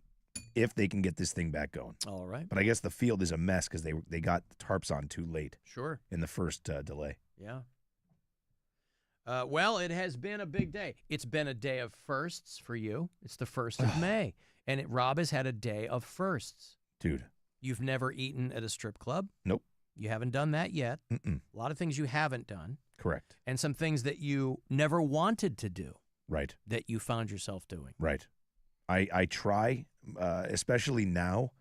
if they can get this thing back going. All right. But I guess the field is a mess because they got the tarps on too late. Sure. In the first delay. Yeah. Well, it has been a big day. It's been a day of firsts for you. It's the 1st of May. And Rob has had a day of firsts. Dude. You've never eaten at a strip club? Nope. You haven't done that yet. Mm-mm. A lot of things you haven't done. Correct. And some things that you never wanted to do. Right. That you found yourself doing. Right. I try, especially now,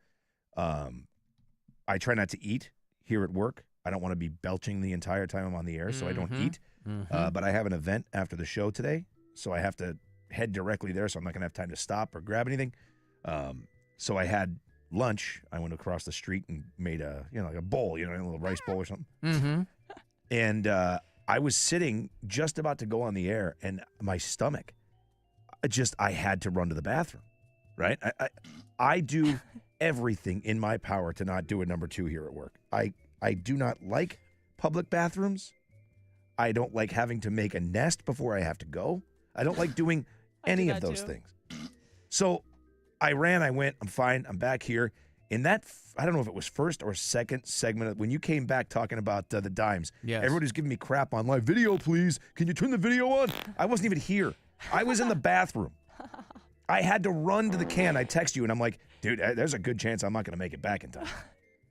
I try not to eat here at work. I don't want to be belching the entire time I'm on the air, so I don't eat. But I have an event after the show today, so I have to head directly there, so I'm not going to have time to stop or grab anything. So I had lunch. I went across the street and made like a bowl, a little rice bowl or something. And I was sitting just about to go on the air, and my stomach, I had to run to the bathroom, right? I do everything in my power to not do a number 2 here at work. I do not like public bathrooms. I don't like having to make a nest before I have to go. I don't like doing any of those things. So I ran, I went, I'm fine, I'm back here. In that, I don't know if it was first or second segment, when you came back talking about the dimes, everybody was giving me crap on live. Video, please. Can you turn the video on? I wasn't even here. I was in the bathroom. I had to run to the can. I text you, and I'm like, dude, there's a good chance I'm not going to make it back in time.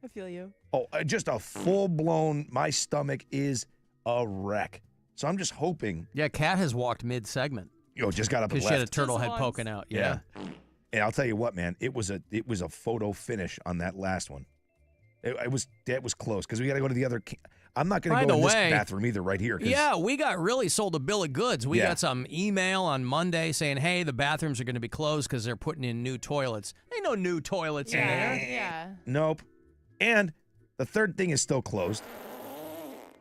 I feel you. Oh, just a full-blown, my stomach is a wreck. So I'm just hoping. Yeah, Kat has walked mid-segment. Just got up and left. Because she had a turtle head poking out. Yeah. And I'll tell you what, man, it was a photo finish on that last one. It was close because we got to go to the other. I'm not going to go in this bathroom either right here. Yeah, we got really sold a bill of goods. We got some email on Monday saying, hey, the bathrooms are going to be closed because they're putting in new toilets. Ain't no new toilets in there. Yeah. Nope. And the third thing is still closed.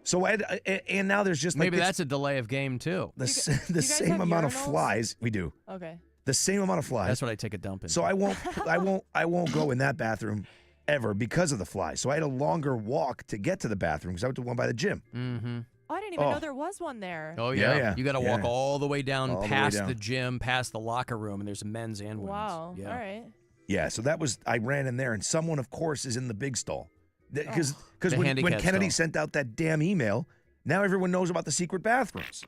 So and now there's just maybe that's a delay of game too. The same amount of flies we do. Okay. The same amount of flies. That's what I take a dump in. So I won't go in that bathroom ever because of the flies. So I had a longer walk to get to the bathroom because I went to one by the gym. Mm-hmm. Oh, I didn't even know there was one there. Oh yeah. Yeah. You got to walk all the way down All the way past down. the gym, past the locker room, and there's men's and women's. Wow. Yeah. All right. Yeah, so I ran in there, and someone, of course, is in the big stall. Because The when handicap Kennedy stall. sent out that damn email, now everyone knows about the secret bathrooms.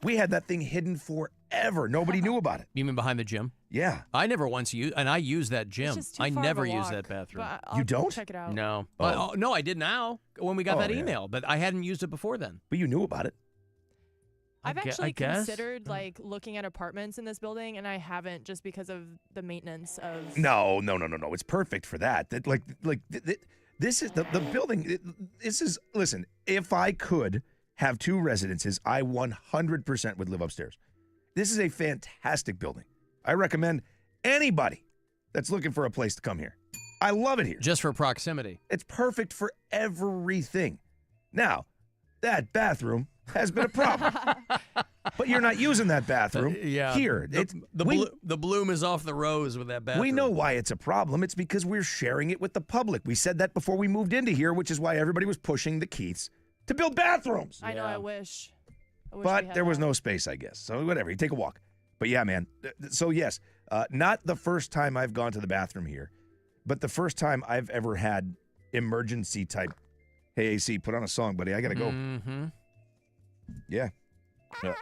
We had that thing hidden forever. Nobody knew about it. You mean behind the gym? Yeah. I never once used, and I use that gym. Just too I far never of a use walk, that bathroom. but I'll You don't? Check it out. No. Oh. No, I did now when we got that yeah. email, but I hadn't used it before then. But you knew about it. I've I actually guess. considered looking at apartments in this building, and I haven't just because of the maintenance of. No. It's perfect for that. This is the building. Listen, if I could have 2 residences, I 100% would live upstairs. This is a fantastic building. I recommend anybody that's looking for a place to come here. I love it here. Just for proximity. It's perfect for everything. Now, that bathroom has been a problem. But you're not using that bathroom here. The bloom is off the rose with that bathroom. We know why it's a problem. It's because we're sharing it with the public. We said that before we moved into here, which is why everybody was pushing the Keiths to build bathrooms. I know. I wish we But had there was that. no space, I guess. So whatever, you take a walk. But yeah, man. So yes, not the first time I've gone to the bathroom here, but the first time I've ever had emergency type, hey, AC, put on a song, buddy. I got to go. Mm-hmm. Yeah.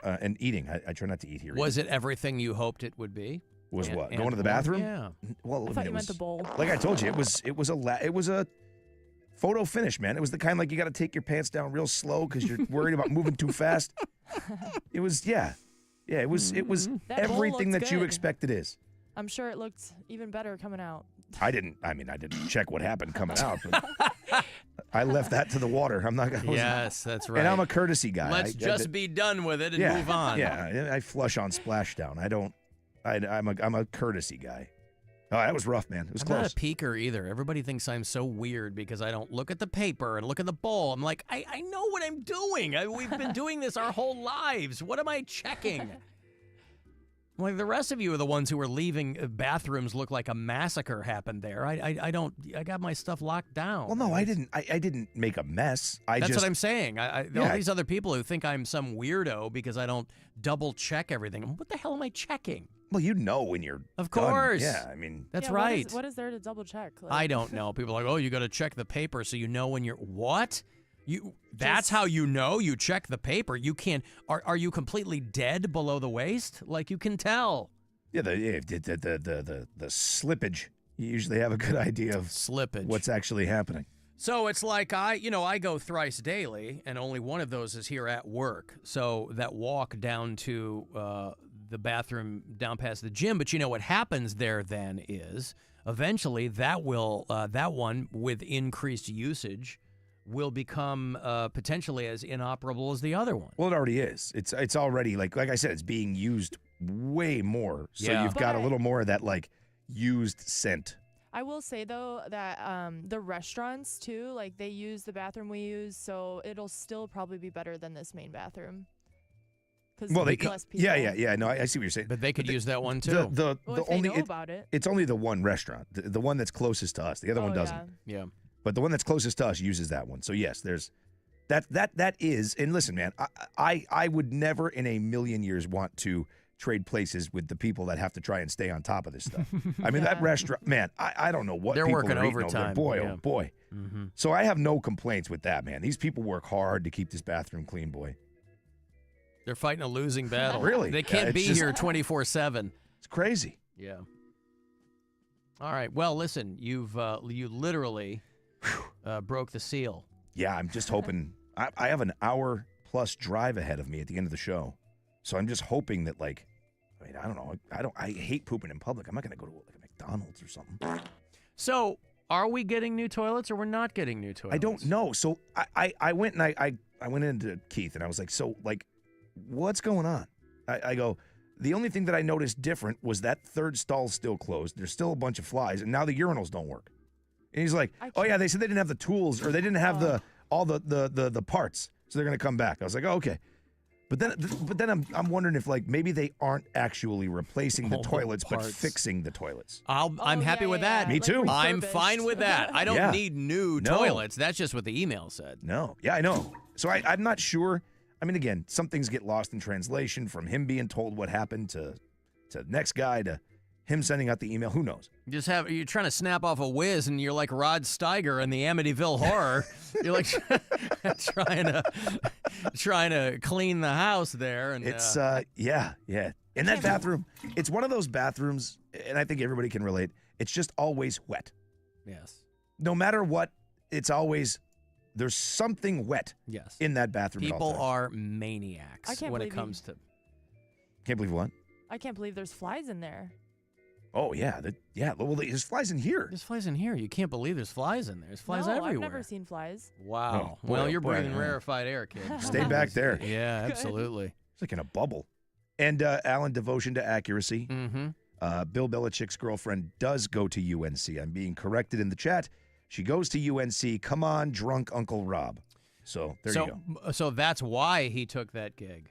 And eating. I try not to eat here. Was it everything you hoped it would be? Was And- what? and Going to the more? bathroom? Yeah. Well, I thought you meant the bowl. Like I told you, it was a photo finish, man. It was the kind like you got to take your pants down real slow because you're worried about moving too fast. It was it was That bowl everything looked that you good. expect it is. I'm sure it looked even better coming out. I didn't check what happened coming out. But I left that to the water. I'm not gonna. Yes, that's right. And I'm a courtesy guy. Let's just be done with it and yeah, move on. Yeah, I flush on splashdown. I'm a courtesy guy. Oh, that was rough, man. It was I'm close. not a peeker either. Everybody thinks I'm so weird because I don't look at the paper and look at the bowl. I'm like, I know what I'm doing. We've been doing this our whole lives. What am I checking? Like the rest of you are the ones who are leaving bathrooms look like a massacre happened there. I don't. I got my stuff locked down. Well, no, I didn't. I didn't make a mess. That's what I'm saying. All Yeah. these other people who think I'm some weirdo because I don't double check everything. What the hell am I checking? Well, you know when you're Of done. course. Yeah, I mean that's Yeah, right. What is there to double check? I don't know. People are like, oh, you got to check the paper so you know when you're what? That's how you know you check the paper. You can't. Are you completely dead below the waist? Like you can tell. Yeah, the slippage. You usually have a good idea of slippage. What's actually happening. So it's like I go thrice daily, and only one of those is here at work. So that walk down to the bathroom down past the gym. But you know what happens there then is eventually that will that one with increased usage will become potentially as inoperable as the other one. Well, it already is. It's already like I said, it's being used way more. So Yeah. you've got a little more of that like used scent. I will say though that the restaurants too, like they use the bathroom we use, so it'll still probably be better than this main bathroom. Well, they less people. yeah. No, I see what you're saying. But they could use that one too. The if they only know about it. It's only the one restaurant, the one that's closest to us. The other one doesn't. Yeah. But the one that's closest to us uses that one. So yes, there's that is. And listen, man, I would never in a million years want to trade places with the people that have to try and stay on top of this stuff. I mean, that restaurant, man, I don't know what They're people working are eating over overtime, there. Boy, yeah. oh boy. Mhm. So I have no complaints with that, man. These people work hard to keep this bathroom clean, boy. They're fighting a losing battle. Really? They Yeah, can't it's be just- here 24/7. It's crazy. Yeah. All right. Well, listen, you literally broke the seal. Yeah, I'm just hoping. I have an hour plus drive ahead of me at the end of the show, so I'm just hoping that, like, I mean, I don't know. I hate pooping in public. I'm not gonna go to like a McDonald's or something. So, are we getting new toilets or we're not getting new toilets? I don't know. So I went and I went into Keith and I was like, so like, what's going on? I go. The only thing that I noticed different was that third stall's still closed. There's still a bunch of flies, and now the urinals don't work. And he's like, "Oh yeah, they said they didn't have the tools, or they didn't have all the parts, so they're gonna come back." I was like, "Oh, okay." But then I'm wondering if like maybe they aren't actually replacing the All the toilets, but parts. fixing the toilets. I'm happy with that. Me too. I'm fine with that. I don't Yeah. need new No. toilets. That's just what the email said. No, yeah, I know. So I'm not sure. I mean, again, some things get lost in translation from him being told what happened to next guy to him sending out the email. Who knows? You're trying to snap off a whiz, and you're like Rod Steiger in the Amityville Horror. You're like trying to clean the house there, and It's yeah. In that bathroom, it's one of those bathrooms, and I think everybody can relate. It's just always wet. yes, No matter what, it's always there's something wet. Yes. In that bathroom. at all people times. are maniacs I can't when it believe comes to. Can't believe what? I can't believe there's flies in there. Oh yeah, Well, there's flies in here. There's flies in here. You can't believe there's flies in there. There's flies no, everywhere. I've never seen flies. Wow. Oh, boy, well, oh, you're boy, breathing yeah. rarefied air, kid. Stay back there. Yeah, absolutely. It's like in a bubble. And Alan, devotion to accuracy. Mm-hmm. Bill Belichick's girlfriend does go to UNC. I'm being corrected in the chat. She goes to UNC. Come on, drunk Uncle Rob. So there you go. So that's why he took that gig.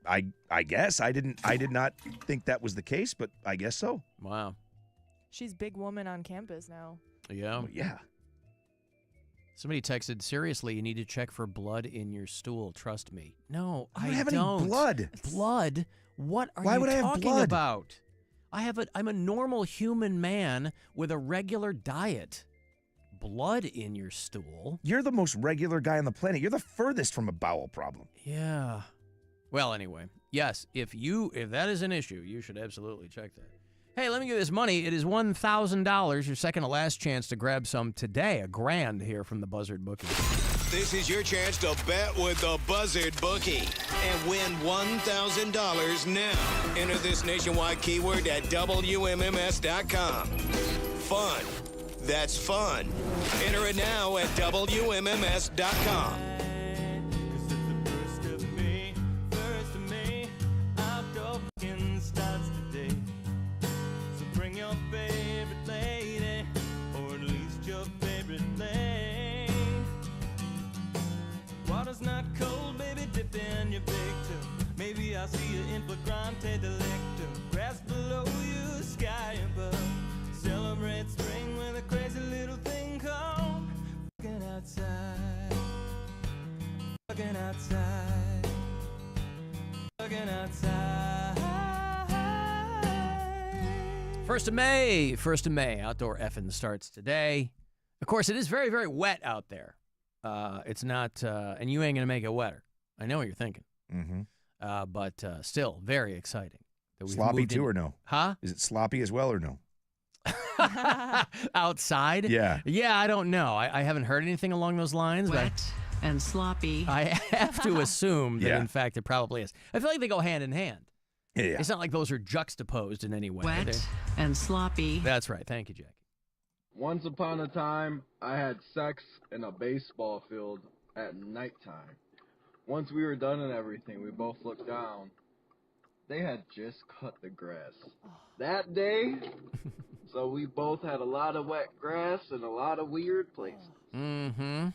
I guess I did not think that was the case, but I guess so. Wow. She's big woman on campus now. Yeah. Well, yeah. Somebody texted, seriously, you need to check for blood in your stool. Trust me. No, I I don't have any blood. Blood? What are Why you would I have talking blood? about? I'm a normal human man with a regular diet. Blood in your stool? You're the most regular guy on the planet. You're the furthest from a bowel problem. Yeah. Well, anyway, yes, if that is an issue, you should absolutely check that. Hey, let me give you this money. It is $1,000, your second to last chance to grab some today. $1,000 here from the Buzzard Bookie. This is your chance to bet with the Buzzard Bookie and win $1,000 now. Enter this nationwide keyword at WMMS.com. Fun. That's fun. Enter it now at WMMS.com. Water's not cold, baby, dip in your big toe. Maybe I'll see you in flagrante delicto. Grass below you, sky above. Celebrate spring with a crazy little thing called fucking outside. Fucking outside. Fucking outside. 1st of May, outdoor effing starts today. Of course, it is very, very wet out there. It's not, and you ain't going to make it wetter. I know what you're thinking. Mm-hmm. But still, very exciting. That we've Sloppy moved too in- or no? Huh? Is it sloppy as well or no? Outside? Yeah. Yeah, I don't know. I haven't heard anything along those lines. Wet and sloppy. I have to assume that, Yeah. in fact, it probably is. I feel like they go hand in hand. Yeah. It's not like those are juxtaposed in any way. Wet They're- and sloppy. That's right. Thank you, Jackie. Once upon a time, I had sex in a baseball field at nighttime. Once we were done and everything, we both looked down. They had just cut the grass that day, so we both had a lot of wet grass and a lot of weird places. Mm-hmm.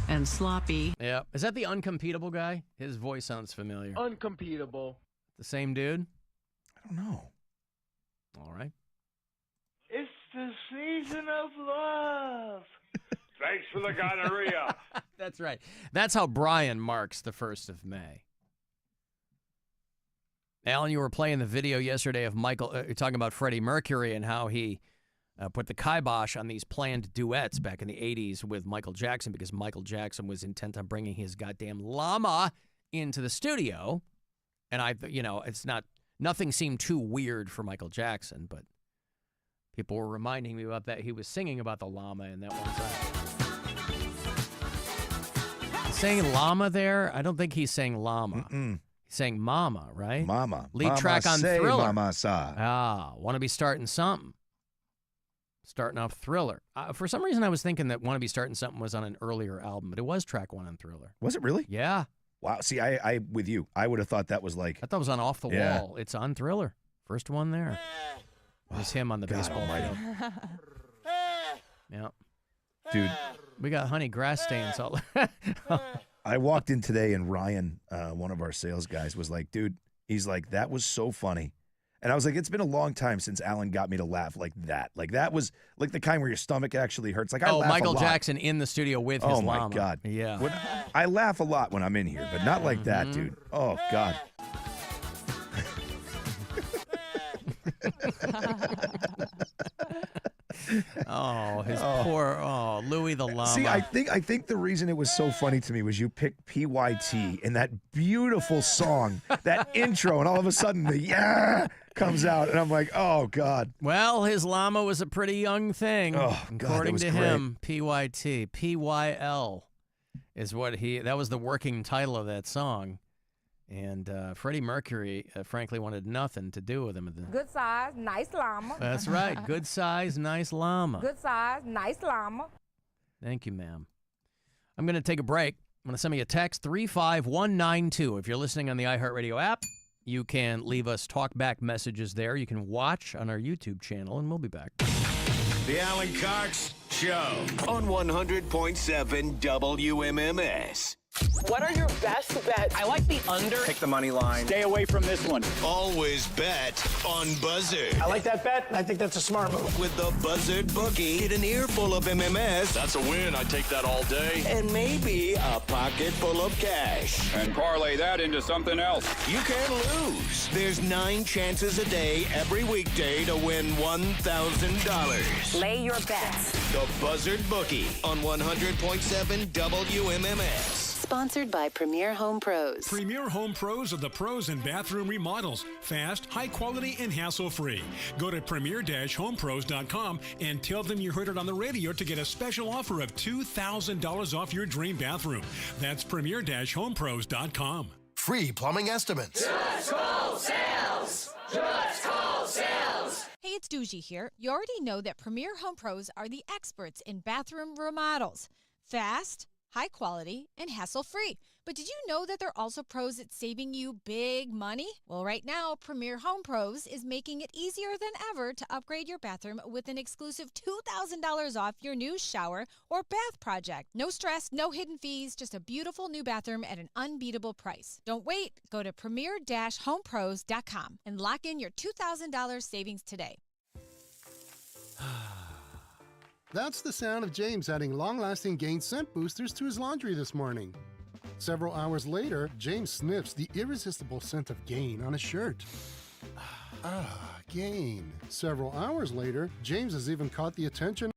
And sloppy. Yeah. Is that the uncompetable guy? His voice sounds familiar. Uncompetable. The same dude? I don't know. All right. It's the season of love. Thanks for the gonorrhea. That's right. That's how Brian marks the 1st of May. Alan, you were playing the video yesterday of Michael, talking about Freddie Mercury and how he put the kibosh on these planned duets back in the 80s with Michael Jackson because Michael Jackson was intent on bringing his goddamn llama into the studio. And nothing seemed too weird for Michael Jackson, but people were reminding me about that. He was singing about the llama in that one song. Saying llama there? I don't think he's saying llama. Mm-mm. He's saying mama, right? Mama. Lead Mama track on say, Thriller. Mama sa. Want to be starting something. Starting off Thriller. For some reason, I was thinking that Want to be starting something was on an earlier album, but it was track 1 on Thriller. Was it really? Yeah. Wow. See, I with you. I would have thought that was like. I thought it was on Off the Yeah. Wall. It's on Thriller. First one there. It was him on the baseball field. Yeah. Dude. We got honey grass stains all. I walked in today and Ryan, one of our sales guys, was like, dude, he's like, that was so funny. And I was like, it's been a long time since Alan got me to laugh like that. Like that was like the kind where your stomach actually hurts. Like I laugh Michael a lot. Jackson in the studio with his my llama. God. Yeah. I laugh a lot when I'm in here, but not like that, dude. Oh, God. Poor Louis the llama. See, I think the reason it was so funny to me was you picked PYT and that beautiful song, that intro, and all of a sudden the yeah comes out, and I'm like, oh God. Well, his llama was a pretty young thing, Oh, God, that according was to great. him. PYT, PYL is what that was the working title of that song. And Freddie Mercury, frankly, wanted nothing to do with him. Good size, nice llama. That's right. Good size, nice llama. Good size, nice llama. Thank you, ma'am. I'm going to take a break. I'm going to send me a text, 35192. If you're listening on the iHeartRadio app, you can leave us talkback messages there. You can watch on our YouTube channel, and we'll be back. The Alan Cox Show on 100.7 WMMS. What are your best bets? I like the under. Pick the money line. Stay away from this one. Always bet on Buzzard. I like that bet. I think that's a smart move. With the Buzzard Bookie, get an earful of MMS. That's a win. I take that all day. And maybe a pocket full of cash. And parlay that into something else. You can't lose. There's 9 chances a day every weekday to win $1,000. Lay your bets. The Buzzard Bookie on 100.7 WMMS. Sponsored by Premier Home Pros. Premier Home Pros are the pros in bathroom remodels. Fast, high quality, and hassle-free. Go to premier-homepros.com and tell them you heard it on the radio to get a special offer of $2,000 off your dream bathroom. That's premier-homepros.com. Free plumbing estimates. Just call sales. Just call sales. Hey, it's Doogie here. You already know that Premier Home Pros are the experts in bathroom remodels. Fast, high quality, and hassle-free. But did you know that they're also pros at saving you big money? Well, right now, Premier Home Pros is making it easier than ever to upgrade your bathroom with an exclusive $2,000 off your new shower or bath project. No stress, no hidden fees, just a beautiful new bathroom at an unbeatable price. Don't wait. Go to premier-homepros.com and lock in your $2,000 savings today. That's the sound of James adding long-lasting Gain scent boosters to his laundry this morning. Several hours later, James sniffs the irresistible scent of Gain on his shirt. Gain. Several hours later, James has even caught the attention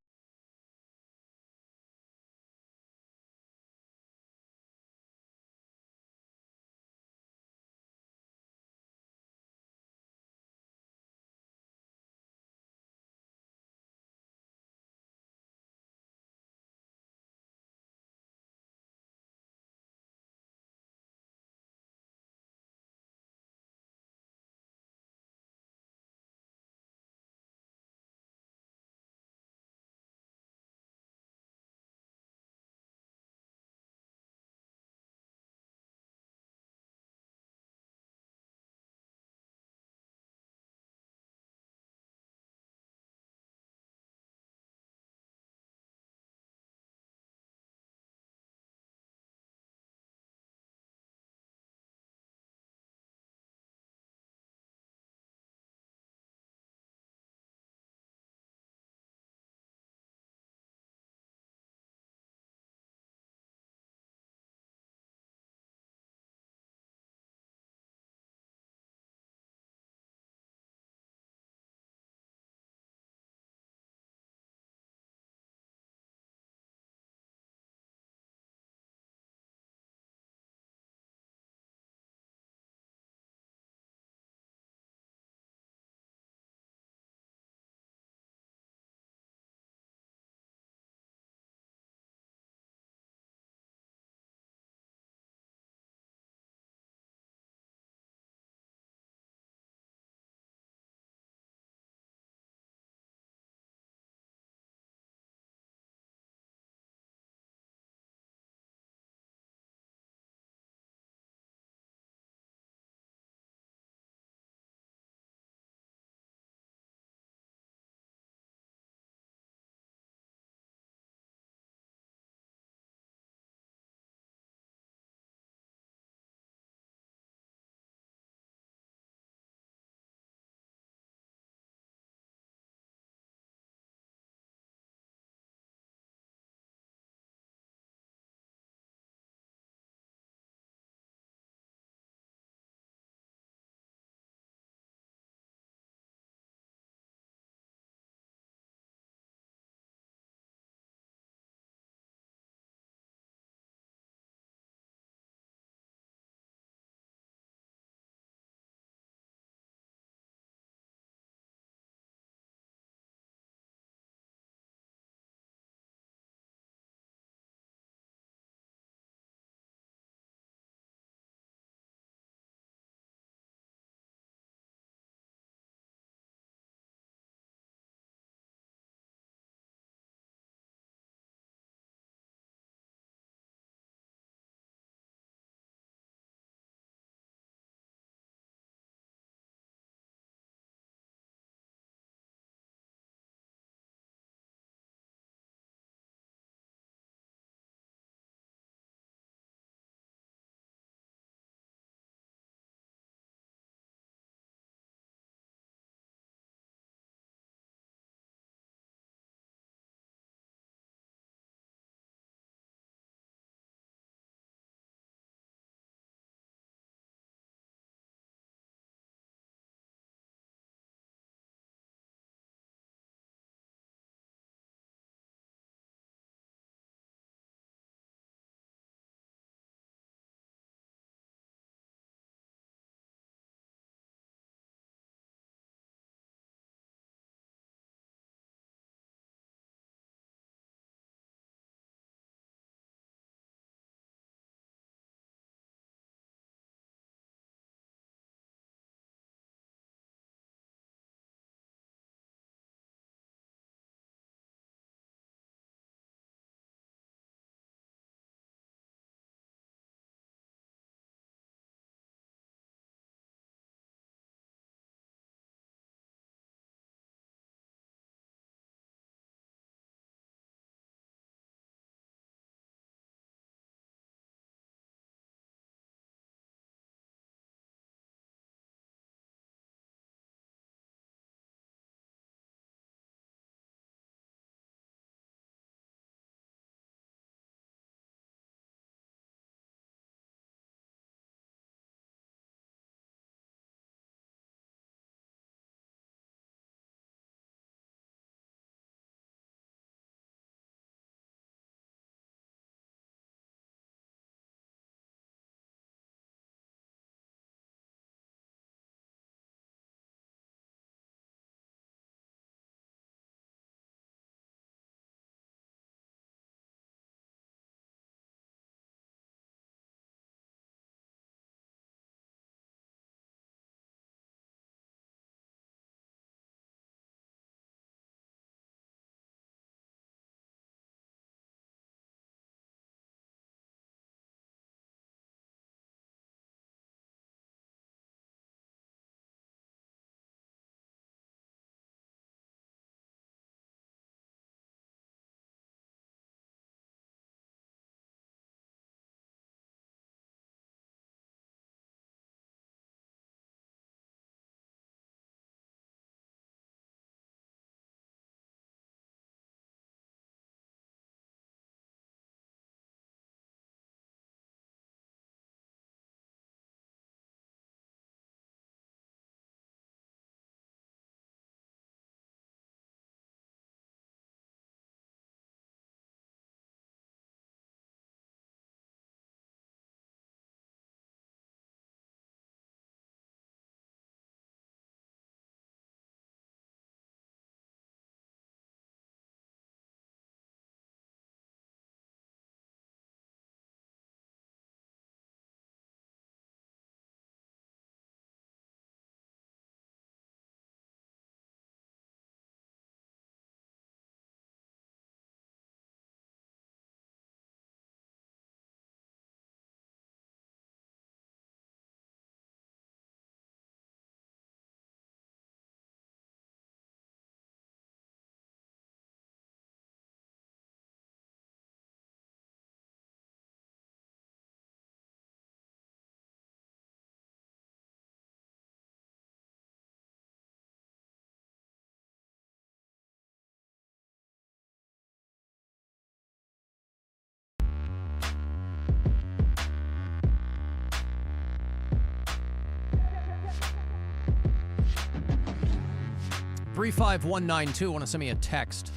35192. Want to send me a text?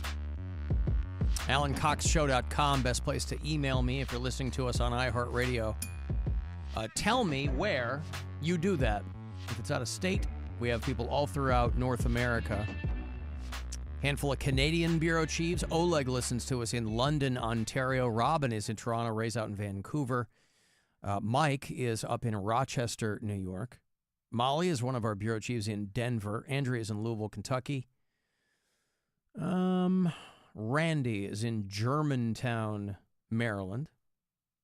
AlanCoxShow.com. Best place to email me if you're listening to us on iHeartRadio. Tell me where you do that. If it's out of state, we have people all throughout North America. Handful of Canadian bureau chiefs. Oleg listens to us in London, Ontario. Robin is in Toronto. Ray's out in Vancouver. Mike is up in Rochester, New York. Molly is one of our bureau chiefs in Denver. Andrea is in Louisville, Kentucky. Randy is in Germantown, Maryland.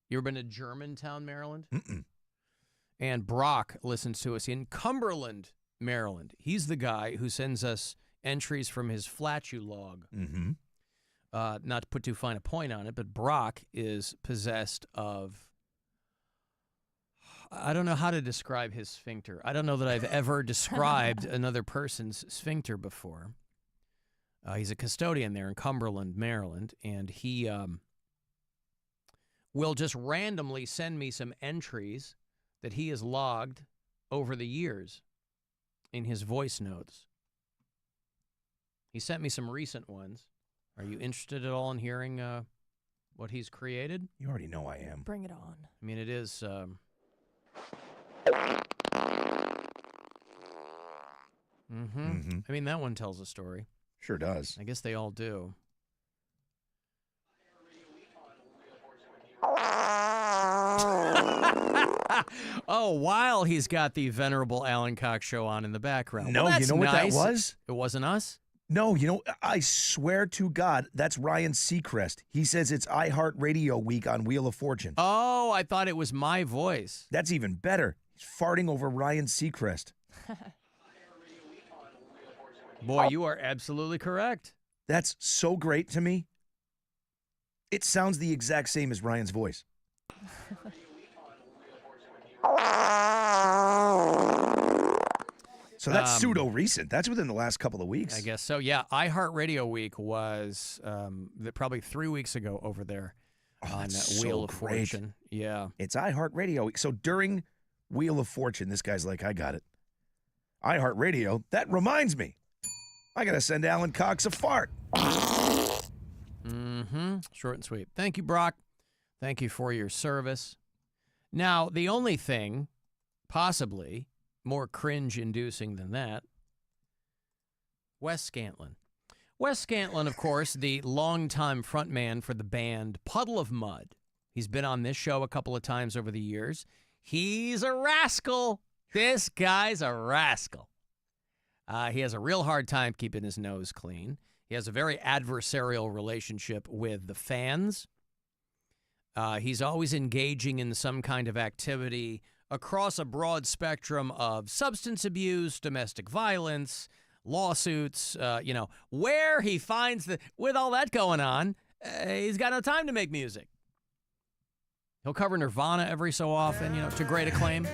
You ever been to Germantown, Maryland? Mm-mm. And Brock listens to us in Cumberland, Maryland. He's the guy who sends us entries from his Flatulog. Mm-hmm. Not to put too fine a point on it, but Brock is possessed of, I don't know how to describe his sphincter. I don't know that I've ever described another person's sphincter before. He's a custodian there in Cumberland, Maryland, and he will just randomly send me some entries that he has logged over the years in his voice notes. He sent me some recent ones. Are you interested at all in hearing what he's created? You already know I am. Bring it on. I mean, it is... I mean, that one tells a story. Sure does. I guess they all do. Oh, while he's got the venerable Alan Cox Show on in the background. No, well, you know what nice. that was? It wasn't us? No, you know, I swear to God, that's Ryan Seacrest. He says it's iHeartRadio week on Wheel of Fortune. Oh, I thought it was my voice. That's even better. He's farting over Ryan Seacrest. Boy, you are absolutely correct. That's so great to me. It sounds the exact same as Ryan's voice. So that's pseudo-recent. That's within the last couple of weeks. I guess so. Yeah, iHeartRadio Week was probably 3 weeks ago over there on Wheel of Fortune. Yeah. It's iHeartRadio Week. So during Wheel of Fortune, this guy's like, I got it. iHeartRadio, that reminds me. I got to send Alan Cox a fart. Short and sweet. Thank you, Brock. Thank you for your service. Now, the only thing possibly more cringe-inducing than that, Wes Scantlin. Wes Scantlin, of course, the longtime frontman for the band Puddle of Mud. He's been on this show a couple of times over the years. He's a rascal. This guy's a rascal. He has a real hard time keeping his nose clean. He has a very adversarial relationship with the fans. He's always engaging in some kind of activity across a broad spectrum of substance abuse, domestic violence, lawsuits, where he finds with all that going on, he's got no time to make music. He'll cover Nirvana every so often, to great acclaim.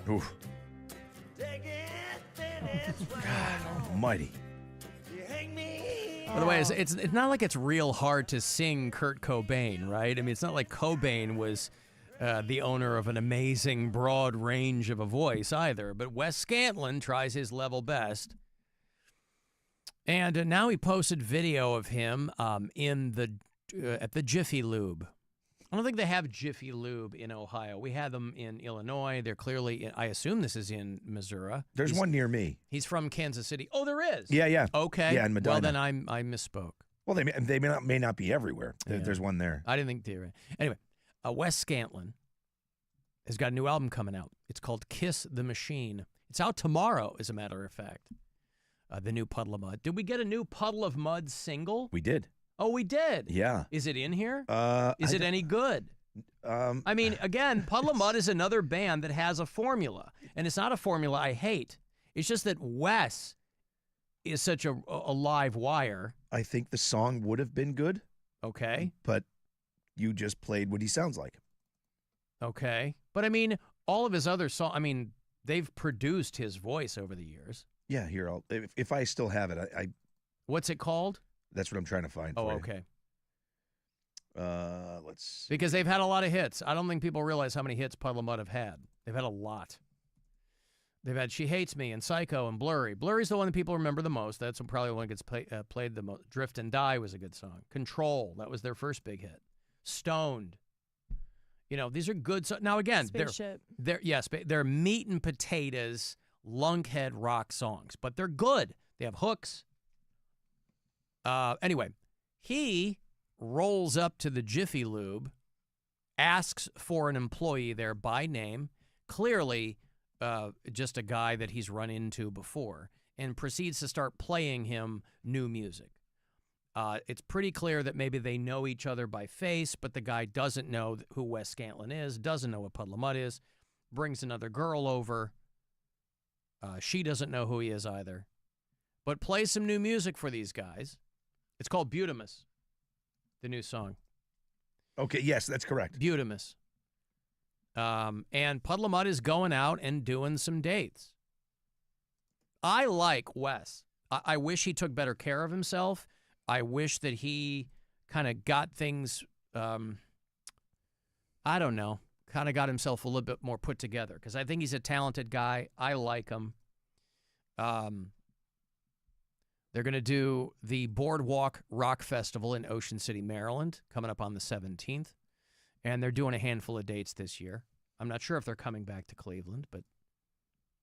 Oof. God almighty. By the way, it's not like it's real hard to sing Kurt Cobain, right? I mean, it's not like Cobain was the owner of an amazing broad range of a voice either. But Wes Scantlin tries his level best. And now he posted video of him at the Jiffy Lube. I don't think they have Jiffy Lube in Ohio. We had them in Illinois. They're clearly, I assume this is in Missouri. There's one near me. He's from Kansas City. Oh, there is? Yeah. Okay. Yeah, in Medina. Well, then I misspoke. Well, they may not be everywhere. Yeah. There's one there. I didn't think they were. Anyway, Wes Scantlin has got a new album coming out. It's called Kiss the Machine. It's out tomorrow, as a matter of fact. The new Puddle of Mud. Did we get a new Puddle of Mud single? We did. Oh, we did? Yeah. Is it in here? Is it any good? I mean, again, Puddle of Mud is another band that has a formula. And it's not a formula I hate. It's just that Wes is such a live wire. I think the song would have been good. Okay. But you just played what he sounds like. Okay. But, I mean, all of his other songs, they've produced his voice over the years. Yeah, here if I still have it, I What's it called? That's what I'm trying to find. Oh, for you. okay. Let's Because they've had a lot of hits. I don't think people realize how many hits Puddle of Mudd have had. They've had a lot. They've had She Hates Me and Psycho and Blurry. Blurry's the one that people remember the most. That's probably the one that gets played the most. Drift and Die was a good song. Control, that was their first big hit. Stoned. You know, these are good songs. Now, again, they're meat and potatoes, lunkhead rock songs, but they're good. They have hooks. Anyway, he rolls up to the Jiffy Lube, asks for an employee there by name, clearly just a guy that he's run into before, and proceeds to start playing him new music. It's pretty clear that maybe they know each other by face, but the guy doesn't know who Wes Scantlin is, doesn't know what Puddle of Mudd is, brings another girl over. She doesn't know who he is either, but plays some new music for these guys. It's called Butamus, the new song. Okay, yes, that's correct. Butamus. And Puddle of Mudd is going out and doing some dates. I like Wes. I wish he took better care of himself. I wish that he kind of got things, I don't know, kind of got himself a little bit more put together, because I think he's a talented guy. I like him. They're going to do the Boardwalk Rock Festival in Ocean City, Maryland, coming up on the 17th. And they're doing a handful of dates this year. I'm not sure if they're coming back to Cleveland, but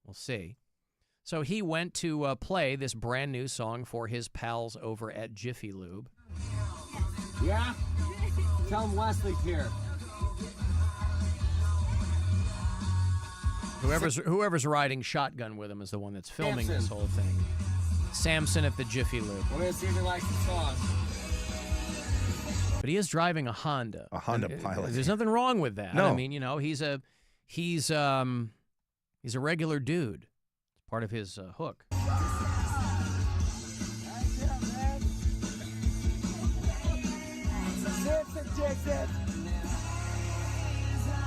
we'll see. So he went to play this brand new song for his pals over at Jiffy Lube. Yeah? Tell him Wesley's here. Whoever's riding shotgun with him is the one that's filming this whole thing. Samson at the Jiffy Lube. We're going to see if he likes the song. But he is driving a Honda. A Honda Pilot. There's nothing wrong with that. No. I mean, you know, he's a regular dude. It's part of his hook.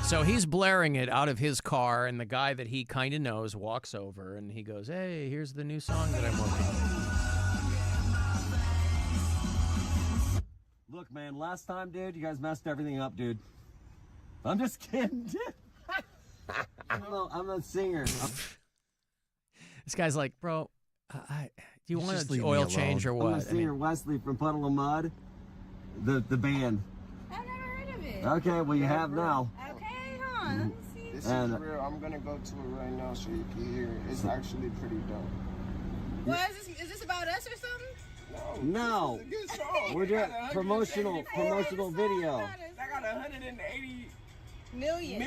So he's blaring it out of his car, and the guy that he kind of knows walks over, and he goes, "Hey, here's the new song that I'm working on." Look, man, last time, dude, you guys messed everything up, dude. I'm just kidding, dude. I'm a singer. This guy's like, "Bro, do you want just an leave me oil change or alone. what?" I'm a singer, Wesley from Puddle of Mudd, the band. I've never heard of it. Okay, well, you have now. Okay, hold on. Let me see. This is real. I'm gonna go to it right now so you can hear it. It's actually pretty dope. Well, is this about us or something? No. This is a good song. We're doing promotional video. I got 180 million.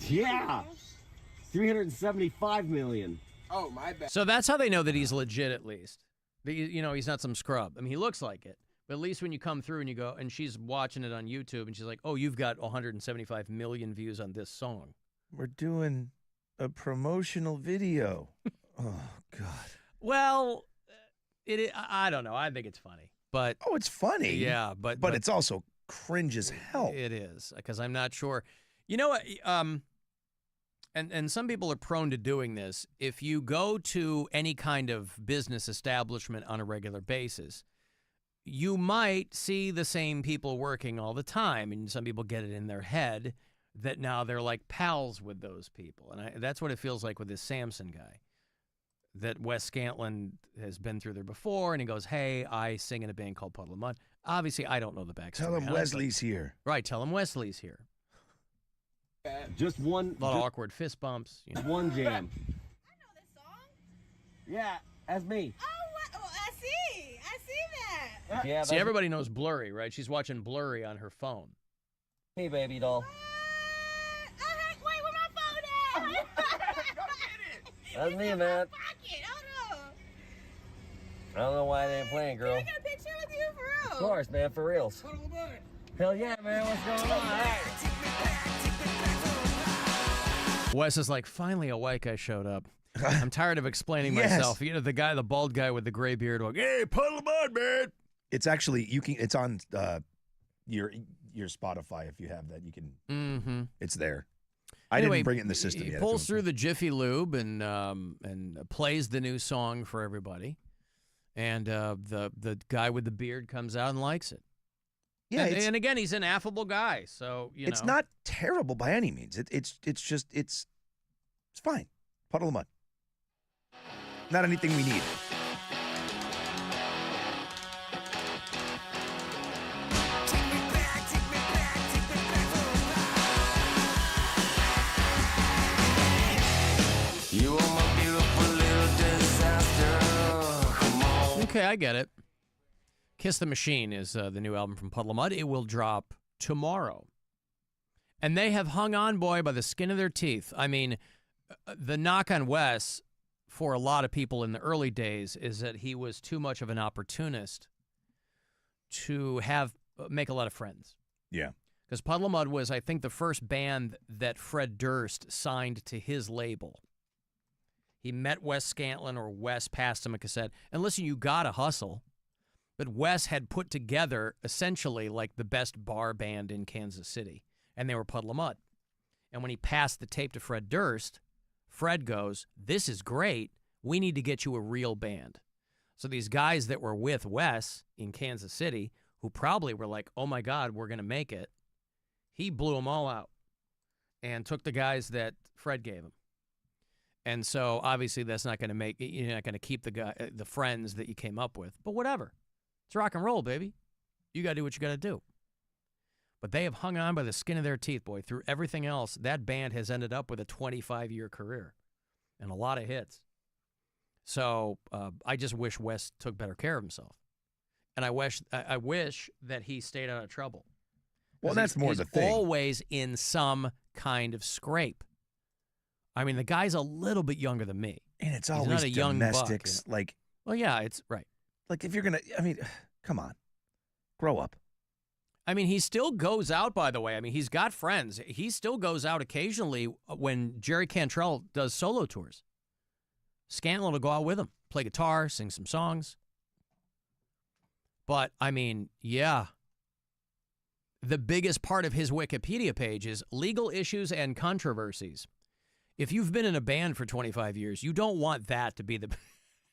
Yeah. 375 million. Oh, my bad. So that's how they know that he's legit, at least. You know, he's not some scrub. I mean, he looks like it. But at least when you come through and you go, and she's watching it on YouTube, and she's like, "Oh, you've got 175 million views on this song." We're doing a promotional video. Oh, God. Well, I don't know. I think it's funny. But oh, it's funny. Yeah, but it's also cringe as hell. It is, because I'm not sure. You know what? And some people are prone to doing this. If you go to any kind of business establishment on a regular basis, you might see the same people working all the time, and some people get it in their head that now they're like pals with those people. And that's what it feels like with this Samson guy, that Wes Scantlin has been through there before, and he goes, "Hey, I sing in a band called Puddle of Mudd." Obviously, I don't know the backstory. Tell him Wesley's here. Right, tell him Wesley's here. Just one. A lot of awkward fist bumps. You know. One jam. I know this song. Yeah, that's me. Oh, what? Oh, I see that. Yeah, see, everybody knows Blurry, right? She's watching Blurry on her phone. Hey, baby doll. Wait, where my phone at? Go get it. That's me, man. Pocket. Hold on. I don't know why they ain't playing, girl. Can I get a picture with you for real? Of course, man, for reals. Hell yeah, man. What's going on? All right. Wes is like, finally a white guy showed up. I'm tired of explaining Yes. myself. You know, the bald guy with the gray beard, like, "Hey, Puddle of Mudd, man." It's actually it's on your Spotify if you have that. You can. Mm-hmm. It's there. I Anyway, didn't bring it in the system he yet. pulls through the Jiffy Lube and plays the new song for everybody. And the guy with the beard comes out and likes it. Yeah, and again, he's an affable guy, so it's not terrible by any means. It's just it's fine. Puddle of mud. Not anything we need. You are my beautiful little disaster. Come on. Okay, I get it. Kiss the Machine is the new album from Puddle of Mud. It will drop tomorrow. And they have hung on, boy, by the skin of their teeth. I mean, the knock on Wes for a lot of people in the early days is that he was too much of an opportunist to make a lot of friends. Yeah. Because Puddle of Mud was, I think, the first band that Fred Durst signed to his label. He met Wes Scantlin, or Wes passed him a cassette. And listen, you gotta hustle. But Wes had put together essentially like the best bar band in Kansas City, and they were Puddle of Mud. And when he passed the tape to Fred Durst, Fred goes, "This is great. We need to get you a real band." So these guys that were with Wes in Kansas City, who probably were like, "Oh my God, we're going to make it," he blew them all out and took the guys that Fred gave him. And so obviously that's not going to you're not going to keep the friends that you came up with, but whatever. It's rock and roll, baby. You got to do what you got to do. But they have hung on by the skin of their teeth, boy. Through everything else, that band has ended up with a 25-year career and a lot of hits. So I just wish Wes took better care of himself. And I wish that he stayed out of trouble. Well, that's more the thing. Always in some kind of scrape. I mean, the guy's a little bit younger than me. And it's He's always not a young buck, domestics. Like, well, yeah, it's right. Like, if you're going to, I mean, come on. Grow up. I mean, he still goes out, by the way. I mean, he's got friends. He still goes out occasionally when Jerry Cantrell does solo tours. Scantlin will go out with him, play guitar, sing some songs. But, I mean, yeah. The biggest part of his Wikipedia page is legal issues and controversies. If you've been in a band for 25 years, you don't want that to be the...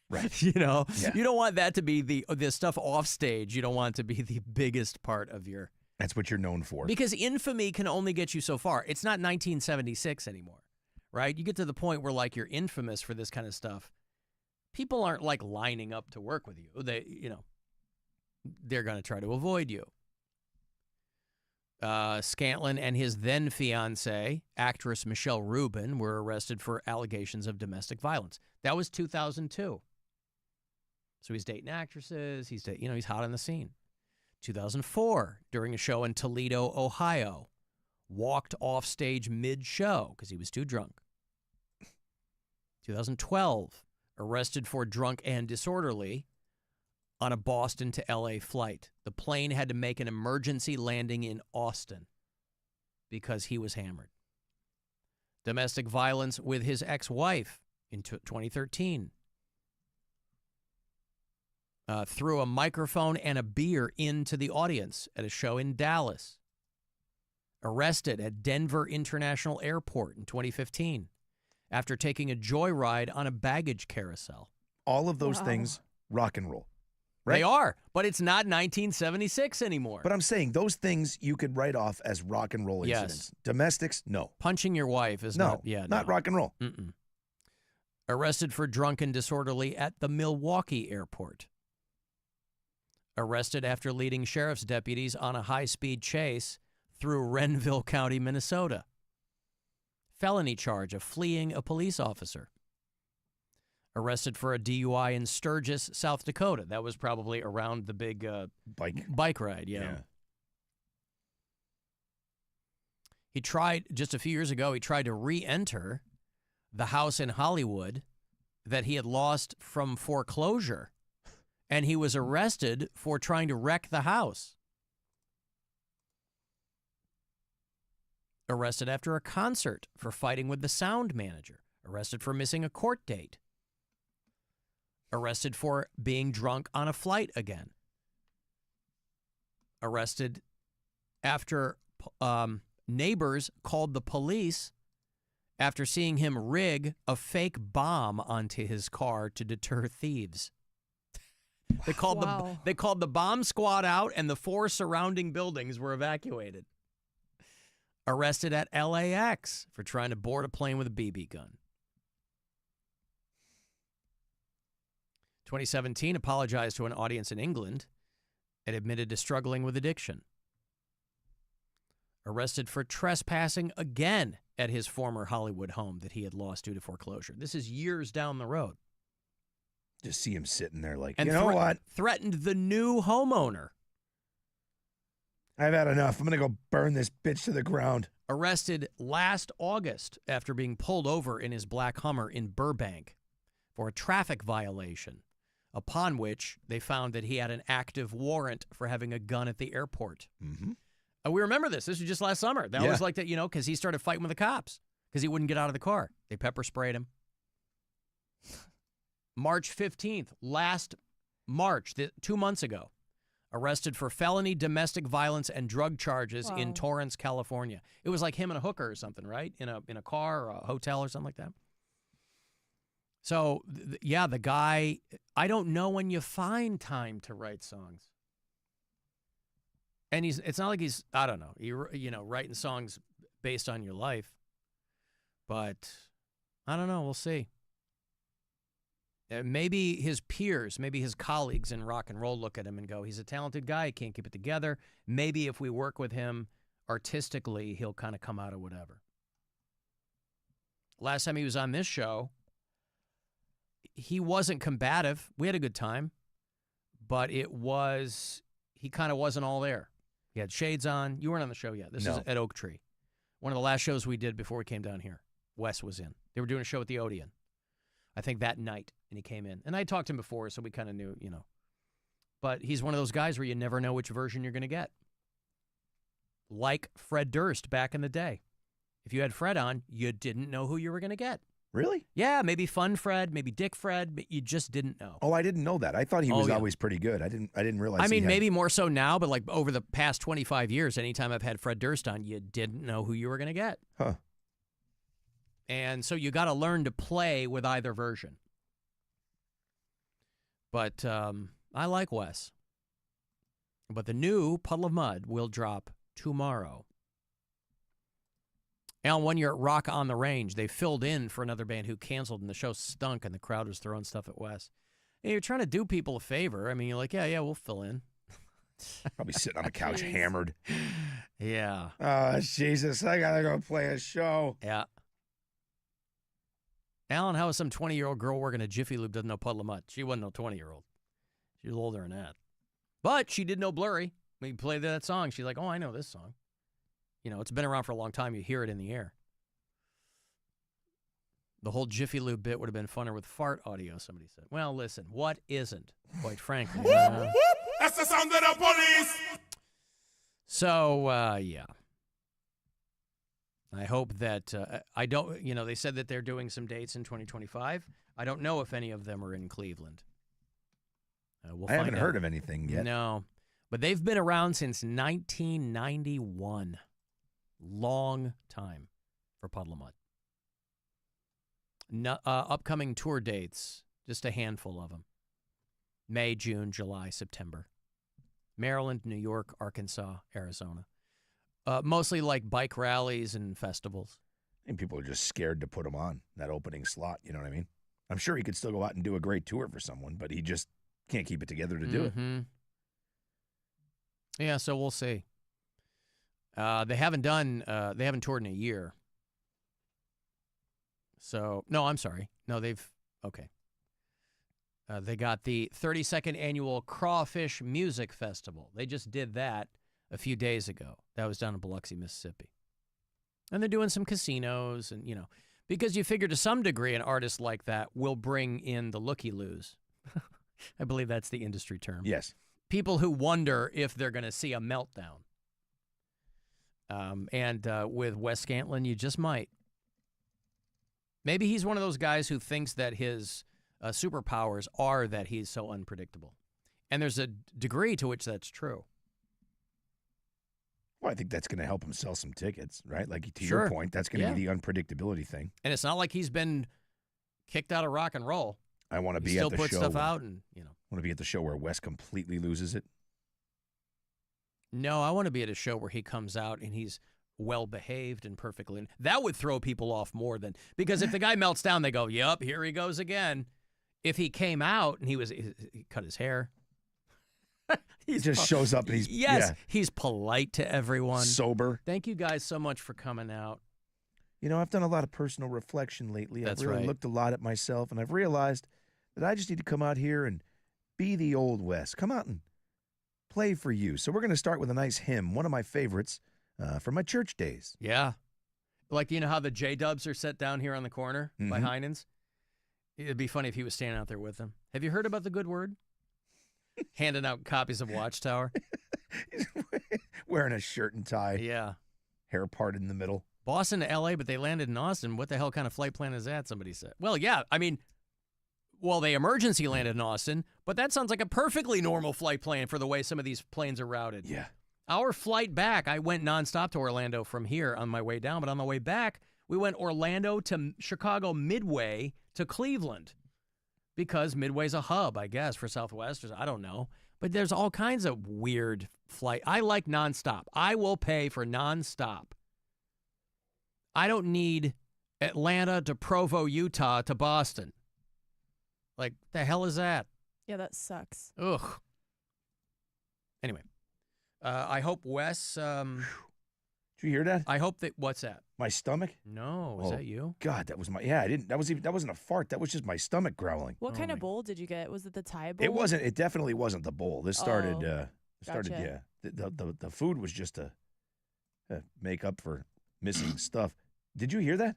Right. You know, Yeah. You don't want that to be the stuff off stage. You don't want it to be the biggest part of your... That's what you're known for. Because infamy can only get you so far. It's not 1976 anymore, right? You get to the point where, like, you're infamous for this kind of stuff. People aren't, like, lining up to work with you. They're going to try to avoid you. Scantlin and his then fiancée, actress Michelle Rubin, were arrested for allegations of domestic violence. That was 2002. So he's dating actresses. He's hot on the scene. 2004, during a show in Toledo, Ohio, walked off stage mid-show because he was too drunk. 2012, arrested for drunk and disorderly on a Boston to L.A. flight. The plane had to make an emergency landing in Austin because he was hammered. Domestic violence with his ex-wife in 2013. Threw a microphone and a beer into the audience at a show in Dallas. Arrested at Denver International Airport in 2015 after taking a joyride on a baggage carousel. All of those things, rock and roll. Right? They are, but it's not 1976 anymore. But I'm saying those things you could write off as rock and roll incidents. Yes. Domestics, no. Punching your wife is not rock and roll. Mm-mm. Arrested for drunk and disorderly at the Milwaukee airport. Arrested after leading sheriff's deputies on a high-speed chase through Renville County, Minnesota. Felony charge of fleeing a police officer. Arrested for a DUI in Sturgis, South Dakota. That was probably around the big bike ride, yeah. He tried, just a few years ago, he tried to re-enter the house in Hollywood that he had lost from foreclosure. And he was arrested for trying to wreck the house. Arrested after a concert for fighting with the sound manager. Arrested for missing a court date. Arrested for being drunk on a flight again. Arrested after neighbors called the police after seeing him rig a fake bomb onto his car to deter thieves. They called the bomb squad out, and the 4 surrounding buildings were evacuated. Arrested at LAX for trying to board a plane with a BB gun. 2017, apologized to an audience in England and admitted to struggling with addiction. Arrested for trespassing again at his former Hollywood home that he had lost due to foreclosure. This is years down the road. Just see him sitting there like, And you know what? Threatened the new homeowner. I've had enough. I'm going to go burn this bitch to the ground. Arrested last August after being pulled over in his black Hummer in Burbank for a traffic violation, upon which they found that he had an active warrant for having a gun at the airport. Mm-hmm. We remember this. This was just last summer. They always like that, because he started fighting with the cops because he wouldn't get out of the car. They pepper sprayed him. March 15th, last March, 2 months ago, arrested for felony domestic violence and drug charges in Torrance, California. It was like him and a hooker or something, right? In a car or a hotel or something like that. So, the guy, I don't know when you find time to write songs. And it's not like he's, I don't know, writing songs based on your life. But I don't know. We'll see. Maybe his peers, maybe his colleagues in rock and roll look at him and go, he's a talented guy. He can't keep it together. Maybe if we work with him artistically, he'll kind of come out of whatever. Last time he was on this show, he wasn't combative. We had a good time. But he kind of wasn't all there. He had shades on. You weren't on the show yet. This is at Oak Tree. One of the last shows we did before we came down here. Wes was in. They were doing a show at the Odeon, I think that night, and he came in. And I talked to him before, so we kind of knew, But he's one of those guys where you never know which version you're going to get. Like Fred Durst back in the day. If you had Fred on, you didn't know who you were going to get. Really? Yeah, maybe Fun Fred, maybe Dick Fred, but you just didn't know. Oh, I didn't know that. I thought he was always pretty good. I didn't realize. I mean, maybe more so now, but like over the past 25 years, anytime I've had Fred Durst on, you didn't know who you were going to get. Huh. And so you got to learn to play with either version. But I like Wes. But the new Puddle of Mud will drop tomorrow. Alan, 1 year at Rock on the Range, they filled in for another band who canceled and the show stunk and the crowd was throwing stuff at Wes. And you're trying to do people a favor. I mean, you're like, yeah, we'll fill in. Probably sitting on the couch hammered. Yeah. Oh, Jesus, I got to go play a show. Yeah. Alan, how is some 20-year-old girl working at Jiffy Lube doesn't know Puddle of Mud? She wasn't no 20-year-old. She was older than that. But she did know Blurry. When you played that song, she's like, oh, I know this song. It's been around for a long time. You hear it in the air. The whole Jiffy Lube bit would have been funner with fart audio, somebody said. Well, listen, what isn't, quite frankly? That's the sound of the police! So, yeah. I hope that, I don't, they said that they're doing some dates in 2025. I don't know if any of them are in Cleveland. I haven't heard of anything yet. No, but they've been around since 1991. Long time for Puddle of Mud. No, upcoming tour dates, just a handful of them. May, June, July, September. Maryland, New York, Arkansas, Arizona. Mostly like bike rallies and festivals. And people are just scared to put him on that opening slot, you know what I mean? I'm sure he could still go out and do a great tour for someone, but he just can't keep it together to do it. Yeah, so we'll see. They haven't toured in a year. So, no, I'm sorry. No, okay. They got the 32nd annual Crawfish Music Festival. They just did that a few days ago. That was down in Biloxi, Mississippi. And they're doing some casinos and, because you figure to some degree an artist like that will bring in the looky-loos. I believe that's the industry term. Yes. People who wonder if they're going to see a meltdown. And with Wes Scantlin, you just might. Maybe he's one of those guys who thinks that his superpowers are that he's so unpredictable. And there's a degree to which that's true. Well, I think that's going to help him sell some tickets, right? Like, to Sure. your point, that's going to be the unpredictability thing. And it's not like he's been kicked out of rock and roll. I want to He be still at the puts show. stuff out, and want to be at the show where Wes completely loses it. No, I want to be at a show where he comes out and he's well behaved and perfectly. That would throw people off more than because if the guy melts down, they go, "Yep, here he goes again." If he came out and he cut his hair, he just shows up and he's he's polite to everyone, sober. Thank you guys so much for coming out. You know, I've done a lot of personal reflection lately. That's I've really right. looked a lot at myself, and I've realized that I just need to come out here and be the old Wes. Come out and play for you. So we're going to start with a nice hymn, one of my favorites from my church days. Yeah. Like, you know how the J-dubs are set down here on the corner by Heinen's? It'd be funny if he was standing out there with them. Have you heard about the Good Word? Handing out copies of Watchtower. Wearing a shirt and tie. Yeah. Hair parted in the middle. Boston to L.A., but they landed in Austin. What the hell kind of flight plan is that, somebody said? Well, yeah, I mean, they emergency landed in Austin, but that sounds like a perfectly normal flight plan for the way some of these planes are routed. Yeah. Our flight back, I went nonstop to Orlando from here on my way down, but on the way back, we went Orlando to Chicago Midway to Cleveland because Midway's a hub, I guess, for Southwest. I don't know. But there's all kinds of weird flight. I like nonstop. I will pay for nonstop. I don't need Atlanta to Provo, Utah to Boston. Like, the hell is that? Yeah, that sucks. Ugh. Anyway, I hope Wes. Did you hear that? I hope that. What's that? My stomach? No, is that you? God, that was my. Yeah, I didn't. That wasn't a fart. That was just my stomach growling. What kind of bowl did you get? Was it the Thai bowl? It wasn't. It definitely wasn't the bowl. This started. Gotcha. Yeah. The food was just to make up for missing stuff. Did you hear that?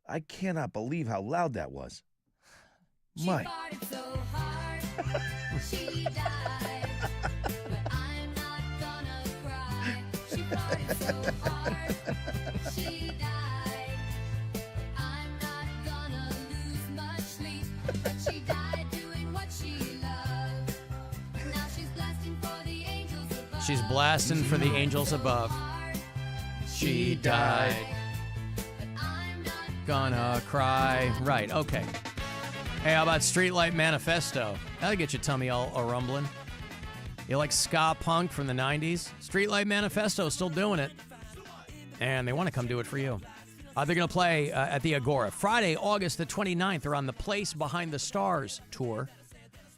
I cannot believe how loud that was. My. So hard, she died, but I'm not gonna cry. She farted so hard, she died. I'm not gonna lose much sleep, but she died doing what she loved. Now she's blasting for the angels above. She's blasting for the angels above. She died. Gonna cry. Right, okay. Hey, how about Streetlight Manifesto? That'll get your tummy all rumbling. You like ska punk from the 90s? Streetlight Manifesto still doing it. And they want to come do it for you. They're going to play at the Agora. Friday, August the 29th. They're on the Place Behind the Stars tour.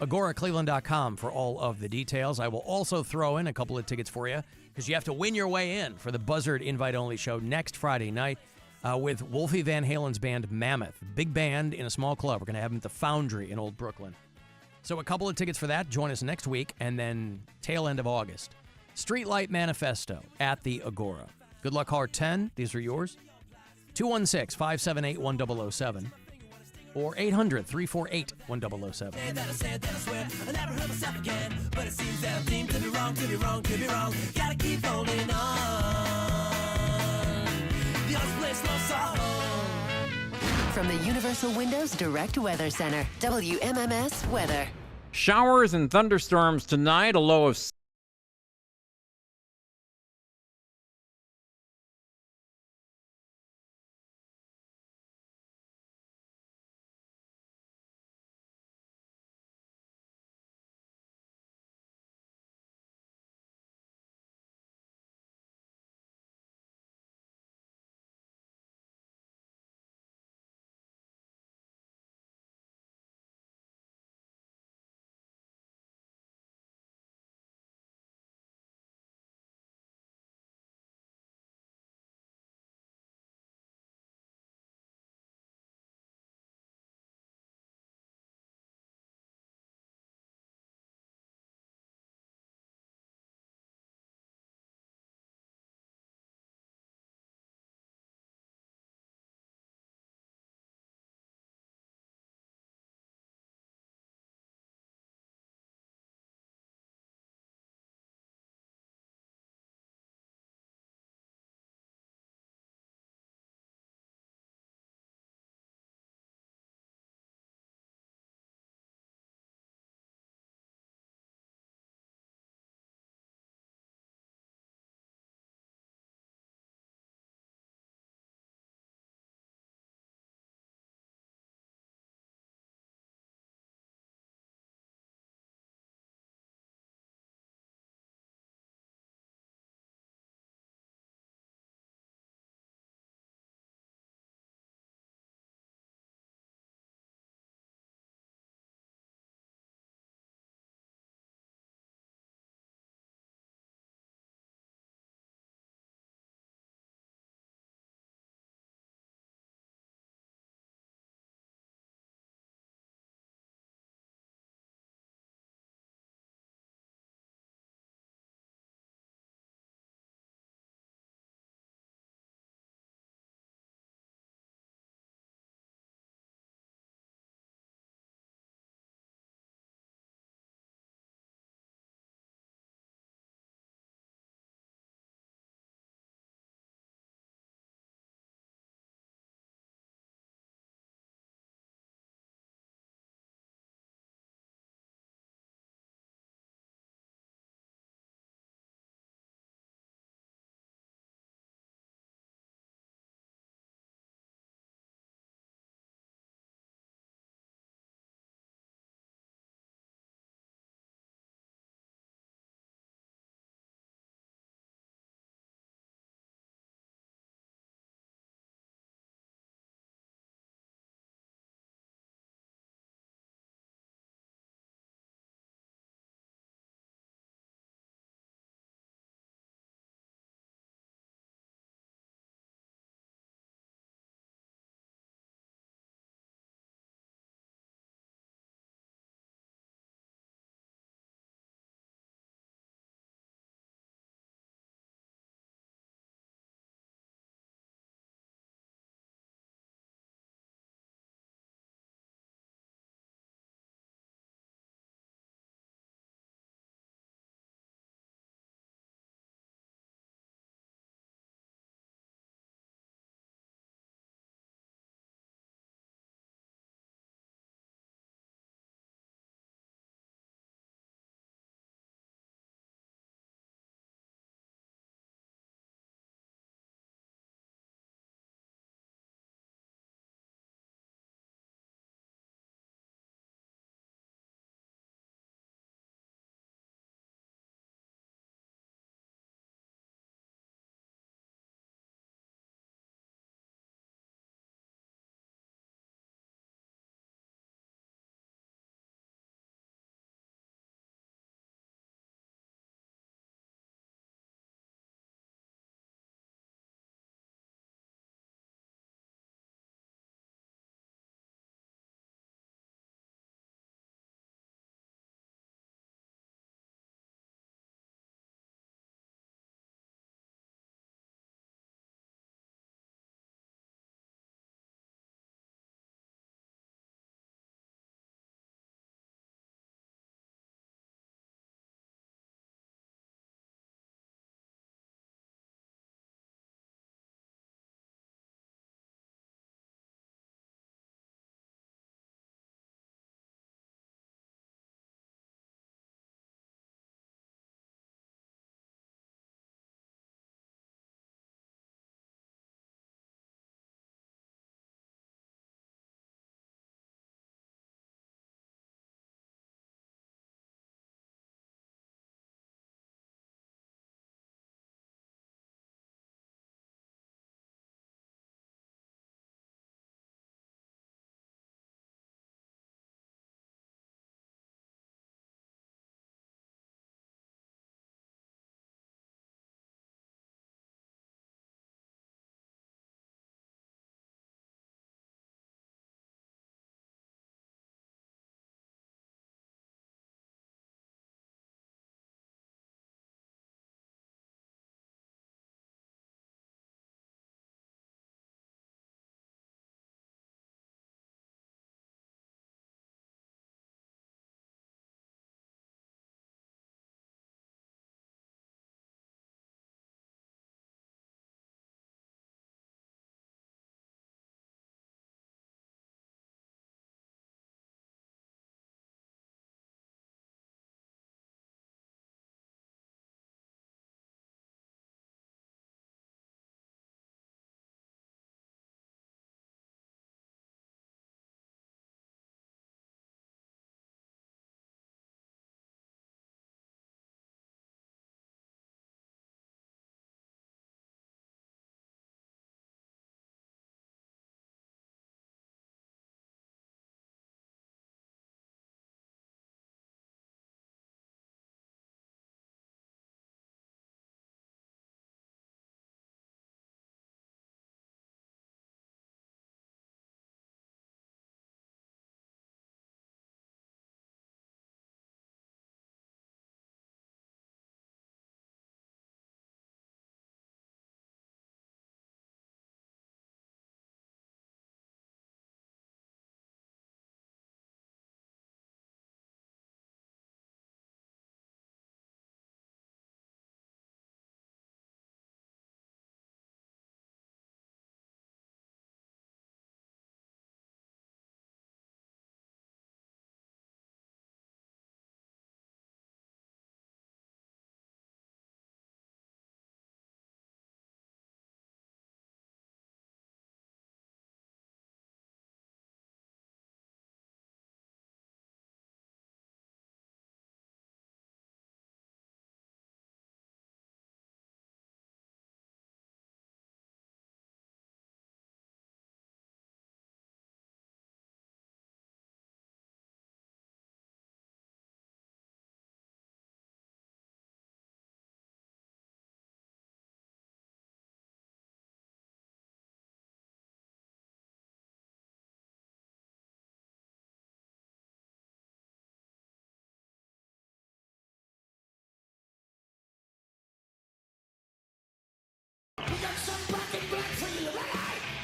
AgoraCleveland.com for all of the details. I will also throw in a couple of tickets for you because you have to win your way in for the Buzzard invite-only show next Friday night. With Wolfie Van Halen's band Mammoth. Big band in a small club. We're going to have them at the Foundry in Old Brooklyn. So a couple of tickets for that. Join us next week and then tail end of August. Streetlight Manifesto at the Agora. Good luck, Caller 10. These are yours. 216-578-1007 or 800-348-1007. Gotta keep holding on. From the Universal Windows Direct Weather Center, WMMS Weather. Showers and thunderstorms tonight, a low of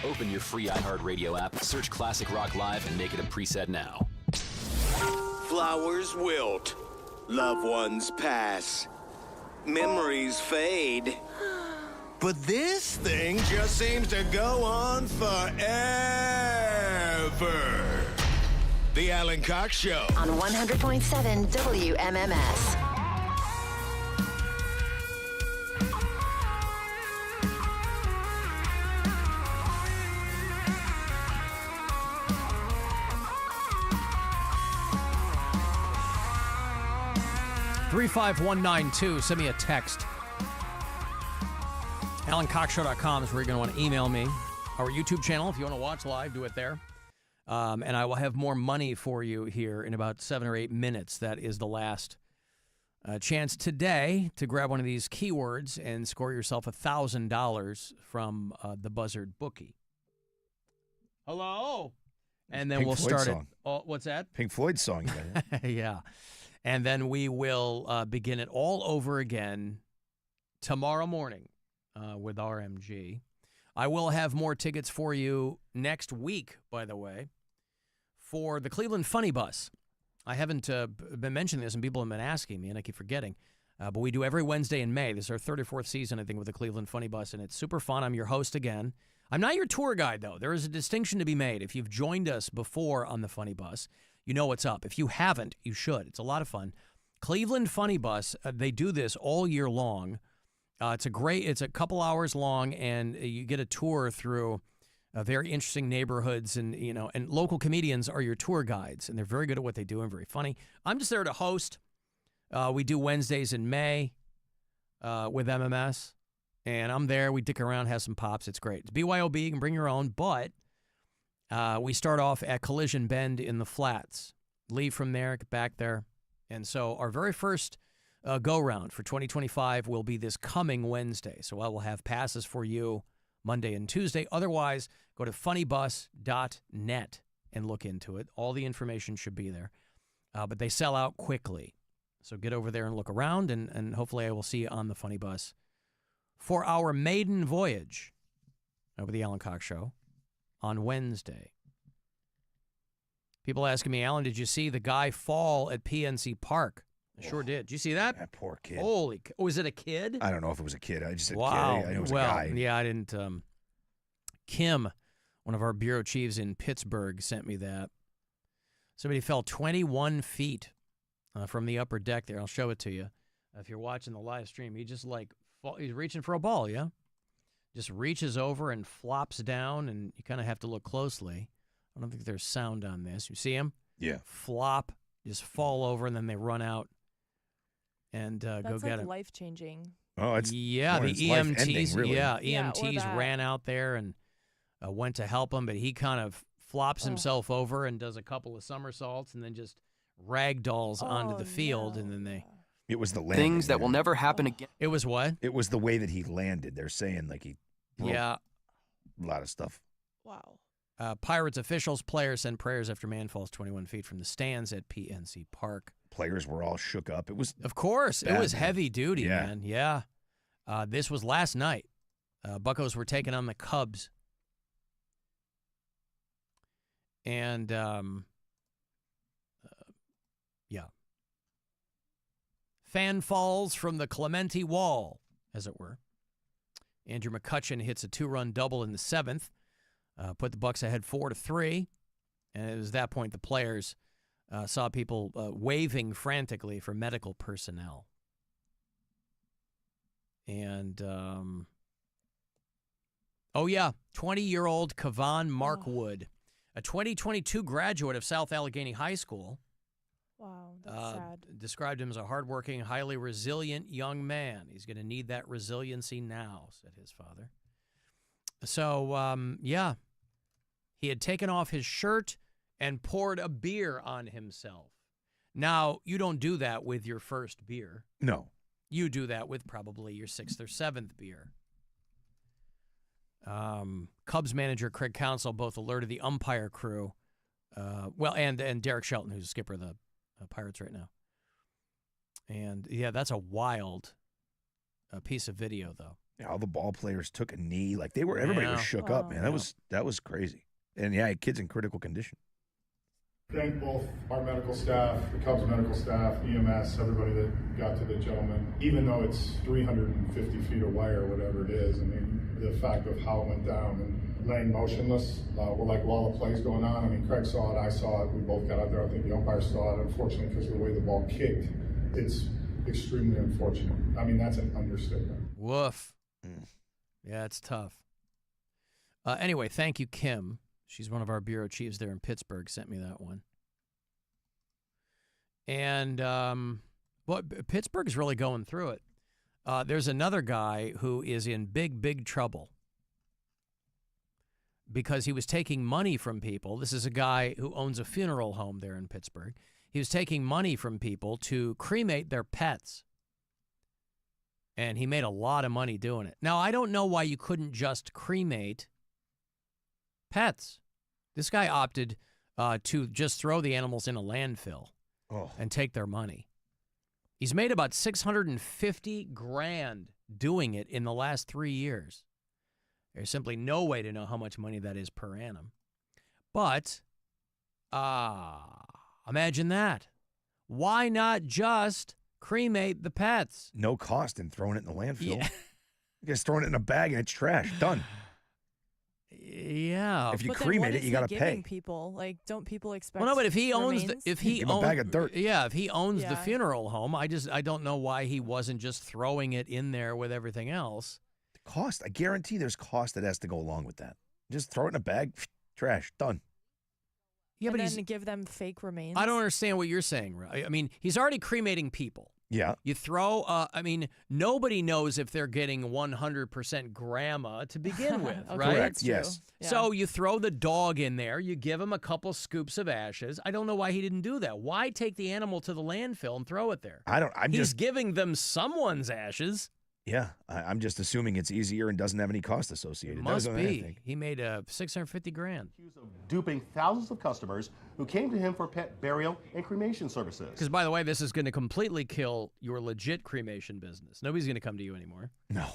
Open your free iHeartRadio app, search Classic Rock Live, and make it a preset now. Flowers wilt. Loved ones pass. Memories fade. But this thing just seems to go on forever. The Alan Cox Show. On 100.7 WMMS. $35192. Send me a text. AlanCoxShow.com is where you're going to want to email me. Our YouTube channel, if you want to watch live, do it there. And I will have more money for you here in about 7 or 8 minutes. That is the last chance today to grab one of these keywords and score yourself $1,000 from the Buzzard Bookie. Hello? And then Pink we'll Floyd start song. it. Oh, what's that? Pink Floyd song. Yeah. And then we will begin it all over again tomorrow morning with RMG. I will have more tickets for you next week, by the way, for the Cleveland Funny Bus. I haven't been mentioning this, and people have been asking me, and I keep forgetting. But we do every Wednesday in May. This is our 34th season, I think, with the Cleveland Funny Bus, and it's super fun. I'm your host again. I'm not your tour guide, though. There is a distinction to be made. If you've joined us before on the Funny Bus, you know what's up. If you haven't, you should. It's a lot of fun. Cleveland Funny Bus, they do this all year long. It's a couple hours long, and you get a tour through very interesting neighborhoods, and and local comedians are your tour guides, and they're very good at what they do and very funny. I'm just there to host. We do Wednesdays in May with MMS, and I'm there. We dick around, have some pops. It's great. It's BYOB. You can bring your own, but we start off at Collision Bend in the Flats. Leave from there, get back there. And so our very first go-round for 2025 will be this coming Wednesday. So I will have passes for you Monday and Tuesday. Otherwise, go to funnybus.net and look into it. All the information should be there. But they sell out quickly. So get over there and look around, and hopefully I will see you on the Funny Bus for our maiden voyage over the Alan Cox Show on Wednesday. People asking me, Alan, did you see the guy fall at PNC Park? I sure did. Did you see that? That poor kid. Holy, was it a kid? I don't know if it was a kid. I just said wow. kid. I know it was well, a guy. yeah, I didn't. Kim, one of our bureau chiefs in Pittsburgh, sent me that. Somebody fell 21 feet from the upper deck there. I'll show it to you. If you're watching the live stream, he just he's reaching for a ball, yeah? Just reaches over and flops down, and you kind of have to look closely. I don't think there's sound on this. You see him? Yeah. Flop, just fall over, and then they run out and go That's get like him. life-changing. Oh, it's yeah, the it's EMTs. life-ending, really. Yeah, Yeah, or EMTs that. ran out there and went to help him, but he kind of flops himself over and does a couple of somersaults, and then just ragdolls onto the field, and then they. It was the landing. Things that will never happen again. It was what? It was the way that he landed. They're saying he broke Yeah. a lot of stuff. Wow. Pirates officials, players send prayers after man falls 21 feet from the stands at PNC Park. Players were all shook up. It was Of course. It bad, was man. heavy duty, Yeah. man. Yeah. This was last night. Buccos were taking on the Cubs. And, yeah. Fan falls from the Clemente wall, as it were. Andrew McCutcheon hits a 2-run double in the 7th. Put the Bucks ahead 4-3, and it was that point the players saw people waving frantically for medical personnel. And, 20-year-old Kavan Markwood, a 2022 graduate of South Allegheny High School. Wow, that's sad. Described him as a hardworking, highly resilient young man. He's going to need that resiliency now, said his father. So, he had taken off his shirt and poured a beer on himself. Now, you don't do that with your first beer. No. You do that with probably your 6th or 7th beer. Cubs manager Craig Counsell both alerted the umpire crew, and Derek Shelton, who's the skipper of the Pirates right now. And, yeah, that's a wild piece of video, though. All the ball players took a knee. Like everybody was shook up, man. That was crazy. And yeah, kids in critical condition. Thank both our medical staff, the Cubs medical staff, EMS, everybody that got to the gentleman. Even though it's 350 feet of wire or whatever it is, I mean, the fact of how it went down and laying motionless, while the play's going on. I mean, Craig saw it, I saw it, we both got out there. I think the umpire saw it. Unfortunately, because of the way the ball kicked, it's extremely unfortunate. I mean, that's an understatement. Woof. Yeah, it's tough. Anyway, thank you, Kim. She's one of our bureau chiefs there in Pittsburgh, sent me that one. And Pittsburgh's really going through it. There's another guy who is in big, big trouble because he was taking money from people. This is a guy who owns a funeral home there in Pittsburgh. He was taking money from people to cremate their pets. And he made a lot of money doing it. Now, I don't know why you couldn't just cremate pets. This guy opted to just throw the animals in a landfill and take their money. He's made about $650,000 doing it in the last 3 years. There's simply no way to know how much money that is per annum. But imagine that. Why not just cremate the pets? No cost in throwing it in the landfill. Yeah. You're just throwing it in a bag and it's trash. Done. Yeah. If you But cremate then it, you got to pay. People like, don't people expect? Well, no, but if he owns remains? if he Give him a bag of dirt. Yeah, if he owns the Yeah. funeral home, I don't know why he wasn't just throwing it in there with everything else. The cost, I guarantee there's cost that has to go along with that. Just throw it in a bag, trash, done. Yeah, and but then give them fake remains. I don't understand what you're saying. I mean, he's already cremating people. Yeah. You throw, nobody knows if they're getting 100% grandma to begin with, Okay, right? Correct, yes. Yeah. So you throw the dog in there, you give him a couple scoops of ashes. I don't know why he didn't do that. Why take the animal to the landfill and throw it there? He's giving them someone's ashes. Yeah, I'm just assuming it's easier and doesn't have any cost associated. Must That was what I be. think. He made $650,000. Duping thousands of customers who came to him for pet burial and cremation services. Because, by the way, this is going to completely kill your legit cremation business. Nobody's going to come to you anymore. No.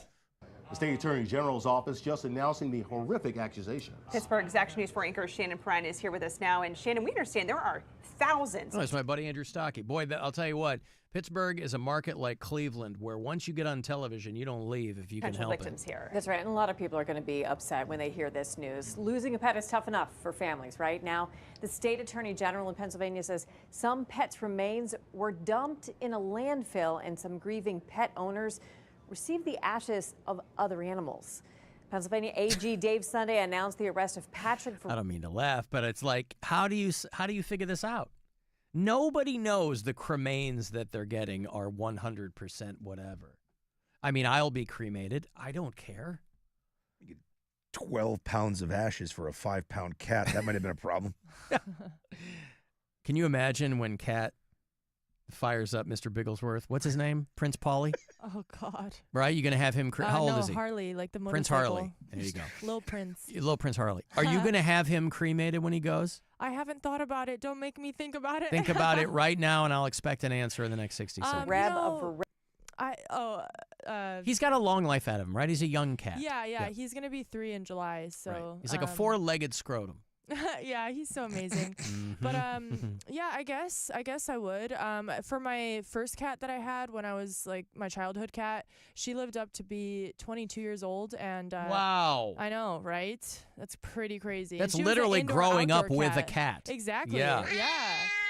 The state attorney general's office just announcing the horrific accusations. Pittsburgh's Action News 4 anchor Shannon Perrin is here with us now. And Shannon, we understand there are thousands. Oh, that's my buddy Andrew Stocky. Boy, I'll tell you what, Pittsburgh is a market like Cleveland where once you get on television, you don't leave if you can help victims it. here. That's right, and a lot of people are going to be upset when they hear this news. Losing a pet is tough enough for families, right? Now, the state attorney general in Pennsylvania says some pets' remains were dumped in a landfill and some grieving pet owners received the ashes of other animals. Pennsylvania AG Dave Sunday announced the arrest of Patrick. I don't mean to laugh, but it's like, how do you figure this out? Nobody knows the cremains that they're getting are 100% whatever. I mean, I'll be cremated. I don't care. 12 pounds of ashes for a 5-pound cat. That might have been a problem. Can you imagine when Cat fires up Mr. Bigglesworth? What's his name? Prince Paulie? Oh, God. Right? You're going to have him. How old no, is he? Harley, like the motorcycle. Prince Harley. There you go. Little Prince. Little Prince Harley. Are you going to have him cremated when he goes? I haven't thought about it. Don't make me think about it. Think about it right now, and I'll expect an answer in the next 60 seconds. He's got a long life out of him, right? He's a young cat. Yeah. He's going to be 3 in July, so. Right. He's like a 4-legged scrotum. Yeah, he's so amazing. But yeah, I guess I would. For my first cat that I had when I was like my childhood cat, she lived up to be 22 years old, and wow, I know, right? That's pretty crazy. That's And she was an literally growing up indoor-outdoor with a cat. Exactly. Yeah.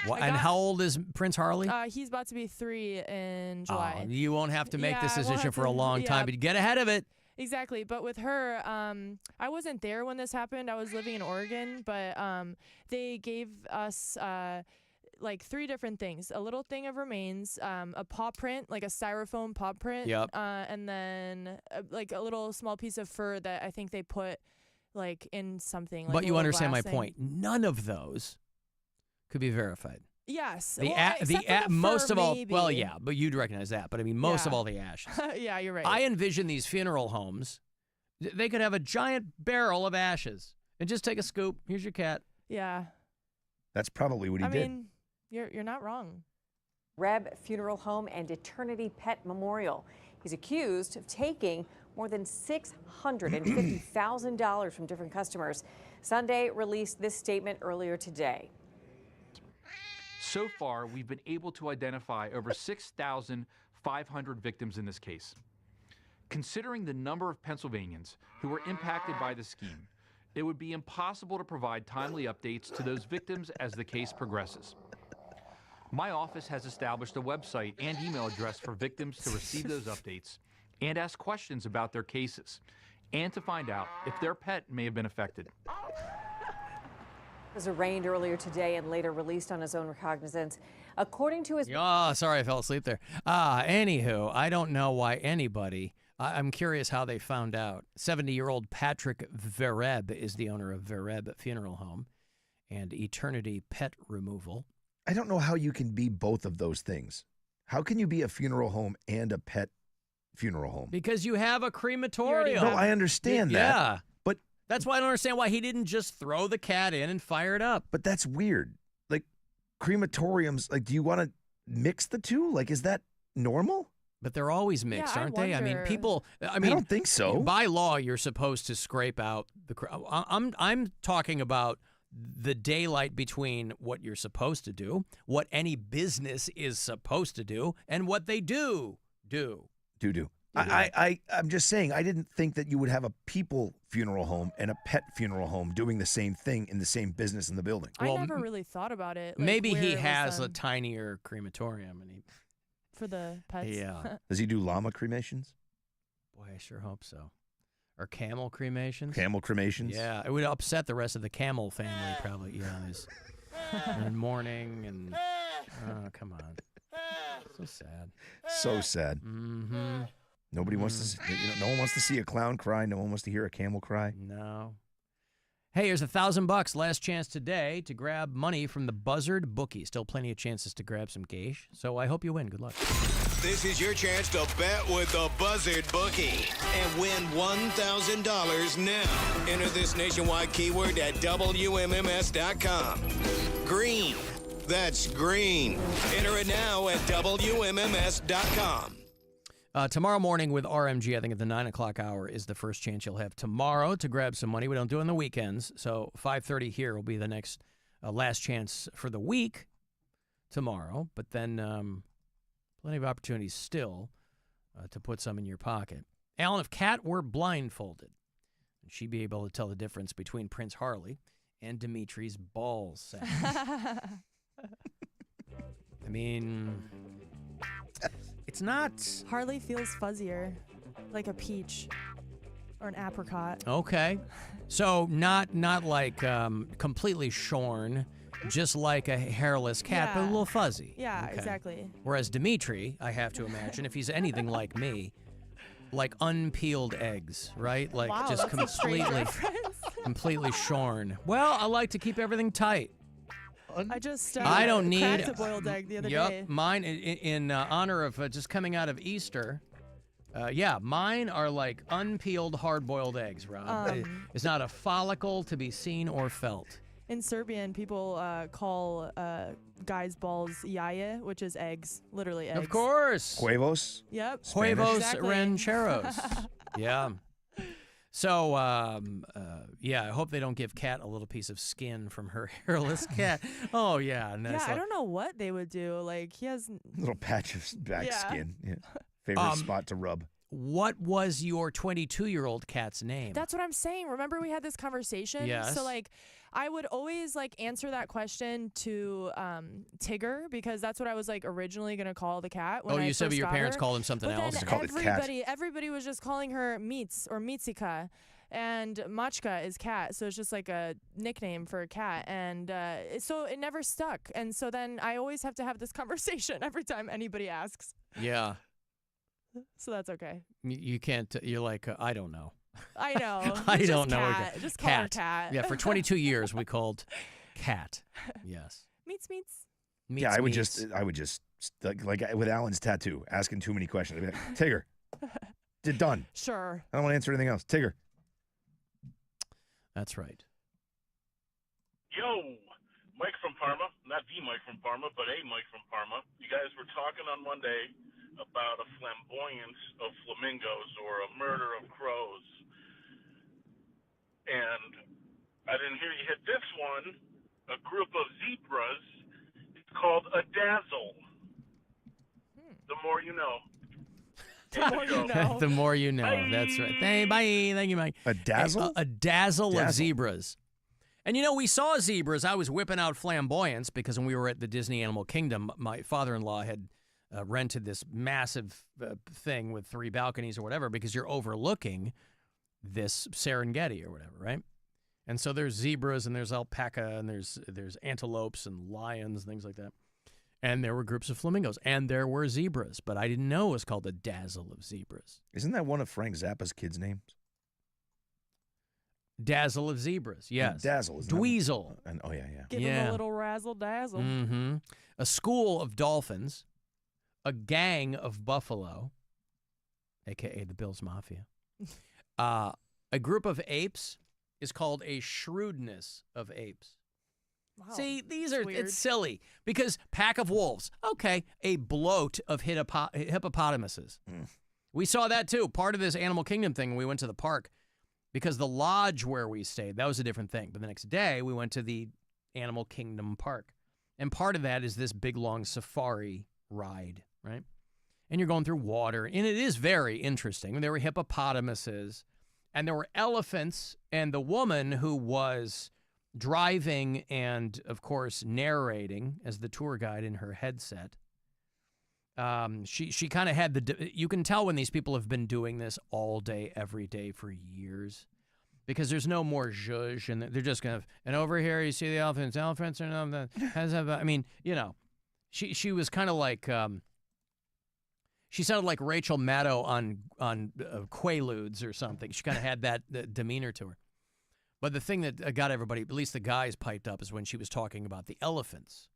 And how old is Prince Harley? He's about to be 3 in July. You won't have to make this I won't decision have for a to- long time, but get ahead of it. Exactly. But with her, I wasn't there when this happened. I was living in Oregon, but they gave us like 3 different things. A little thing of remains, a paw print, like a styrofoam paw print. Yep. And then like a little small piece of fur that I think they put like in something. Like But a you little understand my glass thing. point. None of those could be verified. Yes. Most of all, maybe. well, yeah, but you'd recognize that. But I mean, most of all the ashes. Yeah, you're right. I envision these funeral homes. They could have a giant barrel of ashes and just take a scoop. Here's your cat. Yeah. That's probably what he I did. mean, you're not wrong. Reb Funeral Home and Eternity Pet Memorial. He's accused of taking more than $650,000 from different customers. Sunday released this statement earlier today. So far, we've been able to identify over 6,500 victims in this case. Considering the number of Pennsylvanians who were impacted by the scheme, it would be impossible to provide timely updates to those victims as the case progresses. My office has established a website and email address for victims to receive those updates and ask questions about their cases, and to find out if their pet may have been affected. Was arraigned earlier today and later released on his own recognizance. According to his... Oh, sorry, I fell asleep there. Anywho, I don't know why anybody... I'm curious how they found out. 70-year-old Patrick Vereb is the owner of Vereb Funeral Home and Eternity Pet Removal. I don't know how you can be both of those things. How can you be a funeral home and a pet funeral home? Because you have a crematorium. No, I understand that. Yeah. But that's why I don't understand why he didn't just throw the cat in and fire it up. But that's weird. Like, crematoriums, like, do you want to mix the two? Like, is that normal? But they're always mixed, aren't they? I mean, people. I don't think so. By law, you're supposed to scrape out the. I'm talking about the daylight between what you're supposed to do, what any business is supposed to do, and what they do. I'm just saying, I didn't think that you would have a people funeral home and a pet funeral home doing the same thing in the same business in the building. I never really thought about it. Like, maybe where he it was, has a tinier crematorium, and he. For the pets. Yeah. Does he do llama cremations? Boy, I sure hope so. Or camel cremations? Camel cremations? Yeah, it would upset the rest of the camel family probably. Yeah, there's in mourning and come on, so sad. So sad. Mm-hmm. Nobody wants to. No one wants to see a clown cry. No one wants to hear a camel cry. No. Hey, here's $1,000. Last chance today to grab money from the Buzzard Bookie. Still plenty of chances to grab some cash. So I hope you win. Good luck. This is your chance to bet with the Buzzard Bookie and win $1,000 now. Enter this nationwide keyword at WMMS.com. Green. That's green. Enter it now at WMMS.com. Tomorrow morning with RMG, I think at the 9 o'clock hour, is the first chance you'll have tomorrow to grab some money. We don't do it on the weekends, so 5:30 here will be the next last chance for the week tomorrow. But then plenty of opportunities still to put some in your pocket. Alan, if Kat were blindfolded, she'd be able to tell the difference between Prince Harley and Dimitri's ball sack. I mean... It's not. Harley feels fuzzier, like a peach or an apricot. Okay. So not like completely shorn, just like a hairless cat, but a little fuzzy. Yeah, Okay. exactly. Whereas Dimitri, I have to imagine, if he's anything like me, like unpeeled eggs, right? Like Wow, just that's a strange completely shorn. Well, I like to keep everything tight. I just I don't need cracked a boiled egg the other day. Mine in honor of just coming out of Easter. Mine are like unpeeled hard-boiled eggs, Rob. It's not a follicle to be seen or felt. In Serbian, people call guys' balls jaje, which is eggs, literally eggs. Of course. Huevos. Yep. Huevos Exactly. rancheros. Yeah. So, I hope they don't give Kat a little piece of skin from her hairless cat. Oh, yeah. And Yeah, I don't know what they would do. Like, he has... Little patch of back Yeah. skin. Yeah. Favorite spot to rub. What was your 22-year-old cat's name? That's what I'm saying. Remember we had this conversation? Yes. So, like, I would always, like, answer that question to Tigger, because that's what I was, like, originally going to call the cat when I you said first your got parents her. called him something But else. then everybody was just calling her Meets or Mitsika. And Machka is cat, so it's just like a nickname for a cat. And so it never stuck. And so then I always have to have this conversation every time anybody asks. Yeah. So that's okay. You can't, you're like, I don't know. I know. I Just don't know. Cat. Just call her Cat. Yeah, for 22 years we called Cat. Yes. Meets. Yeah, I would just like with Alan's tattoo, asking too many questions. I'd be like, Tigger, done. Sure. I don't want to answer anything else. Tigger. That's right. Yo, Mike from Parma. Not the Mike from Parma, but a Mike from Parma. You guys were talking on Monday about a flamboyance of flamingos or a murder of crows. And I didn't hear you hit this one. A group of zebras is called a dazzle. The more you know. The more you know. The more you know. Bye. That's right. Hey, bye. Thank you, Mike. A dazzle? A dazzle of zebras. And you know, we saw zebras. I was whipping out flamboyance because when we were at the Disney Animal Kingdom, my father-in-law had rented this massive thing with 3 balconies or whatever because you're overlooking this Serengeti or whatever, right? And so there's zebras and there's alpaca and there's antelopes and lions and things like that. And there were groups of flamingos and there were zebras, but I didn't know it was called a dazzle of zebras. Isn't that one of Frank Zappa's kids' names? Dazzle of zebras, yes. Dazzle. Dweezil. Oh, yeah. Give him a little razzle dazzle. Mm-hmm. A school of dolphins, a gang of buffalo, a.k.a. the Bills Mafia. A group of apes is called a shrewdness of apes. Wow. See, weird. it's silly because pack of wolves. Okay, a bloat of hippopotamuses. We saw that too. Part of this Animal Kingdom thing when we went to the park because the lodge where we stayed, that was a different thing. But the next day we went to the Animal Kingdom park. And part of that is this big long safari ride, right? And you're going through water. And it is very interesting. There were hippopotamuses and there were elephants. And the woman who was driving and, of course, narrating as the tour guide in her headset, she kind of had you can tell when these people have been doing this all day, every day for years. Because there's no more zhuzh, and they're just going to, and over here you see the elephants. Elephants are not, I mean, you know, she was kind of like, she sounded like Rachel Maddow on Quaaludes or something. She kind of had that demeanor to her. But the thing that got everybody, at least the guys, piped up is when she was talking about the elephants.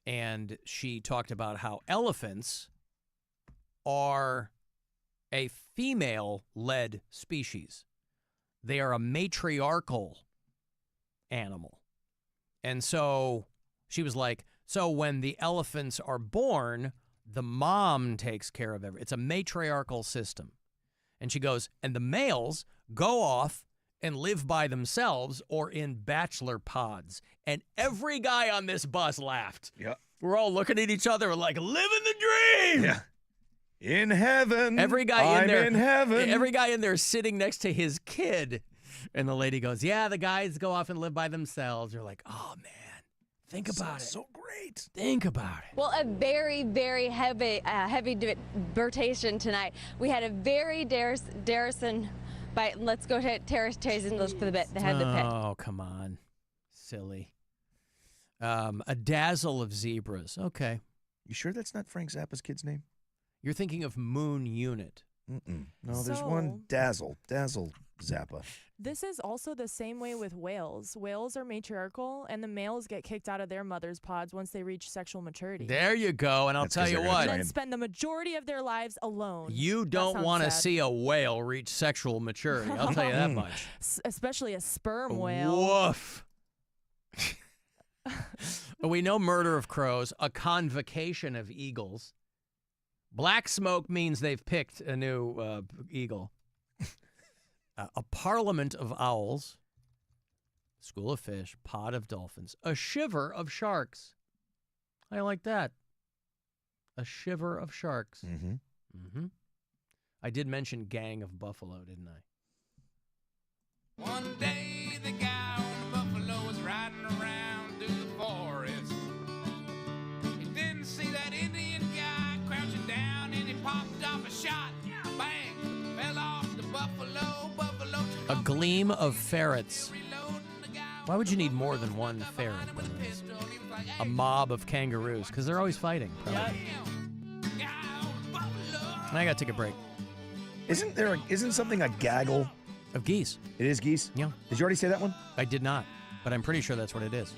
And she talked about how elephants are a female-led species. They are a matriarchal animal. And so she was like, so when the elephants are born, the mom takes care of everything. It's a matriarchal system. And she goes, and the males go off and live by themselves or in bachelor pods. And every guy on this bus laughed. Yep. We're all looking at each other like, living the dream. Yeah. In heaven. Every guy in there. I'm in heaven. Every guy in there is sitting next to his kid. And the lady goes, yeah, the guys go off and live by themselves. You're like, oh, man. Think about it. So great. Think about it. Well, a very, very heavy debatation tonight. We had a very Darrison. Let's go to Terrace for the bit. The head of the pit. Oh, come on. Silly. A dazzle of zebras. Okay. You sure that's not Frank Zappa's kid's name? You're thinking of Moon Unit. No, there's one Dazzle Zappa. This is also the same way with whales. Whales are matriarchal, and the males get kicked out of their mother's pods once they reach sexual maturity. There you go, and I'll tell you what. And then spend the majority of their lives alone. You don't want to see a whale reach sexual maturity. I'll tell you that much. Especially a sperm whale. Woof. We know murder of crows, a convocation of eagles. Black smoke means they've picked a new eagle. A parliament of owls, school of fish, pod of dolphins, a shiver of sharks. I like that. A shiver of sharks. I did mention gang of buffalo, didn't I? One day the guy on the buffalo was riding around through the forest. He didn't see that Indian guy crouching down and he popped off a shot. Bang! Fell off the buffalo. A gleam of ferrets. Why would you need more than one ferret? A mob of kangaroos, because they're always fighting. Probably. I gotta take a break. Isn't something a gaggle of geese? It is geese? Yeah. Did you already say that one? I did not, but I'm pretty sure that's what it is.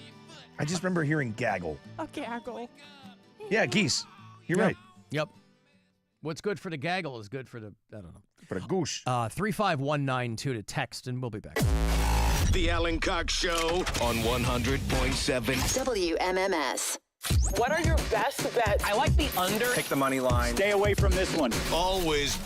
I just remember hearing gaggle. A gaggle. Yeah, geese. You're right. Yep. What's good for the gaggle is good for the, I don't know. For the goose. 35192 to text, and we'll be back. The Alan Cox Show on 100.7 WMMS. What are your best bets? I like the under. Pick the money line. Stay away from this one. Always